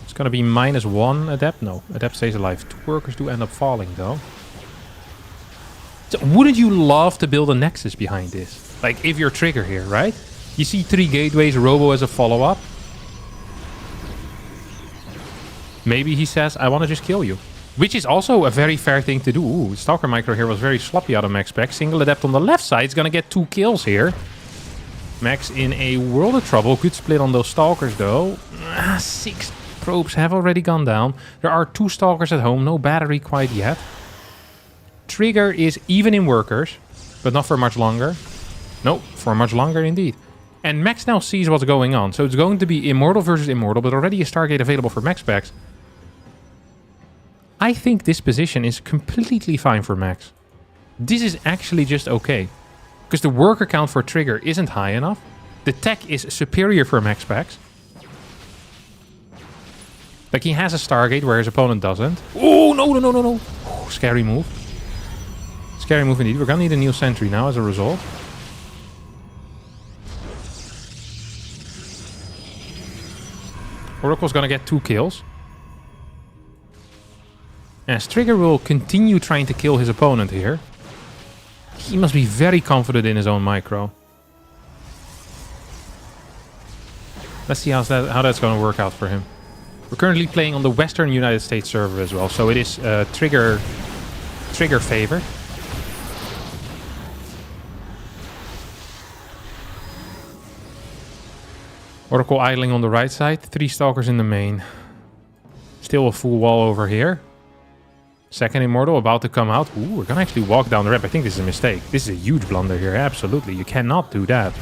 It's gonna be -1 Adept. No, Adept stays alive. 2 Workers do end up falling, though. So wouldn't you love to build a Nexus behind this? Like, if you're Trigger here, right? You see 3 gateways, Robo as a follow-up. Maybe he says, I want to just kill you. Which is also a very fair thing to do. Ooh, Stalker Micro here was very sloppy out of Maxpax. Single Adept on the left side is going to get 2 kills here. Max in a world of trouble. Good split on those Stalkers, though. 6 probes have already gone down. There are 2 Stalkers at home. No battery quite yet. Trigger is even in Workers, but not for much longer. No, for much longer indeed. And Max now sees what's going on. So it's going to be Immortal versus Immortal, but already a Stargate available for Maxpax. I think this position is completely fine for Max. This is actually just okay. Because the worker count for Trigger isn't high enough. The tech is superior for Maxpax. Like, he has a Stargate where his opponent doesn't. Oh, no. Ooh, scary move. Scary move indeed. We're going to need a new sentry now as a result. Oracle's going to get 2 kills. As Trigger will continue trying to kill his opponent here. He must be very confident in his own micro. Let's see how that's going to work out for him. We're currently playing on the Western United States server as well, so it is Trigger favored. Oracle idling on the right side, 3 Stalkers in the main. Still a full wall over here. Second Immortal about to come out. Ooh, we're gonna actually walk down the ramp. I think this is a mistake. This is a huge blunder here, absolutely. You cannot do that.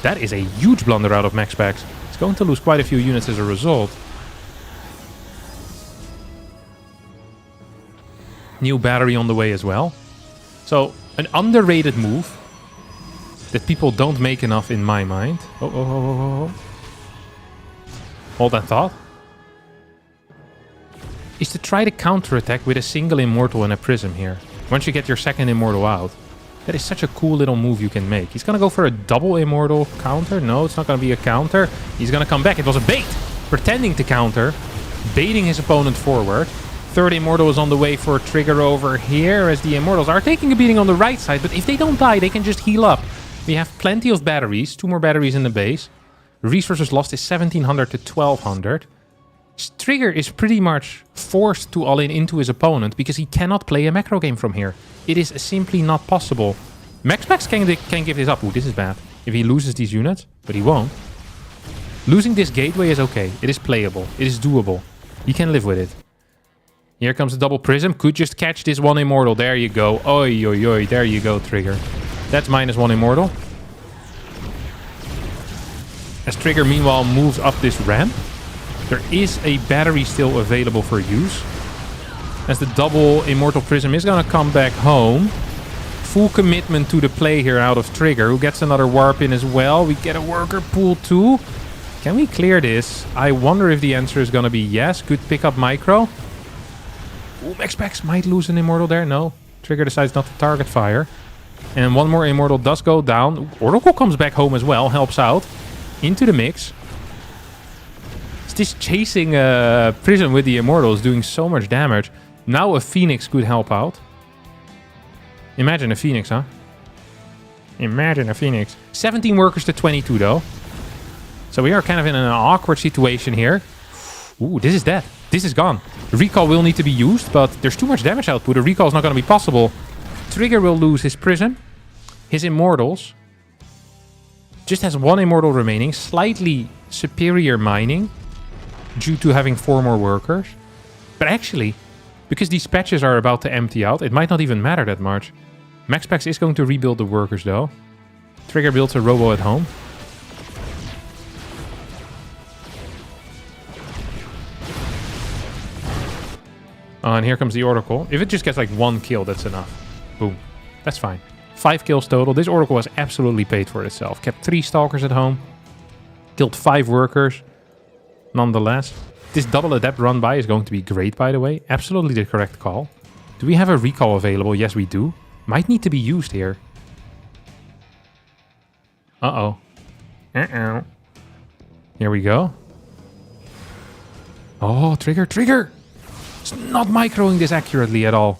That is a huge blunder out of Maxpax. It's going to lose quite a few units as a result. New battery on the way as well. So, an underrated move that people don't make enough in my mind. Oh. Hold that thought. Is to try to counterattack with a single Immortal and a Prism here. Once you get your second Immortal out. That is such a cool little move you can make. He's gonna go for a double Immortal counter. No, it's not gonna be a counter. He's gonna come back. It was a bait. pretending to counter, baiting his opponent forward. Third Immortal is on the way for a trigger over here as the Immortals are taking a beating on the right side, but if they don't die, they can just heal up. We have plenty of batteries, 2 more batteries in the base. Resources lost is 1700 to 1200. Trigger is pretty much forced to all-in into his opponent because he cannot play a macro game from here. It is simply not possible. Maxpax can give this up. Ooh, this is bad. If he loses these units, but he won't. Losing this gateway is okay. It is playable. It is doable. He can live with it. Here comes the double prism. Could just catch this one Immortal. There you go. Oi, oi, oi. There you go, Trigger. That's -1 Immortal. As Trigger, meanwhile, moves up this ramp. There is a battery still available for use. As the double Immortal Prism is going to come back home. Full commitment to the play here out of Trigger, who gets another warp in as well. We get a worker pool too. Can we clear this? I wonder if the answer is going to be yes. Good pick up micro. Ooh, Maxpax might lose an Immortal there. No. Trigger decides not to target fire. And one more Immortal does go down. Oracle comes back home as well. Helps out. Into the mix. This chasing Prism with the Immortal is doing so much damage. Now a Phoenix could help out. Imagine a Phoenix, huh? Imagine a Phoenix. 17 workers to 22 though. So we are kind of in an awkward situation here. Ooh, this is dead. This is gone. Recall will need to be used, but there's too much damage output. A recall is not going to be possible. Trigger will lose his Prism. His Immortals. Just has 1 Immortal remaining. Slightly superior mining. Due to having 4 more workers. But actually, because these patches are about to empty out, it might not even matter that much. Maxpax is going to rebuild the workers though. Trigger builds a robo at home. And here comes the Oracle. If it just gets like 1 kill, that's enough. Boom. That's fine. 5 kills total. This Oracle has absolutely paid for itself. Kept 3 Stalkers at home. Killed 5 workers. Nonetheless, this double adept run by is going to be great, by the way. Absolutely the correct call. Do we have a recall available? Yes, we do. Might need to be used here. Uh-oh. Uh-oh. Here we go. Oh, Trigger, Trigger! It's not microing this accurately at all.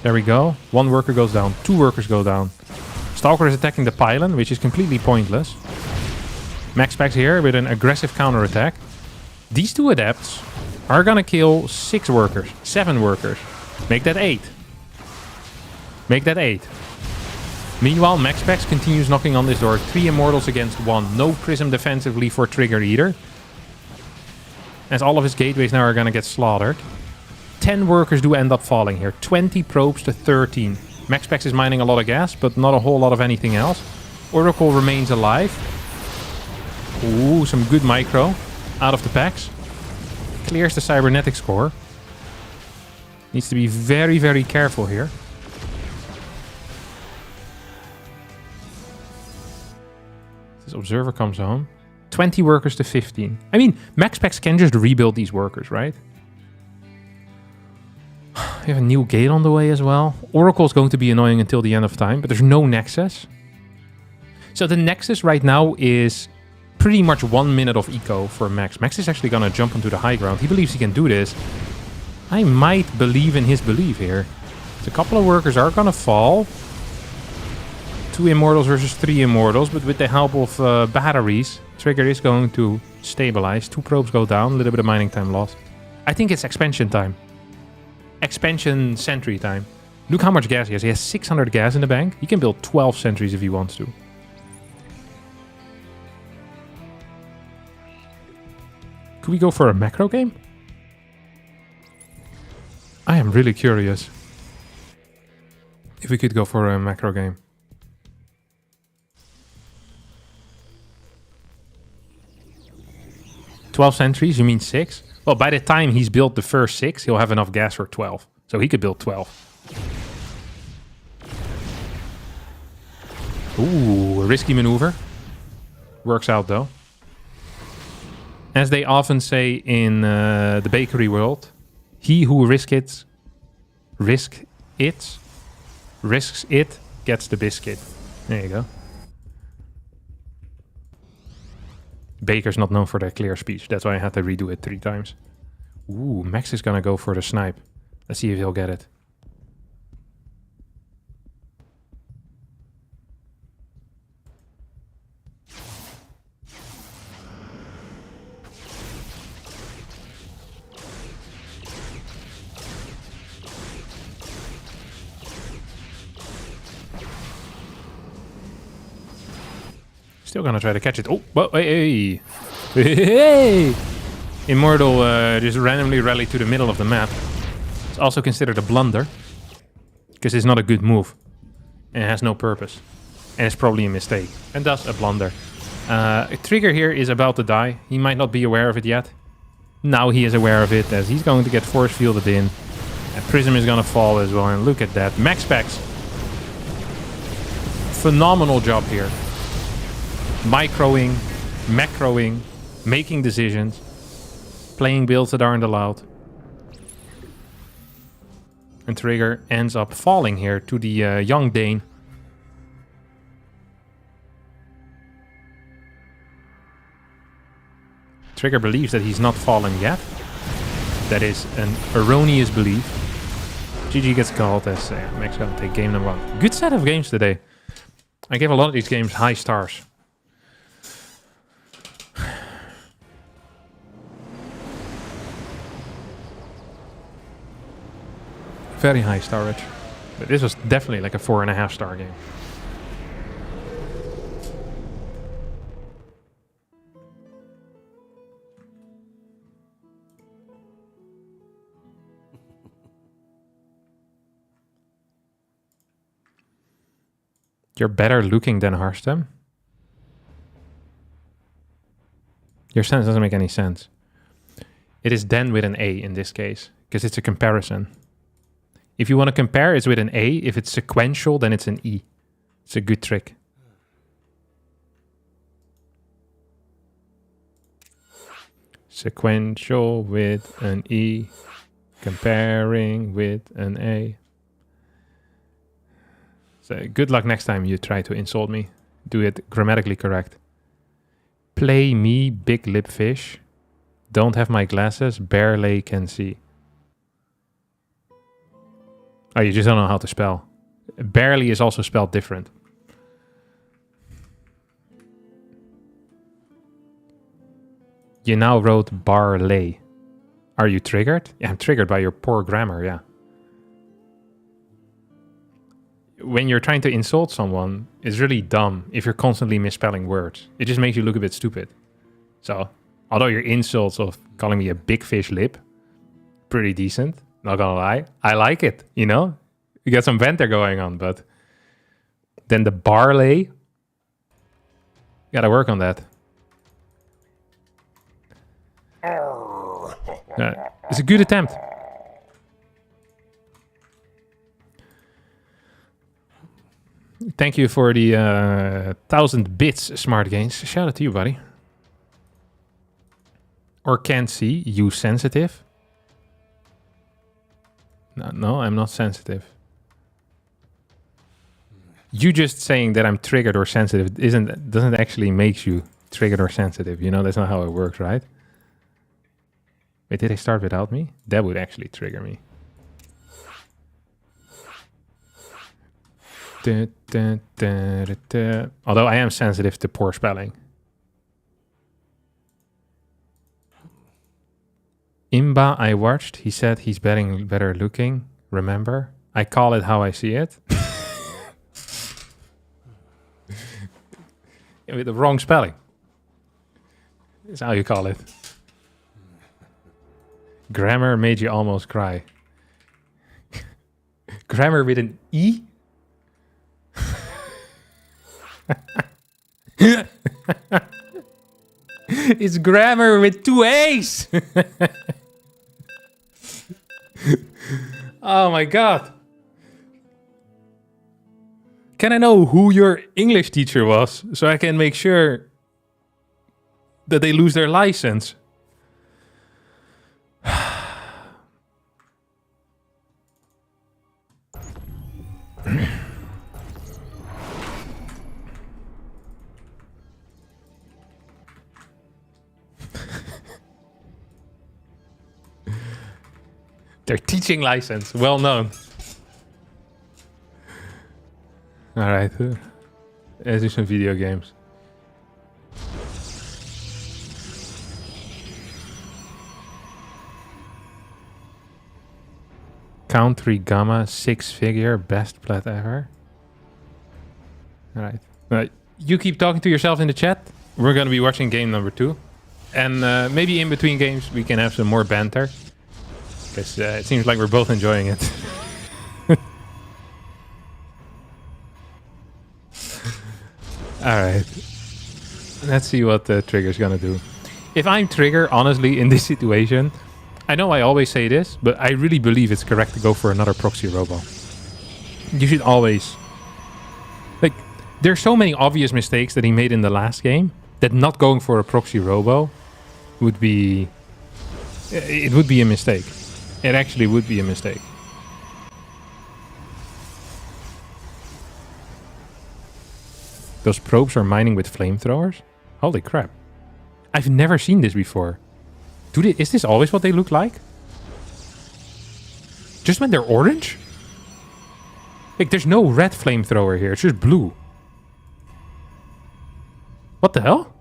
There we go. 1 worker goes down. 2 workers go down. Stalker is attacking the pylon, which is completely pointless. Maxpax here with an aggressive counterattack. These 2 adepts are gonna kill 6 workers. 7 workers. Make that 8. Make that 8. Meanwhile, Maxpax continues knocking on this door. 3 Immortals against 1. No Prism defensively for Trigger either. As all of his gateways now are gonna get slaughtered. 10 workers do end up falling here. 20 probes to 13. Maxpax is mining a lot of gas, but not a whole lot of anything else. Oracle remains alive. Ooh, some good micro out of the packs. Clears the cybernetics core. Needs to be very, very careful here. This observer comes home. 20 workers to 15. I mean, Maxpax can just rebuild these workers, right? We have a new gate on the way as well. Oracle is going to be annoying until the end of time, but there's no Nexus. So the Nexus right now is pretty much 1 minute of eco for Max. Max is actually going to jump onto the high ground. He believes he can do this. I might believe in his belief here. So a couple of workers are going to fall. 2 Immortals versus 3 Immortals, but with the help of batteries, Trigger is going to stabilize. 2 probes go down, a little bit of mining time lost. I think it's expansion time. Expansion sentry time. Look how much gas he has. He has 600 gas in the bank. He can build 12 sentries if he wants to. Could we go for a macro game? I am really curious if we could go for a macro game. "12 sentries, you mean 6? Well, by the time he's built the first 6, he'll have enough gas for 12. So he could build 12. Ooh, a risky maneuver. Works out though. As they often say in the bakery world, he who risks it, gets the biscuit. There you go. Baker's not known for their clear speech. That's why I had to redo it 3 times. Ooh, Max is gonna go for the snipe. Let's see if he'll get it. Still gonna try to catch it. Oh, whoa, hey, hey! Immortal just randomly rallied to the middle of the map. It's also considered a blunder. Because it's not a good move. And it has no purpose. And it's probably a mistake. And thus a blunder. Trigger here is about to die. He might not be aware of it yet. Now he is aware of it as he's going to get force fielded in. And Prism is gonna fall as well. And look at that. Maxpax. Phenomenal job here. Microing, macroing, making decisions, playing builds that aren't allowed. And Trigger ends up falling here to the young Dane. Trigger believes that he's not fallen yet. That is an erroneous belief. GG gets called as Max gonna take game number 1. Good set of games today. I gave a lot of these games high stars. Very high starage. But this was definitely like a 4.5 star game. You're better looking than Harstem? Your sentence doesn't make any sense. It is then with an A in this case, because it's a comparison. If you want to compare, it's with an A. If it's sequential, then it's an E. It's a good trick. Sequential with an E. Comparing with an A. So good luck next time you try to insult me. Do it grammatically correct. Play me, big lip fish. Don't have my glasses, barely can see. Oh, you just don't know how to spell. Barely is also spelled different. You now wrote barley. Are you triggered? Yeah, I'm triggered by your poor grammar, yeah. When you're trying to insult someone, it's really dumb if you're constantly misspelling words. It just makes you look a bit stupid. So, although your insults of calling me a big fish lip, pretty decent. Not gonna lie, I like it, you know? You got some banter going on, but then the barley, gotta work on that. It's a good attempt. Thank you for the 1,000 bits, Smart Gains. Shout out to you, buddy. Or can't see, you sensitive. No, I'm not sensitive. You just saying that I'm triggered or sensitive doesn't actually make you triggered or sensitive. You know, that's not how it works, right? Wait, did they start without me? That would actually trigger me. Although I am sensitive to poor spelling. Imba I watched, he said he's better looking. Remember? I call it how I see it. With the wrong spelling. That's how you call it. Grammar made you almost cry. Grammar with an E? It's grammar with 2 A's. Oh my god. Can I know who your English teacher was so I can make sure that they lose their license? Their teaching license, well known. All right, let's do some video games. Country Gamma, 6-figure, best plat ever. All right. You keep talking to yourself in the chat. We're going to be watching game number 2. And maybe in between games we can have some more banter. Because it seems like we're both enjoying it. Alright. Let's see what the Trigger's going to do. If I'm Trigger, honestly, in this situation, I know I always say this, but I really believe it's correct to go for another proxy robo. You should always... Like, there's so many obvious mistakes that he made in the last game that not going for a proxy robo would be... It would be a mistake. It actually would be a mistake. Those probes are mining with flamethrowers? Holy crap. I've never seen this before. Is this always what they look like? Just when they're orange? Like, there's no red flamethrower here. It's just blue. What the hell?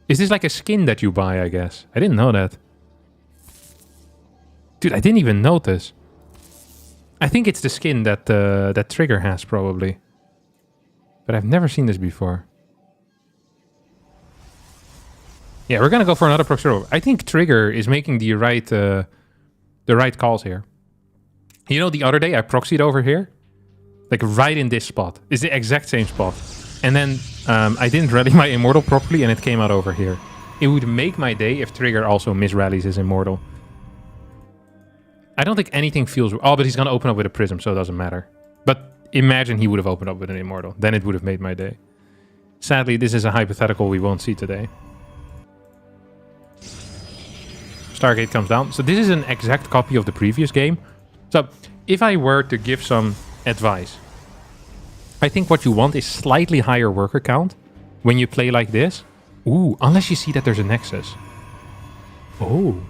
Is this like a skin that you buy, I guess? I didn't know that. Dude, I didn't even notice. I think it's the skin that that Trigger has, probably. But I've never seen this before. Yeah, we're gonna go for another proxy robo. I think Trigger is making the right calls here. You know, the other day I proxied over here, like right in this spot. It's the exact same spot, and then I didn't rally my Immortal properly, and it came out over here. It would make my day if Trigger also misrallies his Immortal. I don't think anything feels... Oh, but he's gonna open up with a Prism, so it doesn't matter. But imagine he would have opened up with an Immortal. Then it would have made my day. Sadly, this is a hypothetical we won't see today. Stargate comes down. So this is an exact copy of the previous game. So if I were to give some advice, I think what you want is slightly higher worker count when you play like this. Ooh, unless you see that there's a Nexus. Oh.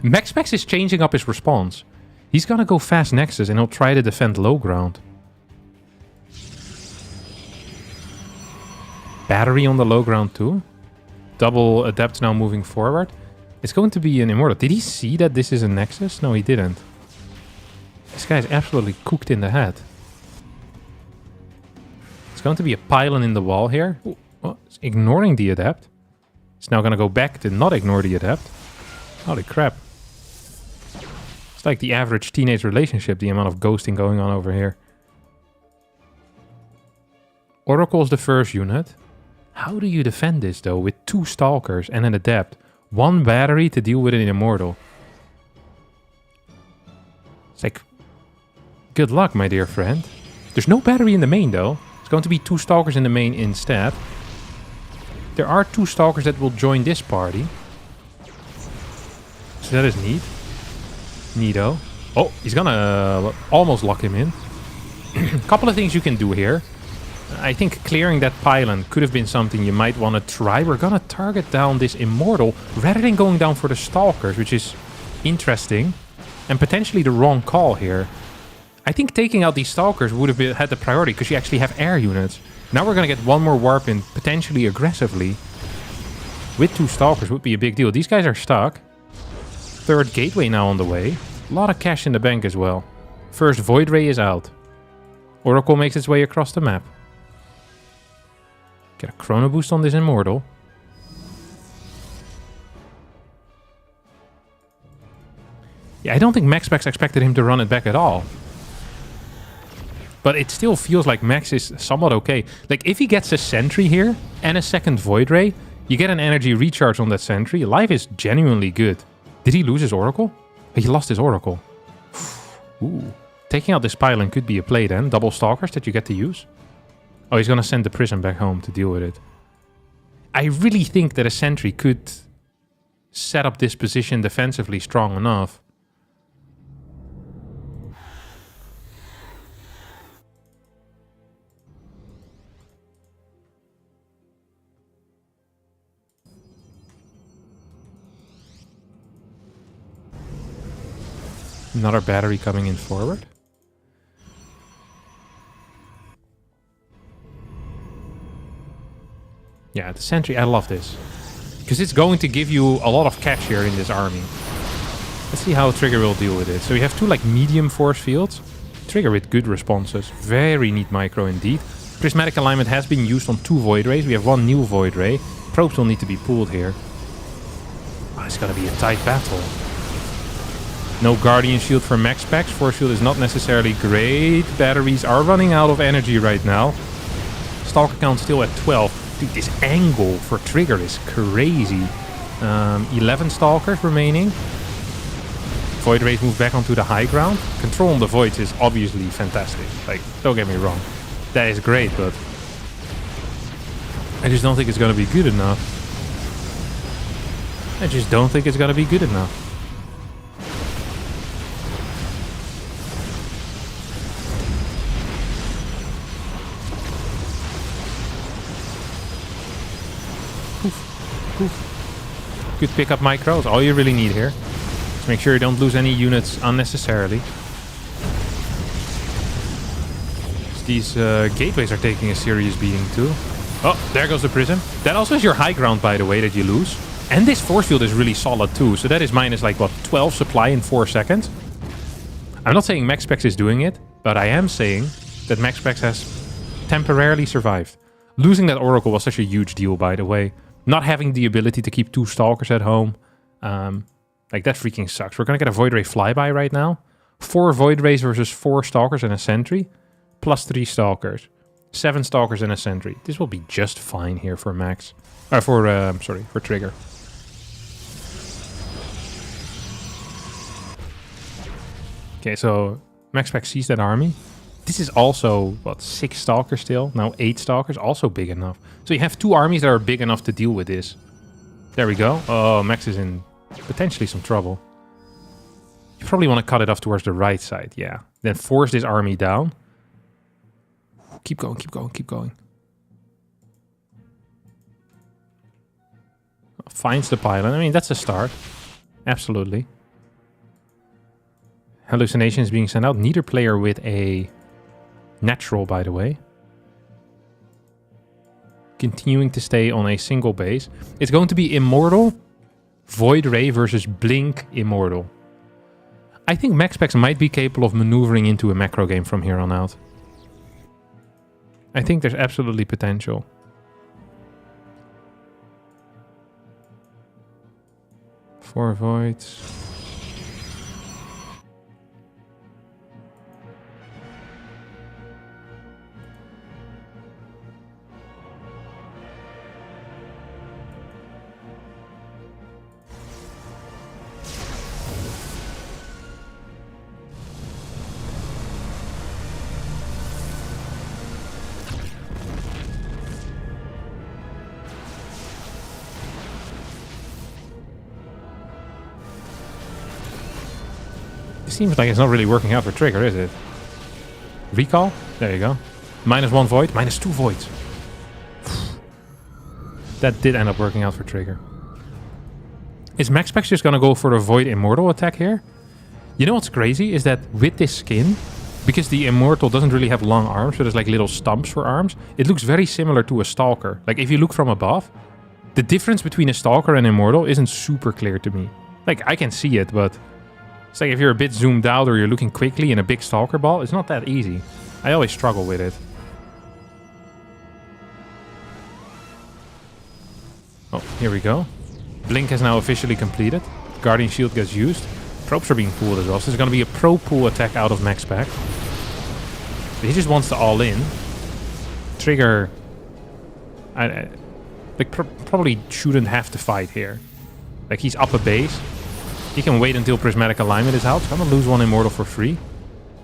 Maxpax is changing up his response. He's gonna go fast Nexus and he'll try to defend low ground. Battery on the low ground too. Double Adept now moving forward. It's going to be an Immortal. Did he see that this is a Nexus? No, he didn't. This guy's absolutely cooked in the head. It's going to be a pylon in the wall here. Ooh, oh, it's ignoring the Adept. It's now going to go back to not ignore the Adept. Holy crap. It's like the average teenage relationship, the amount of ghosting going on over here. Oracle's the first unit. How do you defend this, though, with 2 Stalkers and an Adept? 1 battery to deal with an Immortal. It's like, good luck, my dear friend. There's no battery in the main, though. It's going to be 2 Stalkers in the main instead. There are 2 Stalkers that will join this party. So that is neat. Neato. Oh, he's gonna almost lock him in. A couple of things you can do here. I think clearing that pylon could have been something you might want to try. We're gonna target down this Immortal rather than going down for the Stalkers, which is interesting and potentially the wrong call here. I think taking out these Stalkers would have had the priority because you actually have air units. Now we're gonna get 1 more warp in potentially aggressively. With 2 Stalkers would be a big deal. These guys are stuck. 3rd gateway now on the way. A lot of cash in the bank as well. First Void Ray is out. Oracle makes its way across the map. Get a Chrono Boost on this Immortal. Yeah, I don't think Maxpax expected him to run it back at all. But it still feels like Max is somewhat okay. Like, if he gets a Sentry here and a 2nd Void Ray, you get an energy recharge on that Sentry. Life is genuinely good. Did he lose his Oracle? He lost his Oracle. Ooh. Taking out this pylon could be a play then. Double Stalkers that you get to use. Oh, he's going to send the Prism back home to deal with it. I really think that a Sentry could set up this position defensively strong enough. Another battery coming in forward. Yeah, the sentry, I love this. Because it's going to give you a lot of cash here in this army. Let's see how Trigger will deal with it. So you have two like medium force fields. Trigger with good responses. Very neat micro indeed. Prismatic alignment has been used on 2 Void Rays. We have 1 new Void Ray. Probes will need to be pulled here. Oh, it's gonna be a tight battle. No Guardian Shield for Maxpax. Force Shield is not necessarily great. Batteries are running out of energy right now. Stalker count still at 12. Dude, this angle for Trigger is crazy. 11 Stalkers remaining. Void Rays move back onto the high ground. Control on the Voids is obviously fantastic. Like, don't get me wrong. That is great, but I just don't think it's going to be good enough. I just don't think it's going to be good enough. Good pickup micros, all you really need here. Just make sure you don't lose any units unnecessarily. These gateways are taking a serious beating too. Oh, there goes the prism. That also is your high ground, by the way, that you lose. And this force field is really solid too. So that is minus like, what, 12 supply in 4 seconds? I'm not saying Maxpax is doing it, but I am saying that Maxpax has temporarily survived. Losing that Oracle was such a huge deal, by the way. Not having the ability to keep 2 Stalkers at home. Like, that freaking sucks. We're going to get a Void Ray flyby right now. 4 Void Rays versus 4 Stalkers and a Sentry. Plus 3 Stalkers. 7 Stalkers and a Sentry. This will be just fine here for Max. For Trigger. Okay, so Maxpax sees that army. This is also, what, 6 Stalkers still? Now 8 Stalkers, also big enough. So you have 2 armies that are big enough to deal with this. There we go. Oh, Max is in potentially some trouble. You probably want to cut it off towards the right side, yeah. Then force this army down. Keep going, keep going, keep going. Finds the pylon. I mean, that's a start. Absolutely. Hallucinations being sent out. Neither player with a natural, by the way. Continuing to stay on a single base. It's going to be Immortal, Void Ray versus Blink Immortal. I think Maxpax might be capable of maneuvering into a macro game from here on out. I think there's absolutely potential. Four voids. Seems like it's not really working out for Trigger, is it? Recall? There you go. -1 void, -2 voids. That did end up working out for Trigger. Is Maxpax just gonna go for the Void Immortal attack here? You know what's crazy? Is that with this skin, because the Immortal doesn't really have long arms, so there's like little stumps for arms, it looks very similar to a Stalker. Like if you look from above, the difference between a Stalker and Immortal isn't super clear to me. Like I can see it, but it's like if you're a bit zoomed out or you're looking quickly in a big Stalker ball, it's not that easy. I always struggle with it. Oh, here we go. Blink has now officially completed. Guardian Shield gets used. Probes are being pulled as well. So there's going to be a pro pull attack out of Maxpax. He just wants to all in. Trigger... probably shouldn't have to fight here. Like he's up a base. He can wait until Prismatic Alignment is out. Gonna lose 1 Immortal for free.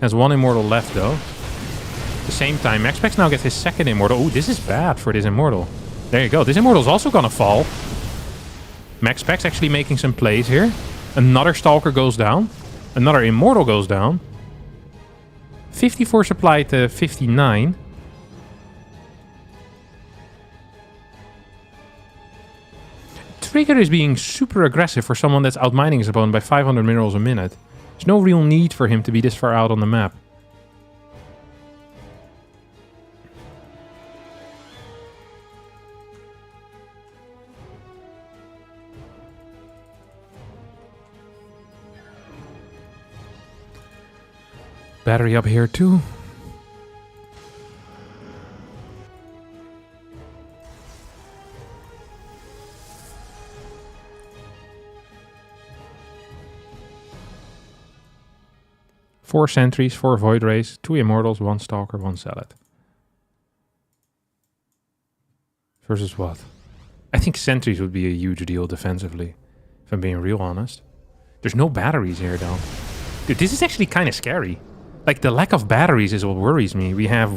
Has 1 Immortal left though. At the same time, Maxpax now gets his 2nd Immortal. Ooh, this is bad for this Immortal. There you go. This Immortal's also gonna fall. Maxpax actually making some plays here. Another Stalker goes down. Another Immortal goes down. 54 supply to 59. Trigger is being super aggressive for someone that's outmining his opponent by 500 minerals a minute. There's no real need for him to be this far out on the map. Battery up here too. Four sentries, 4 void rays, 2 immortals, 1 stalker, 1 salad. Versus what? I think sentries would be a huge deal defensively, if I'm being real honest. There's no batteries here though. Dude, this is actually kind of scary. Like, the lack of batteries is what worries me. We have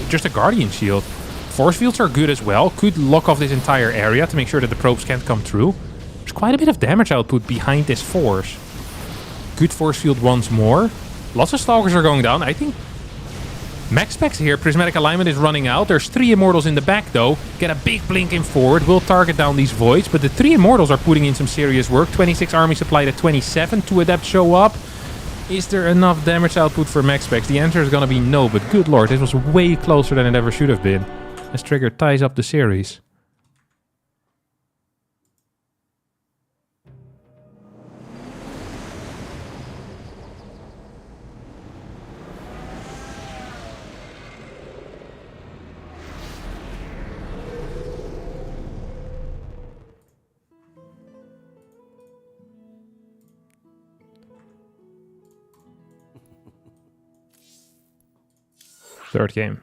just a Guardian Shield. Force fields are good as well. Could lock off this entire area to make sure that the probes can't come through. There's quite a bit of damage output behind this force. Good force field once more. Lots of stalkers are going down. I think Maxpax here. Prismatic alignment is running out. There's 3 immortals in the back though. Get a big blink in forward. Will target down these voids. But the 3 immortals are putting in some serious work. 26 army supplied at 27. 2 adepts show up. Is there enough damage output for Maxpax? The answer is going to be no, but good lord, this was way closer than it ever should have been. As Trigger ties up the series. Third game.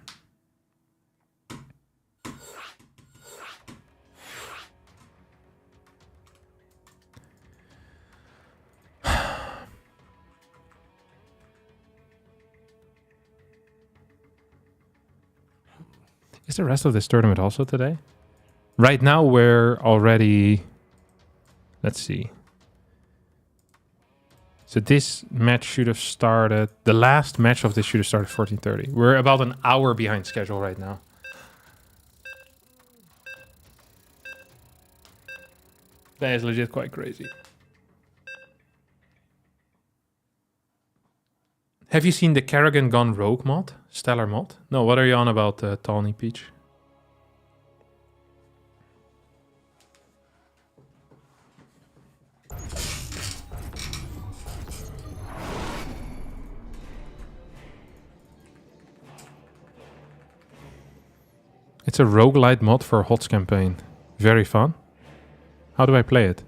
Is the rest of this tournament also today? Right now we're already... Let's see. So this match should have started... The last match of this should have started 14:30. We're about an hour behind schedule right now. That is legit quite crazy. Have you seen the Kerrigan Gone Rogue mod? Stellar mod? No, what are you on about, Tawny Peach? It's a roguelite mod for a HOTS campaign. Very fun. How do I play it?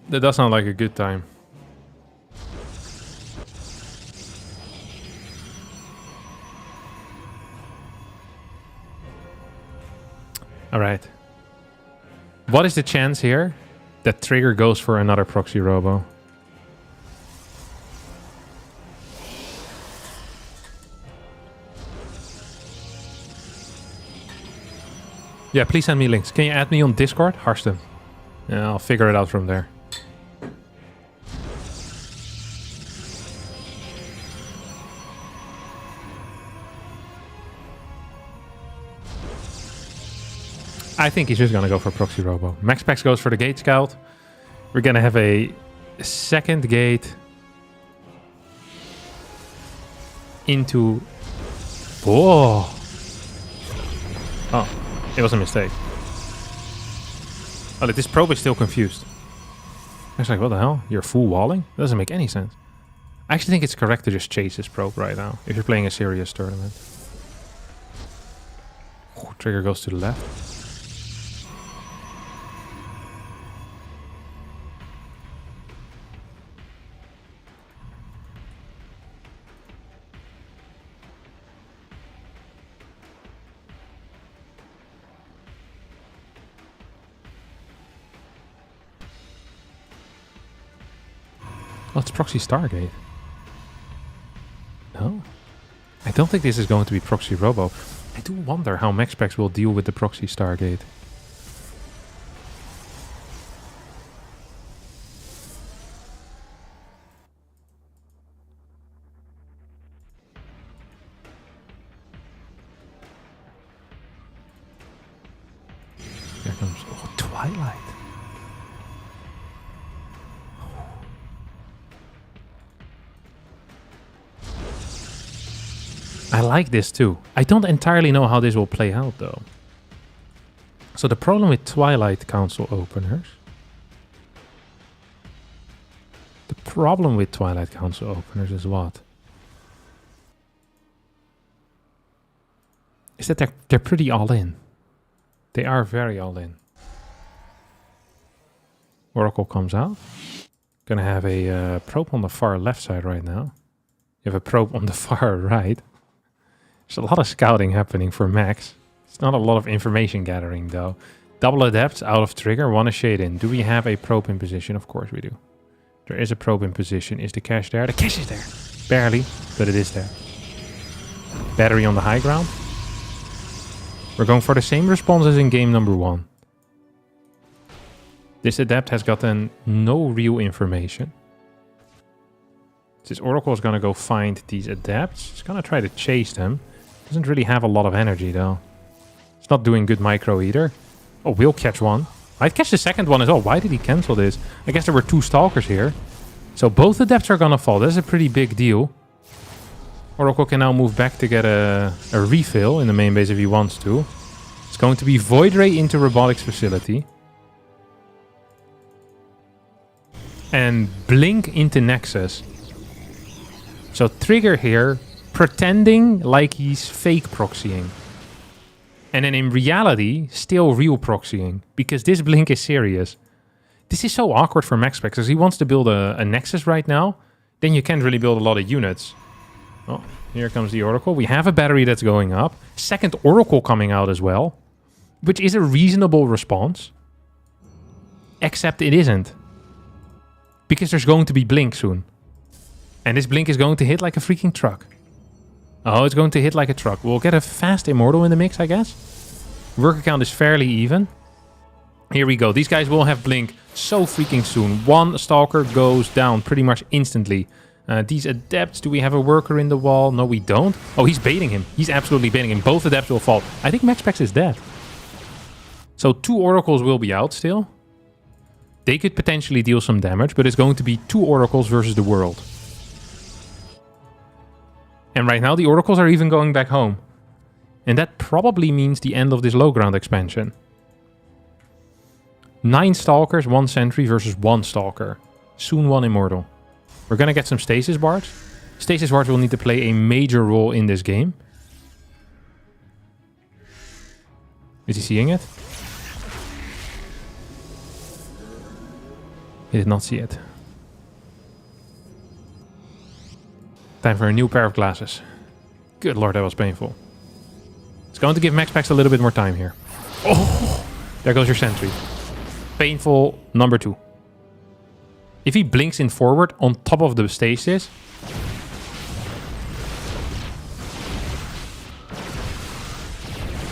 That does sound like a good time. Alright. What is the chance here that Trigger goes for another proxy robo? Yeah, please send me links. Can you add me on Discord? Harstem. Yeah, I'll figure it out from there. I think he's just going to go for Proxy Robo. Maxpax goes for the Gate Scout. We're going to have a second gate into... Oh! Oh, it was a mistake. Oh, this probe is still confused. I was like, what the hell? You're full walling? That doesn't make any sense. I actually think it's correct to just chase this probe right now, if you're playing a serious tournament. Oh, trigger goes to the left. Oh, it's Proxy Stargate. No? I don't think this is going to be Proxy Robo. I do wonder how Maxpax will deal with the Proxy Stargate. There comes... Oh, Twilight. I like this too. I don't entirely know how this will play out though. So the problem with Twilight Council openers... The problem with Twilight Council openers is what? Is that they're pretty all in. They are very all in. Oracle comes out. Gonna have a probe on the far left side right now. You have a probe on the far right. There's a lot of scouting happening for Max. It's not a lot of information gathering though. Double adepts out of trigger, one a shade in. Do we have a probe in position? Of course we do. There is a probe in position. Is the cache there? The cache is there. Barely, but it is there. Battery on the high ground. We're going for the same response as in game number 1. This adept has gotten no real information. This Oracle is going to go find these adepts. It's going to try to chase them. Doesn't really have a lot of energy though. It's not doing good micro either. Oh, we'll catch one. Might catch the second one as well. Why did he cancel this? I guess there were 2 stalkers here. So both adepts are going to fall. That's a pretty big deal. Oracle can now move back to get a refill in the main base if he wants to. It's going to be Void Ray into Robotics Facility. And Blink into Nexus. So Trigger here pretending like he's fake proxying. And then in reality, still real proxying. Because this Blink is serious. This is so awkward for Maxpax because he wants to build a Nexus right now. Then you can't really build a lot of units. Oh, here comes the Oracle. We have a battery that's going up. Second Oracle coming out as well. Which is a reasonable response. Except it isn't. Because there's going to be Blink soon. And this Blink is going to hit like a freaking truck. Oh, it's going to hit like a truck. We'll get a fast Immortal in the mix, I guess. Worker count is fairly even. Here we go. These guys will have Blink so freaking soon. One Stalker goes down pretty much instantly. These Adepts, do we have a Worker in the wall? No, we don't. Oh, he's baiting him. He's absolutely baiting him. Both Adepts will fall. I think Maxpax is dead. So 2 Oracles will be out still. They could potentially deal some damage, but it's going to be 2 Oracles versus the world. And right now the Oracles are even going back home. And that probably means the end of this low ground expansion. 9 Stalkers, 1 Sentry versus 1 Stalker. Soon 1 Immortal. We're gonna get some Stasis Wards. Stasis Wards will need to play a major role in this game. Is he seeing it? He did not see it. Time for a new pair of glasses. Good lord, that was painful. It's going to give Maxpax a little bit more time here. Oh! There goes your sentry. Painful number 2. If he blinks in forward on top of the stasis...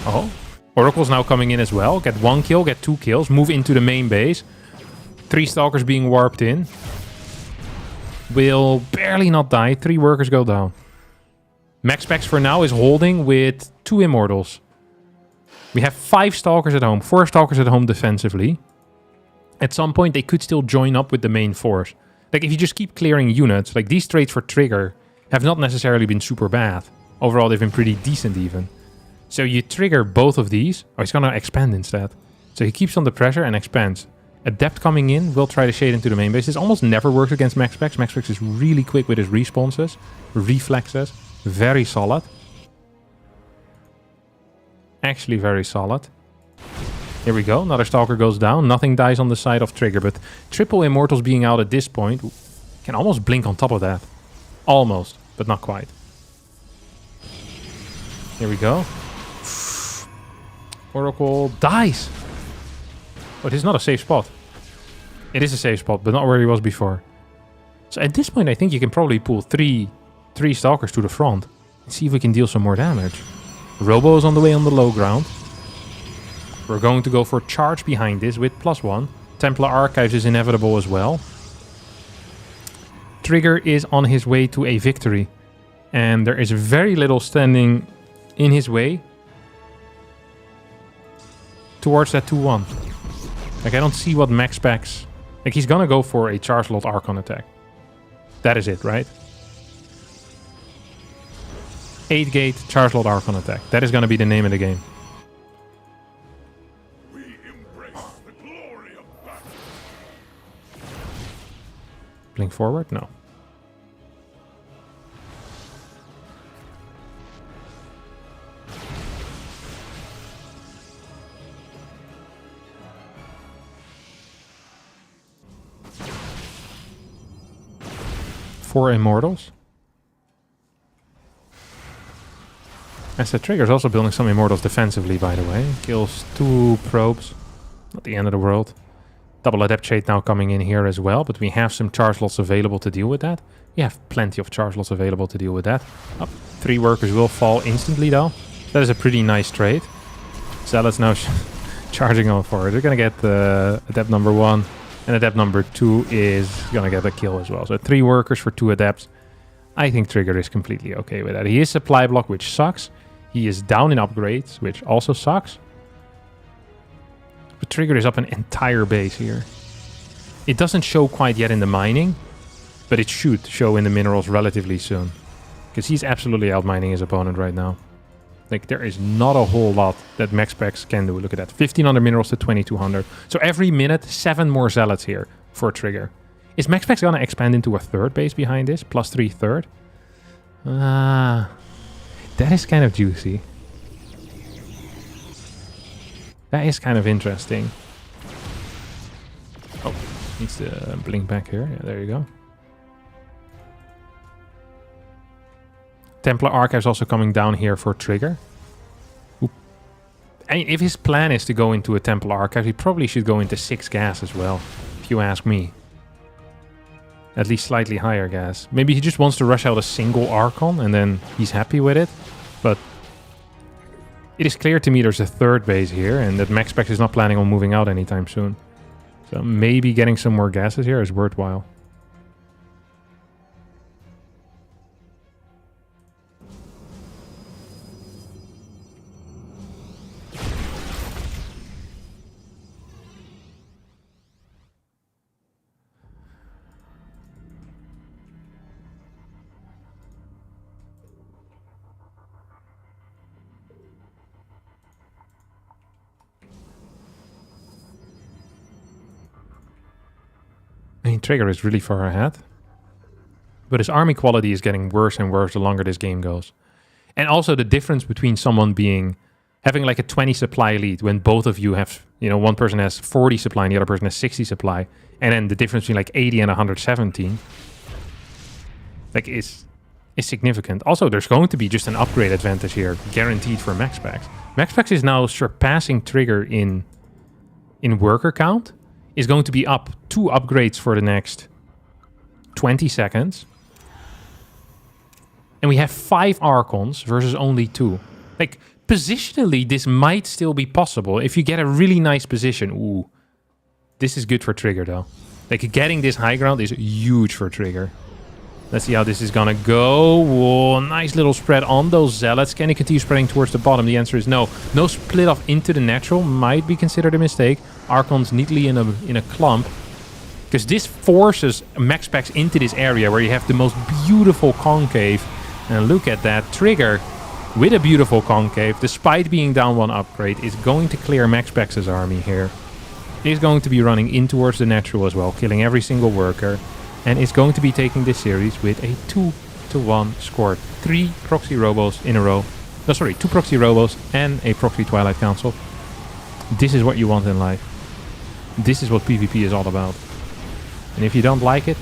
Oh. Oracle's now coming in as well. Get 1 kill, get 2 kills. Move into the main base. 3 Stalkers being warped in. Will barely not die. 3 workers go down. Maxpax for now is holding with 2 Immortals. We have 5 Stalkers at home. 4 Stalkers at home defensively. At some point they could still join up with the main force. Like if you just keep clearing units, like these trades for Trigger have not necessarily been super bad. Overall they've been pretty decent even. So you trigger both of these. Oh, he's gonna expand instead. So he keeps on the pressure and expands. Adept coming in will try to shade into the main base. This almost never works against Maxpax. Maxpax is really quick with his responses, reflexes. Very solid. Actually very solid. Here we go. Another Stalker goes down. Nothing dies on the side of Trigger. But triple Immortals being out at this point can almost blink on top of that. Almost, but not quite. Here we go. Oracle dies. Oh, this is not a safe spot. It is a safe spot, but not where he was before. So at this point, I think you can probably pull three Stalkers to the front and see if we can deal some more damage. Robo is on the way on the low ground. We're going to go for charge behind this with +1. Templar Archives is inevitable as well. Trigger is on his way to a victory. And there is very little standing in his way towards that 2-1. Like, I don't see what Maxpax... Like, he's gonna go for a Charge Lot Archon attack. That is it, right? 8-gate charge load Archon attack. That is going to be the name of the game. Blink forward? No. Four Immortals. As the Trigger's also building some Immortals defensively, by the way. Kills 2 probes. Not the end of the world. Double Adept Shade now coming in here as well, but we have some charge lots available to deal with that. We have plenty of charge lots available to deal with that. 3 workers will fall instantly though. That is a pretty nice trade. Zealots now charging on forward. They're going to get Adept number 1, and Adept number 2 is going to get a kill as well. So 3 workers for 2 Adepts. I think Trigger is completely okay with that. He is supply block, which sucks. He is down in upgrades, which also sucks. But Trigger is up an entire base here. It doesn't show quite yet in the mining, but it should show in the minerals relatively soon. Because he's absolutely outmining his opponent right now. Like, there is not a whole lot that Maxpax can do. Look at that. 1,500 minerals to 2,200. So every minute, 7 more Zealots here for Trigger. Is Maxpax going to expand into a 3rd base behind this? Plus 3 third? That is kind of juicy. That is kind of interesting. Oh, needs to blink back here. Yeah, there you go. Templar Archives also coming down here for Trigger. Oop. And if his plan is to go into a Templar Archive, he probably should go into 6 gas as well, if you ask me. At least slightly higher gas. Maybe he just wants to rush out a single Archon and then he's happy with it. But it is clear to me there's a 3rd base here and that Maxpax is not planning on moving out anytime soon. So maybe getting some more gases here is worthwhile. I mean, Trigger is really far ahead. But his army quality is getting worse and worse the longer this game goes. And also the difference between someone having like a 20 supply lead when both of you have, you know, one person has 40 supply and the other person has 60 supply. And then the difference between like 80 and 117 like is significant. Also, there's going to be just an upgrade advantage here, guaranteed for Maxpax. Maxpax is now surpassing Trigger in worker count. Is going to be up 2 upgrades for the next 20 seconds. And we have 5 Archons versus only 2. Like, positionally, this might still be possible. If you get a really nice position. Ooh. This is good for Trigger, though. Like, getting this high ground is huge for Trigger. Let's see how this is gonna go. Whoa, nice little spread on those Zealots. Can he continue spreading towards the bottom? The answer is no. No split off into the natural might be considered a mistake. Archons neatly in a clump. Because this forces Maxpax into this area where you have the most beautiful concave. And look at that. Trigger, with a beautiful concave, despite being down 1 upgrade, is going to clear Maxpax's army here. He's going to be running in towards the natural as well, killing every single worker. And is going to be taking this series with a 2-1 score. 3 proxy robos in a row. No, sorry, 2 proxy robos and a proxy Twilight Council. This is what you want in life. This is what PvP is all about. And if you don't like it,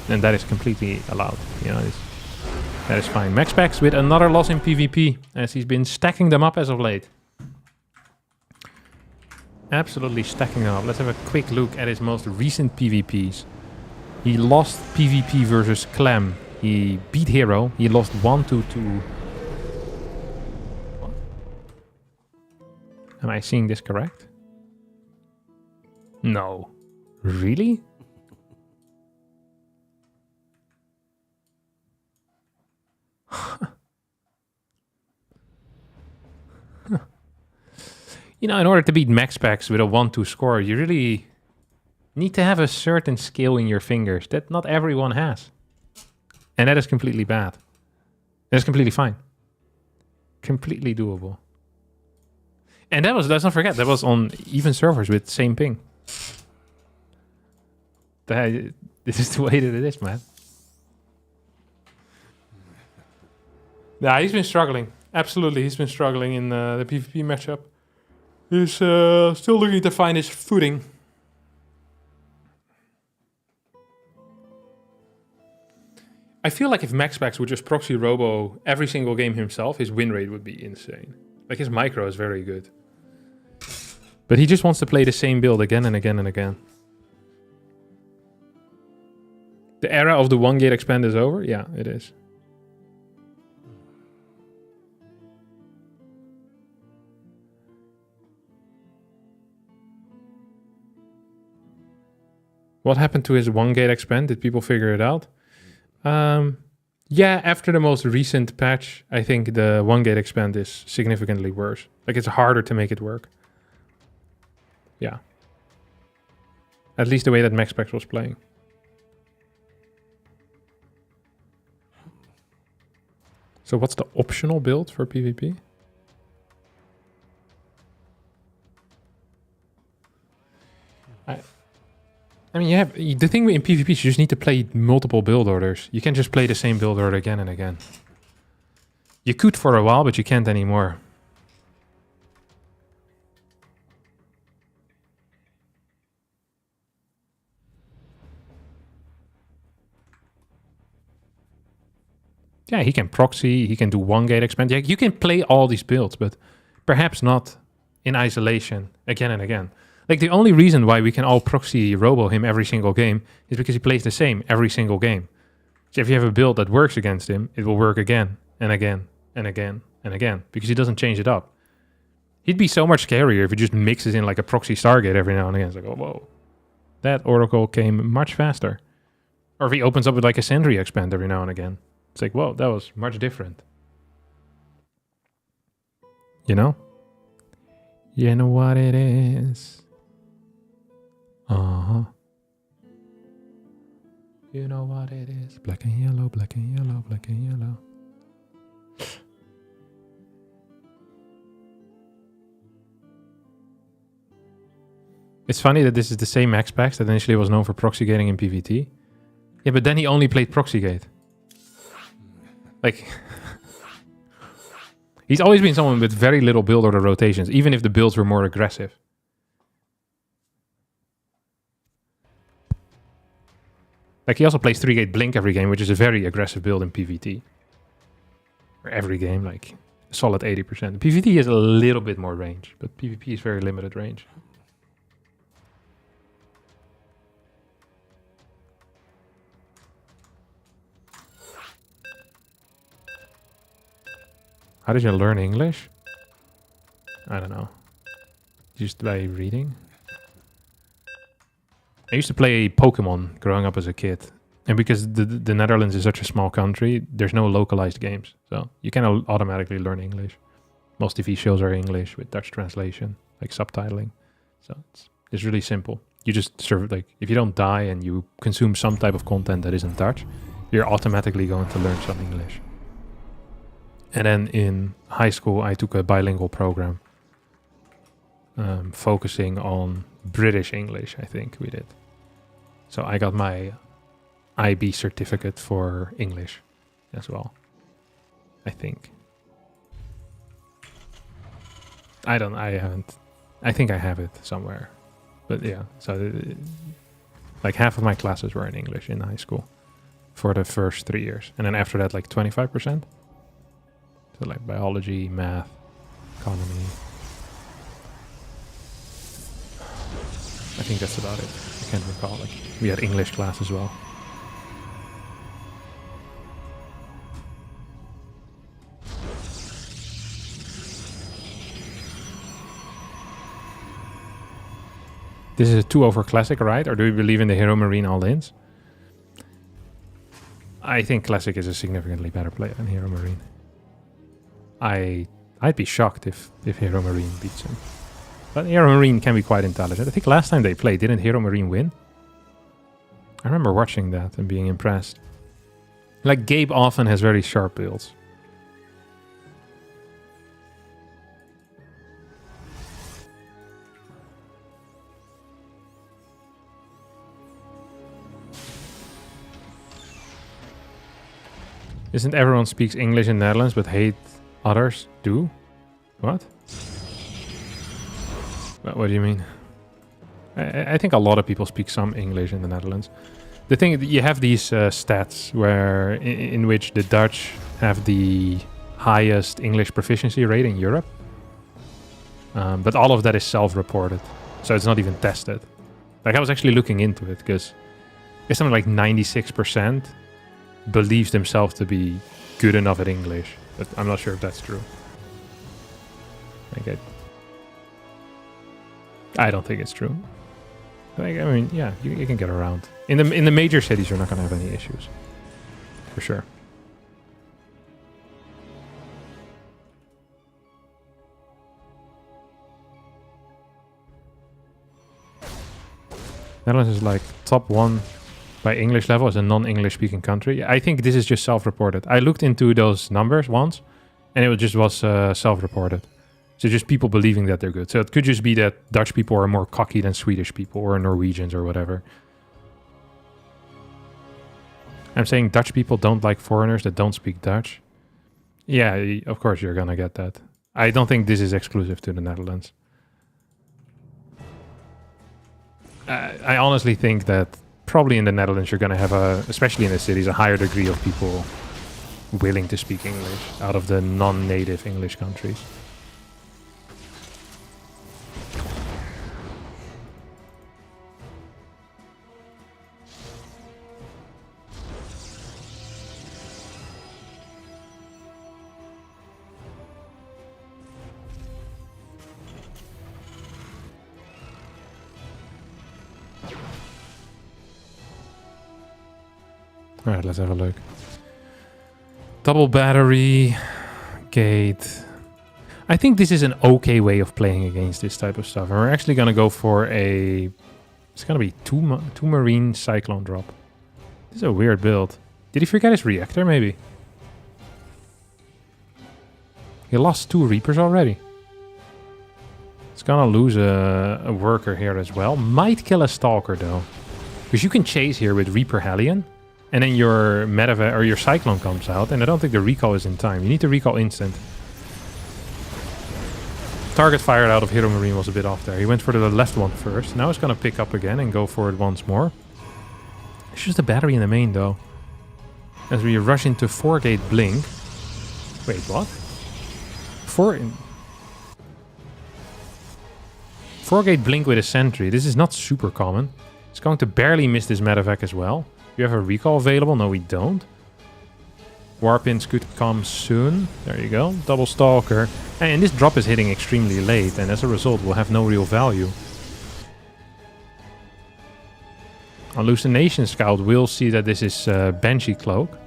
then that is completely allowed. You know, that is fine. Maxpax with another loss in PvP, as he's been stacking them up as of late. Absolutely stacking them up. Let's have a quick look at his most recent PvPs. He lost PvP versus Clem. He beat Hero. He lost 1-2. Am I seeing this correct? No. Really? You know, in order to beat Maxpax with a 1-2 score, you really need to have a certain skill in your fingers that not everyone has. And that is completely bad. That's completely fine. Completely doable. And that was, let's not forget, that was on even servers with same ping. This is the way that it is, man. Yeah, he's been struggling. Absolutely, he's been struggling in the PvP matchup. He's still looking to find his footing. I feel like if Maxpax would just proxy robo every single game himself, his win rate would be insane. Like, his micro is very good. But he just wants to play the same build again and again and again. The era of the one gate expand is over? Yeah, it is. What happened to his one gate expand? Did people figure it out? Yeah, after the most recent patch, I think the one gate expand is significantly worse. Like, it's harder to make it work. Yeah. At least the way that Maxpax was playing. So what's the optional build for PvP? I mean, the thing in PvP is you just need to play multiple build orders. You can't just play the same build order again and again. You could for a while, but you can't anymore. Yeah, he can proxy, he can do one gate expand. Yeah, you can play all these builds, but perhaps not in isolation again and again. Like, the only reason why we can all proxy robo him every single game is because he plays the same every single game. So if you have a build that works against him, it will work again and again and again and again because he doesn't change it up. He'd be so much scarier if he just mixes in like a proxy Stargate every now and again. It's like, oh, whoa, that Oracle came much faster. Or if he opens up with like a Sentry expand every now and again. It's like, whoa, that was much different. You know? You know what it is. Uh-huh. You know what it is. Black and yellow, black and yellow, black and yellow. It's funny that this is the same Maxpax that initially was known for proxy gating in PvT. Yeah, but then he only played proxy gate. Like, he's always been someone with very little build order rotations, even if the builds were more aggressive. Like, he also plays 3-gate blink every game, which is a very aggressive build in PvT. Or every game, like, a solid 80%. PvT is a little bit more range, but PvP is very limited range. How did you learn English? I don't know. Just by reading. I used to play Pokemon growing up as a kid. And because the Netherlands is such a small country, there's no localized games. So you can automatically learn English. Most TV shows are English with Dutch translation, like subtitling. So it's really simple. You just serve, like, if you don't die and you consume some type of content that isn't Dutch, you're automatically going to learn some English. And then in high school, I took a bilingual program focusing on British English, I think we did. So I got my IB certificate for English as well, I think. I haven't. I think I have it somewhere. But yeah, so like half of my classes were in English in high school for the first 3 years. And then after that, like 25%. So like biology, math, economy. I think that's about it. I can't recall. Like, we had English class as well. This is a 2-over classic, right? Or do you believe in the heromarine all-ins? I think classic is a significantly better player than heromarine. I'd be shocked if heromarine beats him. But heromarine can be quite intelligent. I think last time they played, didn't heromarine win? I remember watching that and being impressed. Like, Gabe often has very sharp builds. Isn't everyone speaks English in Netherlands but hate others do? What? What do you mean? I think a lot of people speak some English in the Netherlands. The thing, you have these stats where in which the Dutch have the highest English proficiency rate in Europe. But all of that is self-reported. So it's not even tested. Like I was actually looking into it because it's something like 96% believes themselves to be good enough at English. But I'm not sure if that's true. Like I don't think it's true. Like, I mean, yeah, you can get around. In the major cities, you're not going to have any issues. For sure. Netherlands is like top 1 by English level as a non-English speaking country. I think this is just self-reported. I looked into those numbers once, and it just was self-reported. So just people believing that they're good. So it could just be that Dutch people are more cocky than Swedish people or Norwegians or whatever. I'm saying Dutch people don't like foreigners that don't speak Dutch. Yeah, of course you're gonna get that. I don't think this is exclusive to the Netherlands. I honestly think that probably in the Netherlands you're gonna have especially in the cities, a higher degree of people willing to speak English out of the non-native English countries. Alright, let's have a look. Double battery, gate. I think this is an okay way of playing against this type of stuff. And we're actually going to go for a... It's going to be two marine cyclone drop. This is a weird build. Did he forget his reactor, maybe? He lost 2 Reapers already. It's going to lose a worker here as well. Might kill a Stalker, though. Because you can chase here with Reaper Hellion. And then your Medevac or your Cyclone comes out, and I don't think the recall is in time. You need to recall instant. Target fired out of heromarine was a bit off there. He went for the left one first. Now he's going to pick up again and go for it once more. It's just a battery in the main, though. As we rush into 4-gate blink. Wait, what? 4-gate blink with a sentry. This is not super common. It's going to barely miss this Medevac as well. Do you have a recall available? No, we don't. Warpins could come soon. There you go. Double Stalker. And this drop is hitting extremely late, and as a result will have no real value. Hallucination Scout will see that this is Banshee Cloak.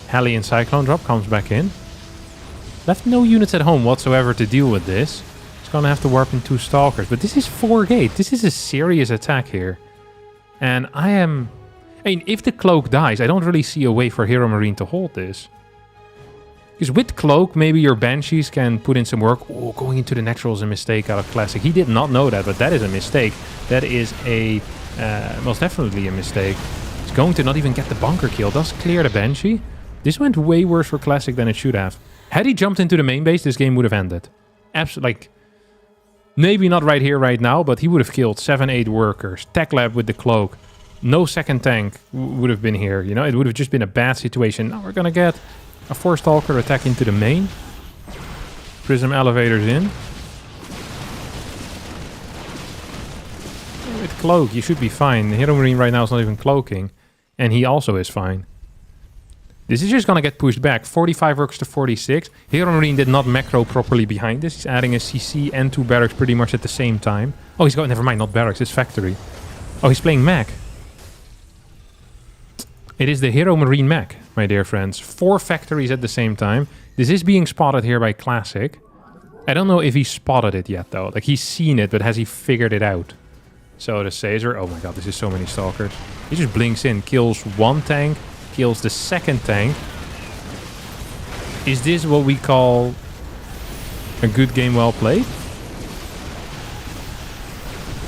Hellion Cyclone drop comes back in. Left no units at home whatsoever to deal with this. It's gonna have to warp in 2 Stalkers. But this is 4-gate. This is a serious attack here. And I mean, if the Cloak dies, I don't really see a way for Hero Marine to hold this. Because with Cloak, maybe your Banshees can put in some work. Oh, going into the natural is a mistake out of Classic. He did not know that, but that is a mistake. That is a most definitely a mistake. He's going to not even get the bunker kill. Does clear the Banshee. This went way worse for Classic than it should have. Had he jumped into the main base, this game would have ended. Absolutely, like, maybe not right here, right now, but he would have killed 7-8 workers. Tech Lab with the Cloak. No second tank would have been here, you know? It would have just been a bad situation. Now we're gonna get a 4-Stalker attack into the main. Prism Elevators in. With Cloak, you should be fine. The Hero Marine right now is not even cloaking. And he also is fine. This is just going to get pushed back. 45 works to 46. Hero Marine did not macro properly behind this. He's adding a CC and 2 barracks pretty much at the same time. Oh, he's going... Never mind, not barracks. It's factory. Oh, he's playing mech. It is the Hero Marine mech, my dear friends. 4 factories at the same time. This is being spotted here by Classic. I don't know if he spotted it yet, though. Like, he's seen it, but has he figured it out? So the Caesar... Oh my god, this is so many Stalkers. He just blinks in, kills 1 tank... Kills the 2nd tank. Is this what we call A good game well played.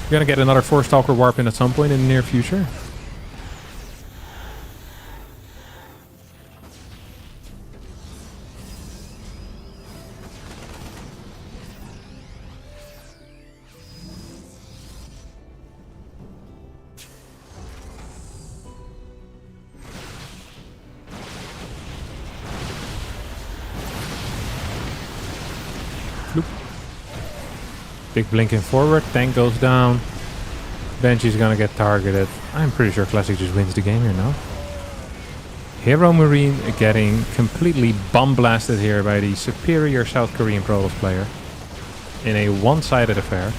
We're gonna get another 4-Stalker warp in at some point in the near future. Big blinking forward, tank goes down. Banshee's gonna get targeted. I'm pretty sure Classic just wins the game here now. Hero Marine getting completely bomb blasted here by the superior South Korean Protoss player. In a one-sided affair.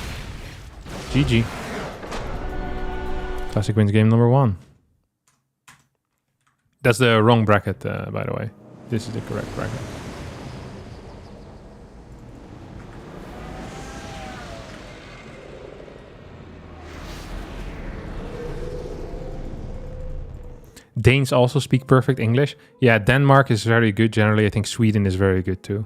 GG. Classic wins game number 1. That's the wrong bracket, by the way. This is the correct bracket. Danes also speak perfect English. Yeah, Denmark is very good generally. I think Sweden is very good too.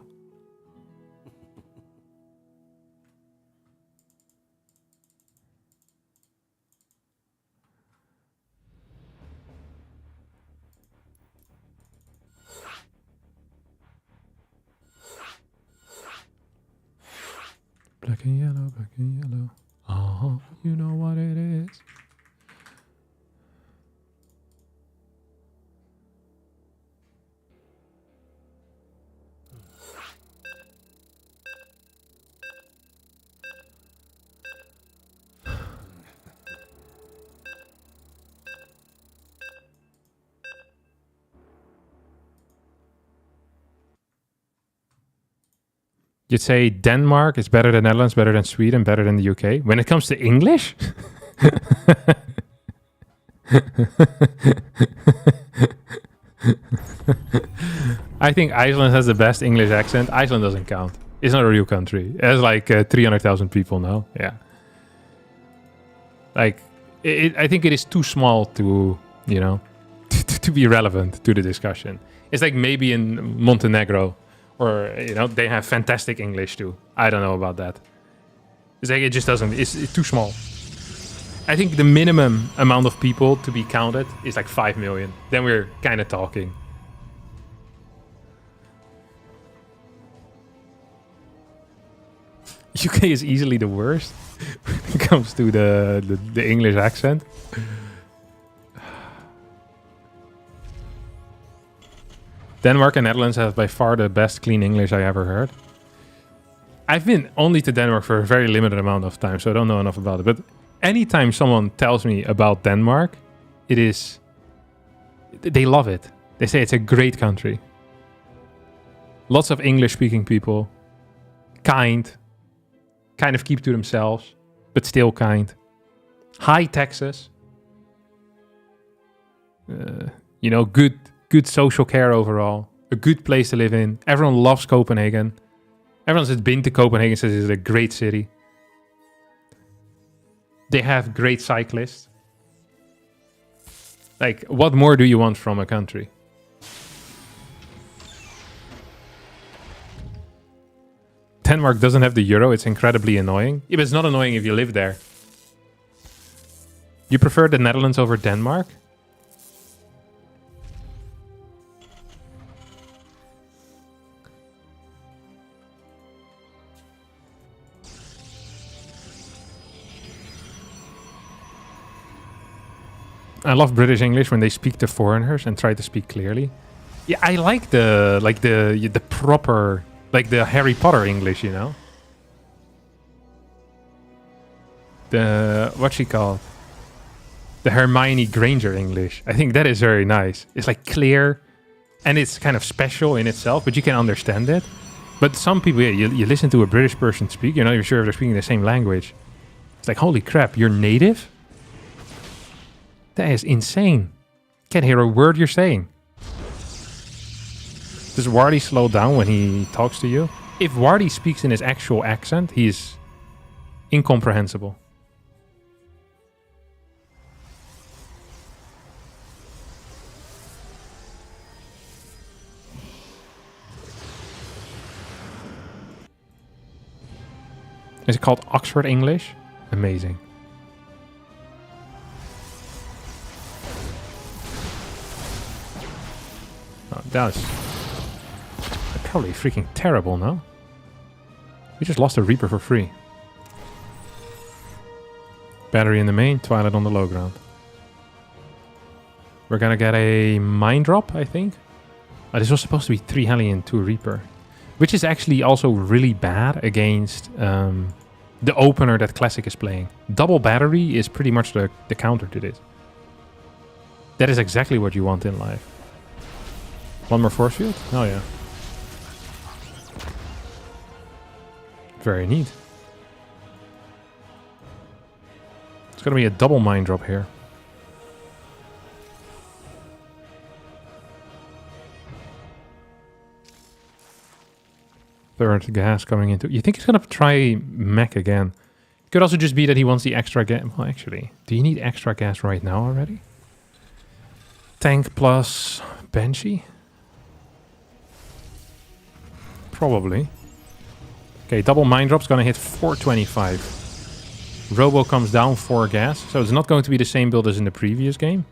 Black and yellow, black and yellow. You know what it is. You'd say Denmark is better than Netherlands, better than Sweden, better than the UK. When it comes to English? I think Iceland has the best English accent. Iceland doesn't count. It's not a real country. It has like 300,000 people now. Yeah. Like, I think it is too small to, you know, to be relevant to the discussion. It's like maybe in Montenegro. Or, you know, they have fantastic English too. I don't know about that. It's like it just doesn't... It's too small. I think the minimum amount of people to be counted is like 5 million. Then we're kind of talking. UK is easily the worst when it comes to the English accent. Denmark and Netherlands have by far the best clean English I ever heard. I've been only to Denmark for a very limited amount of time, so I don't know enough about it. But anytime someone tells me about Denmark, it is... They love it. They say it's a great country. Lots of English-speaking people. Kind of keep to themselves, but still kind. High taxes. You know, good social care overall. A good place to live in. Everyone loves Copenhagen. Everyone that's been to Copenhagen says it's a great city. They have great cyclists. Like, what more do you want from a country? Denmark doesn't have the euro. It's incredibly annoying. Yeah, but it's not annoying if you live there. You prefer the Netherlands over Denmark? I love British English when they speak to foreigners and try to speak clearly. Yeah, I like the proper, like the Harry Potter English, you know? What's she called? The Hermione Granger English. I think that is very nice. It's like clear and it's kind of special in itself, but you can understand it. But some people, yeah, you listen to a British person speak, you're not even sure if they're speaking the same language. It's like, holy crap, you're native? That is insane. Can't hear a word you're saying. Does Wardy slow down when he talks to you? If Wardy speaks in his actual accent, he is incomprehensible. Is it called Oxford English? Amazing. Oh, that's probably freaking terrible, no? We just lost a Reaper for free. Battery in the main, Twilight on the low ground. We're gonna get a mine drop, I think. Oh, this was supposed to be 3 Hellion, 2 Reaper. Which is actually also really bad against the opener that Classic is playing. Double battery is pretty much the counter to this. That is exactly what you want in life. One more force field? Oh yeah. Very neat. It's gonna be a double mine drop here. Third gas coming into... You think he's gonna try mech again? Could also just be that he wants the extra gas. Well, actually, do you need extra gas right now already? Tank plus Banshee? Probably. Okay, double mine drop's gonna hit 425. Robo comes down 4 gas, so it's not going to be the same build as in the previous game.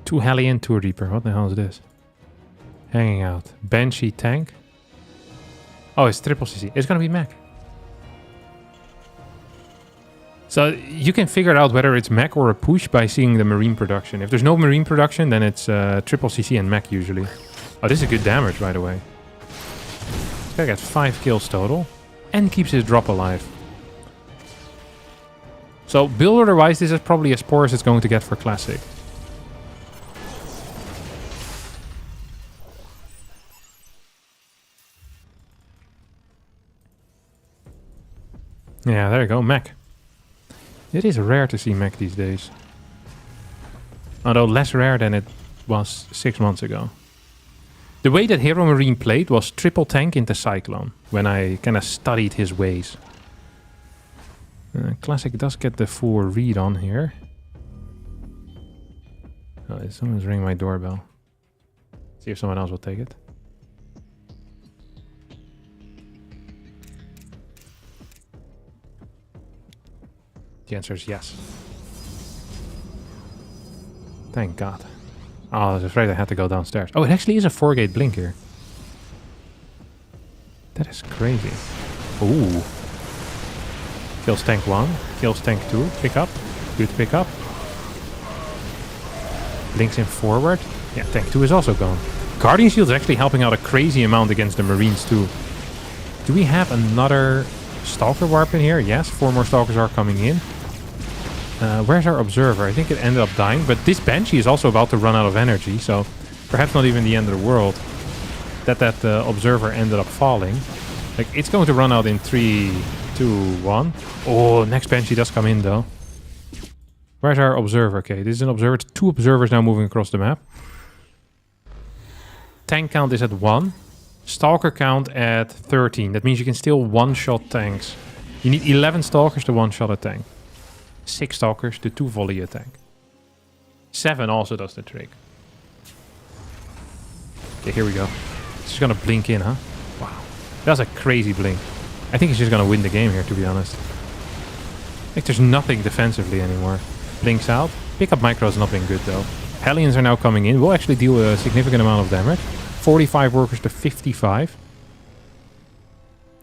Two Hellion, 2 Reaper. What the hell is this? Hanging out. Banshee tank. Oh, it's triple CC. It's gonna be mech. So you can figure out whether it's mech or a push by seeing the marine production. If there's no marine production, then it's triple CC and mech usually. Oh, this is good damage, by the way. This guy got 5 kills total. And keeps his drop alive. So build order-wise, this is probably as poor as it's going to get for Classic. Yeah, there you go, mech. It is rare to see mech these days. Although less rare than it was 6 months ago. The way that heromarine played was triple tank into Cyclone, when I kind of studied his ways. Classic does get the full read on here. Oh, someone's ringing my doorbell. See if someone else will take it. The answer is yes. Thank God. Oh, I was afraid I had to go downstairs. Oh, it actually is a 4-gate blink here. That is crazy. Ooh. Kills tank 1. Kills tank 2. Pick up. Good pick up. Blinks in forward. Yeah, tank 2 is also gone. Guardian Shield is actually helping out a crazy amount against the Marines too. Do we have another Stalker warp in here? Yes, 4 more Stalkers are coming in. Where's our Observer? I think it ended up dying, but this Banshee is also about to run out of energy, so perhaps not even the end of the world that Observer ended up falling. Like, it's going to run out in 3, 2, 1. Oh, next Banshee does come in, though. Where's our Observer? Okay, this is an Observer. 2 Observers now moving across the map. Tank count is at 1. Stalker count at 13. That means you can still one-shot tanks. You need 11 Stalkers to one-shot a tank. 6 Stalkers to 2 volley a tank. 7 also does the trick. Okay, here we go. It's just gonna blink in, huh? Wow. That's a crazy blink. I think he's just gonna win the game here, to be honest. Like, there's nothing defensively anymore. Blinks out. Pickup micro has not been good, though. Hellions are now coming in. Will actually deal a significant amount of damage. 45 workers to 55.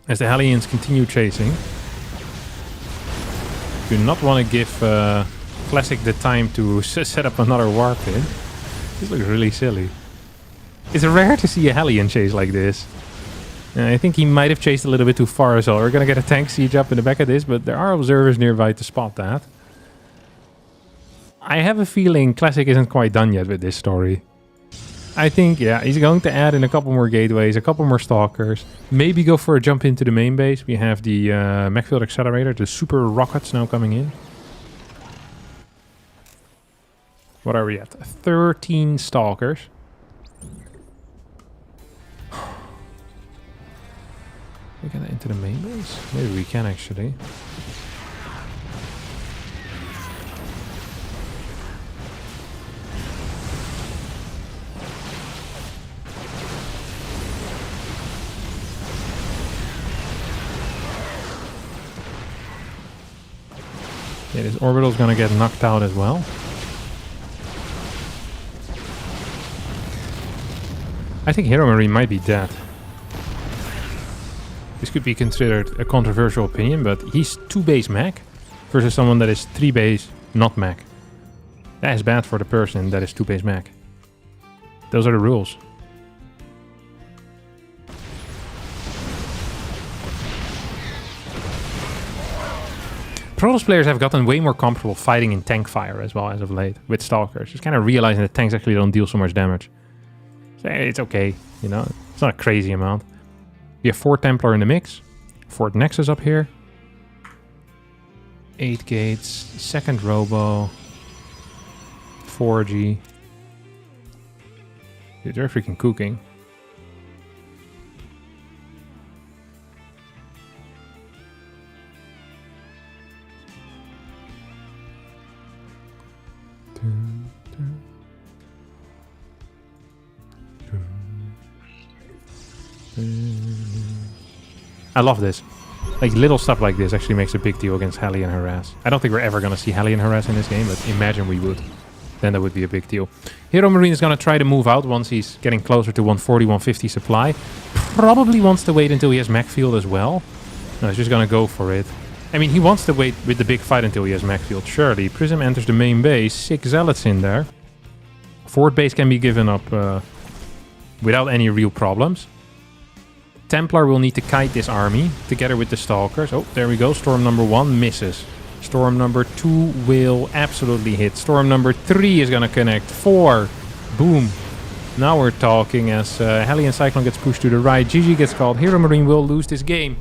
As the Hellions continue chasing. Do not want to give Classic the time to set up another warp in. This looks really silly. It's rare to see a Hellion chase like this. I think he might have chased a little bit too far as well. We're going to get a tank siege up in the back of this, but there are observers nearby to spot that. I have a feeling Classic isn't quite done yet with this story. I think, yeah, he's going to add in a couple more gateways, a couple more Stalkers. Maybe go for a jump into the main base. We have the Mechfield Accelerator, the super rockets now coming in. What are we at? 13 stalkers. We can enter the main base? Maybe we can actually. Yeah, this orbital's gonna get knocked out as well. I think heromarine might be dead. This could be considered a controversial opinion, but he's 2 base mech versus someone that is 3 base not mech. That is bad for the person that is 2 base mech. Those are the rules. Protoss players have gotten way more comfortable fighting in tank fire as well as of late with stalkers. Just kind of realizing that tanks actually don't deal so much damage. So it's okay, you know, it's not a crazy amount. We have 4 Templar in the mix, 4 Nexus up here, 8 gates, 2nd Robo, 4G. Dude, they're freaking cooking. I love this. Like, little stuff like this actually makes a big deal against Heli and Harass. I don't think we're ever going to see Heli and Harass in this game, but imagine we would. Then that would be a big deal. Hero Marine is going to try to move out once he's getting closer to 140, 150 supply. Probably wants to wait until he has mech field as well. No, he's just going to go for it. I mean, he wants to wait with the big fight until he has mech field, surely. Prism enters the main base, 6 Zealots in there. Forward base can be given up without any real problems. Templar will need to kite this army together with the Stalkers. Oh, there we go. Storm number 1 misses. Storm number 2 will absolutely hit. Storm number 3 is going to connect. 4. Boom. Now we're talking as Heli and Cyclone gets pushed to the right. GG gets called. Hero Marine will lose this game.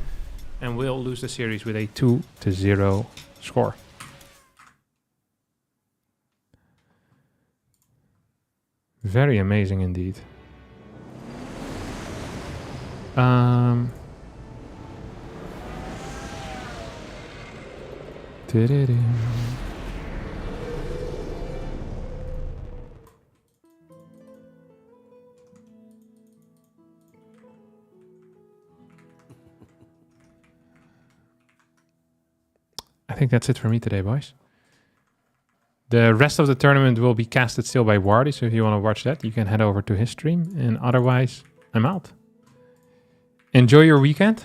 And will lose the series with a 2-0 score. Very amazing indeed. I think that's it for me today, boys. The rest of the tournament will be casted still by Wardy, so if you want to watch that, you can head over to his stream. And otherwise, I'm out. Enjoy your weekend.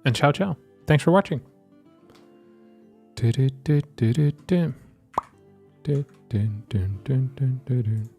And ciao, ciao. Thanks for watching. Dun, dun, dun, dun, dun. Dun, dun, dun, dun, dun, dun.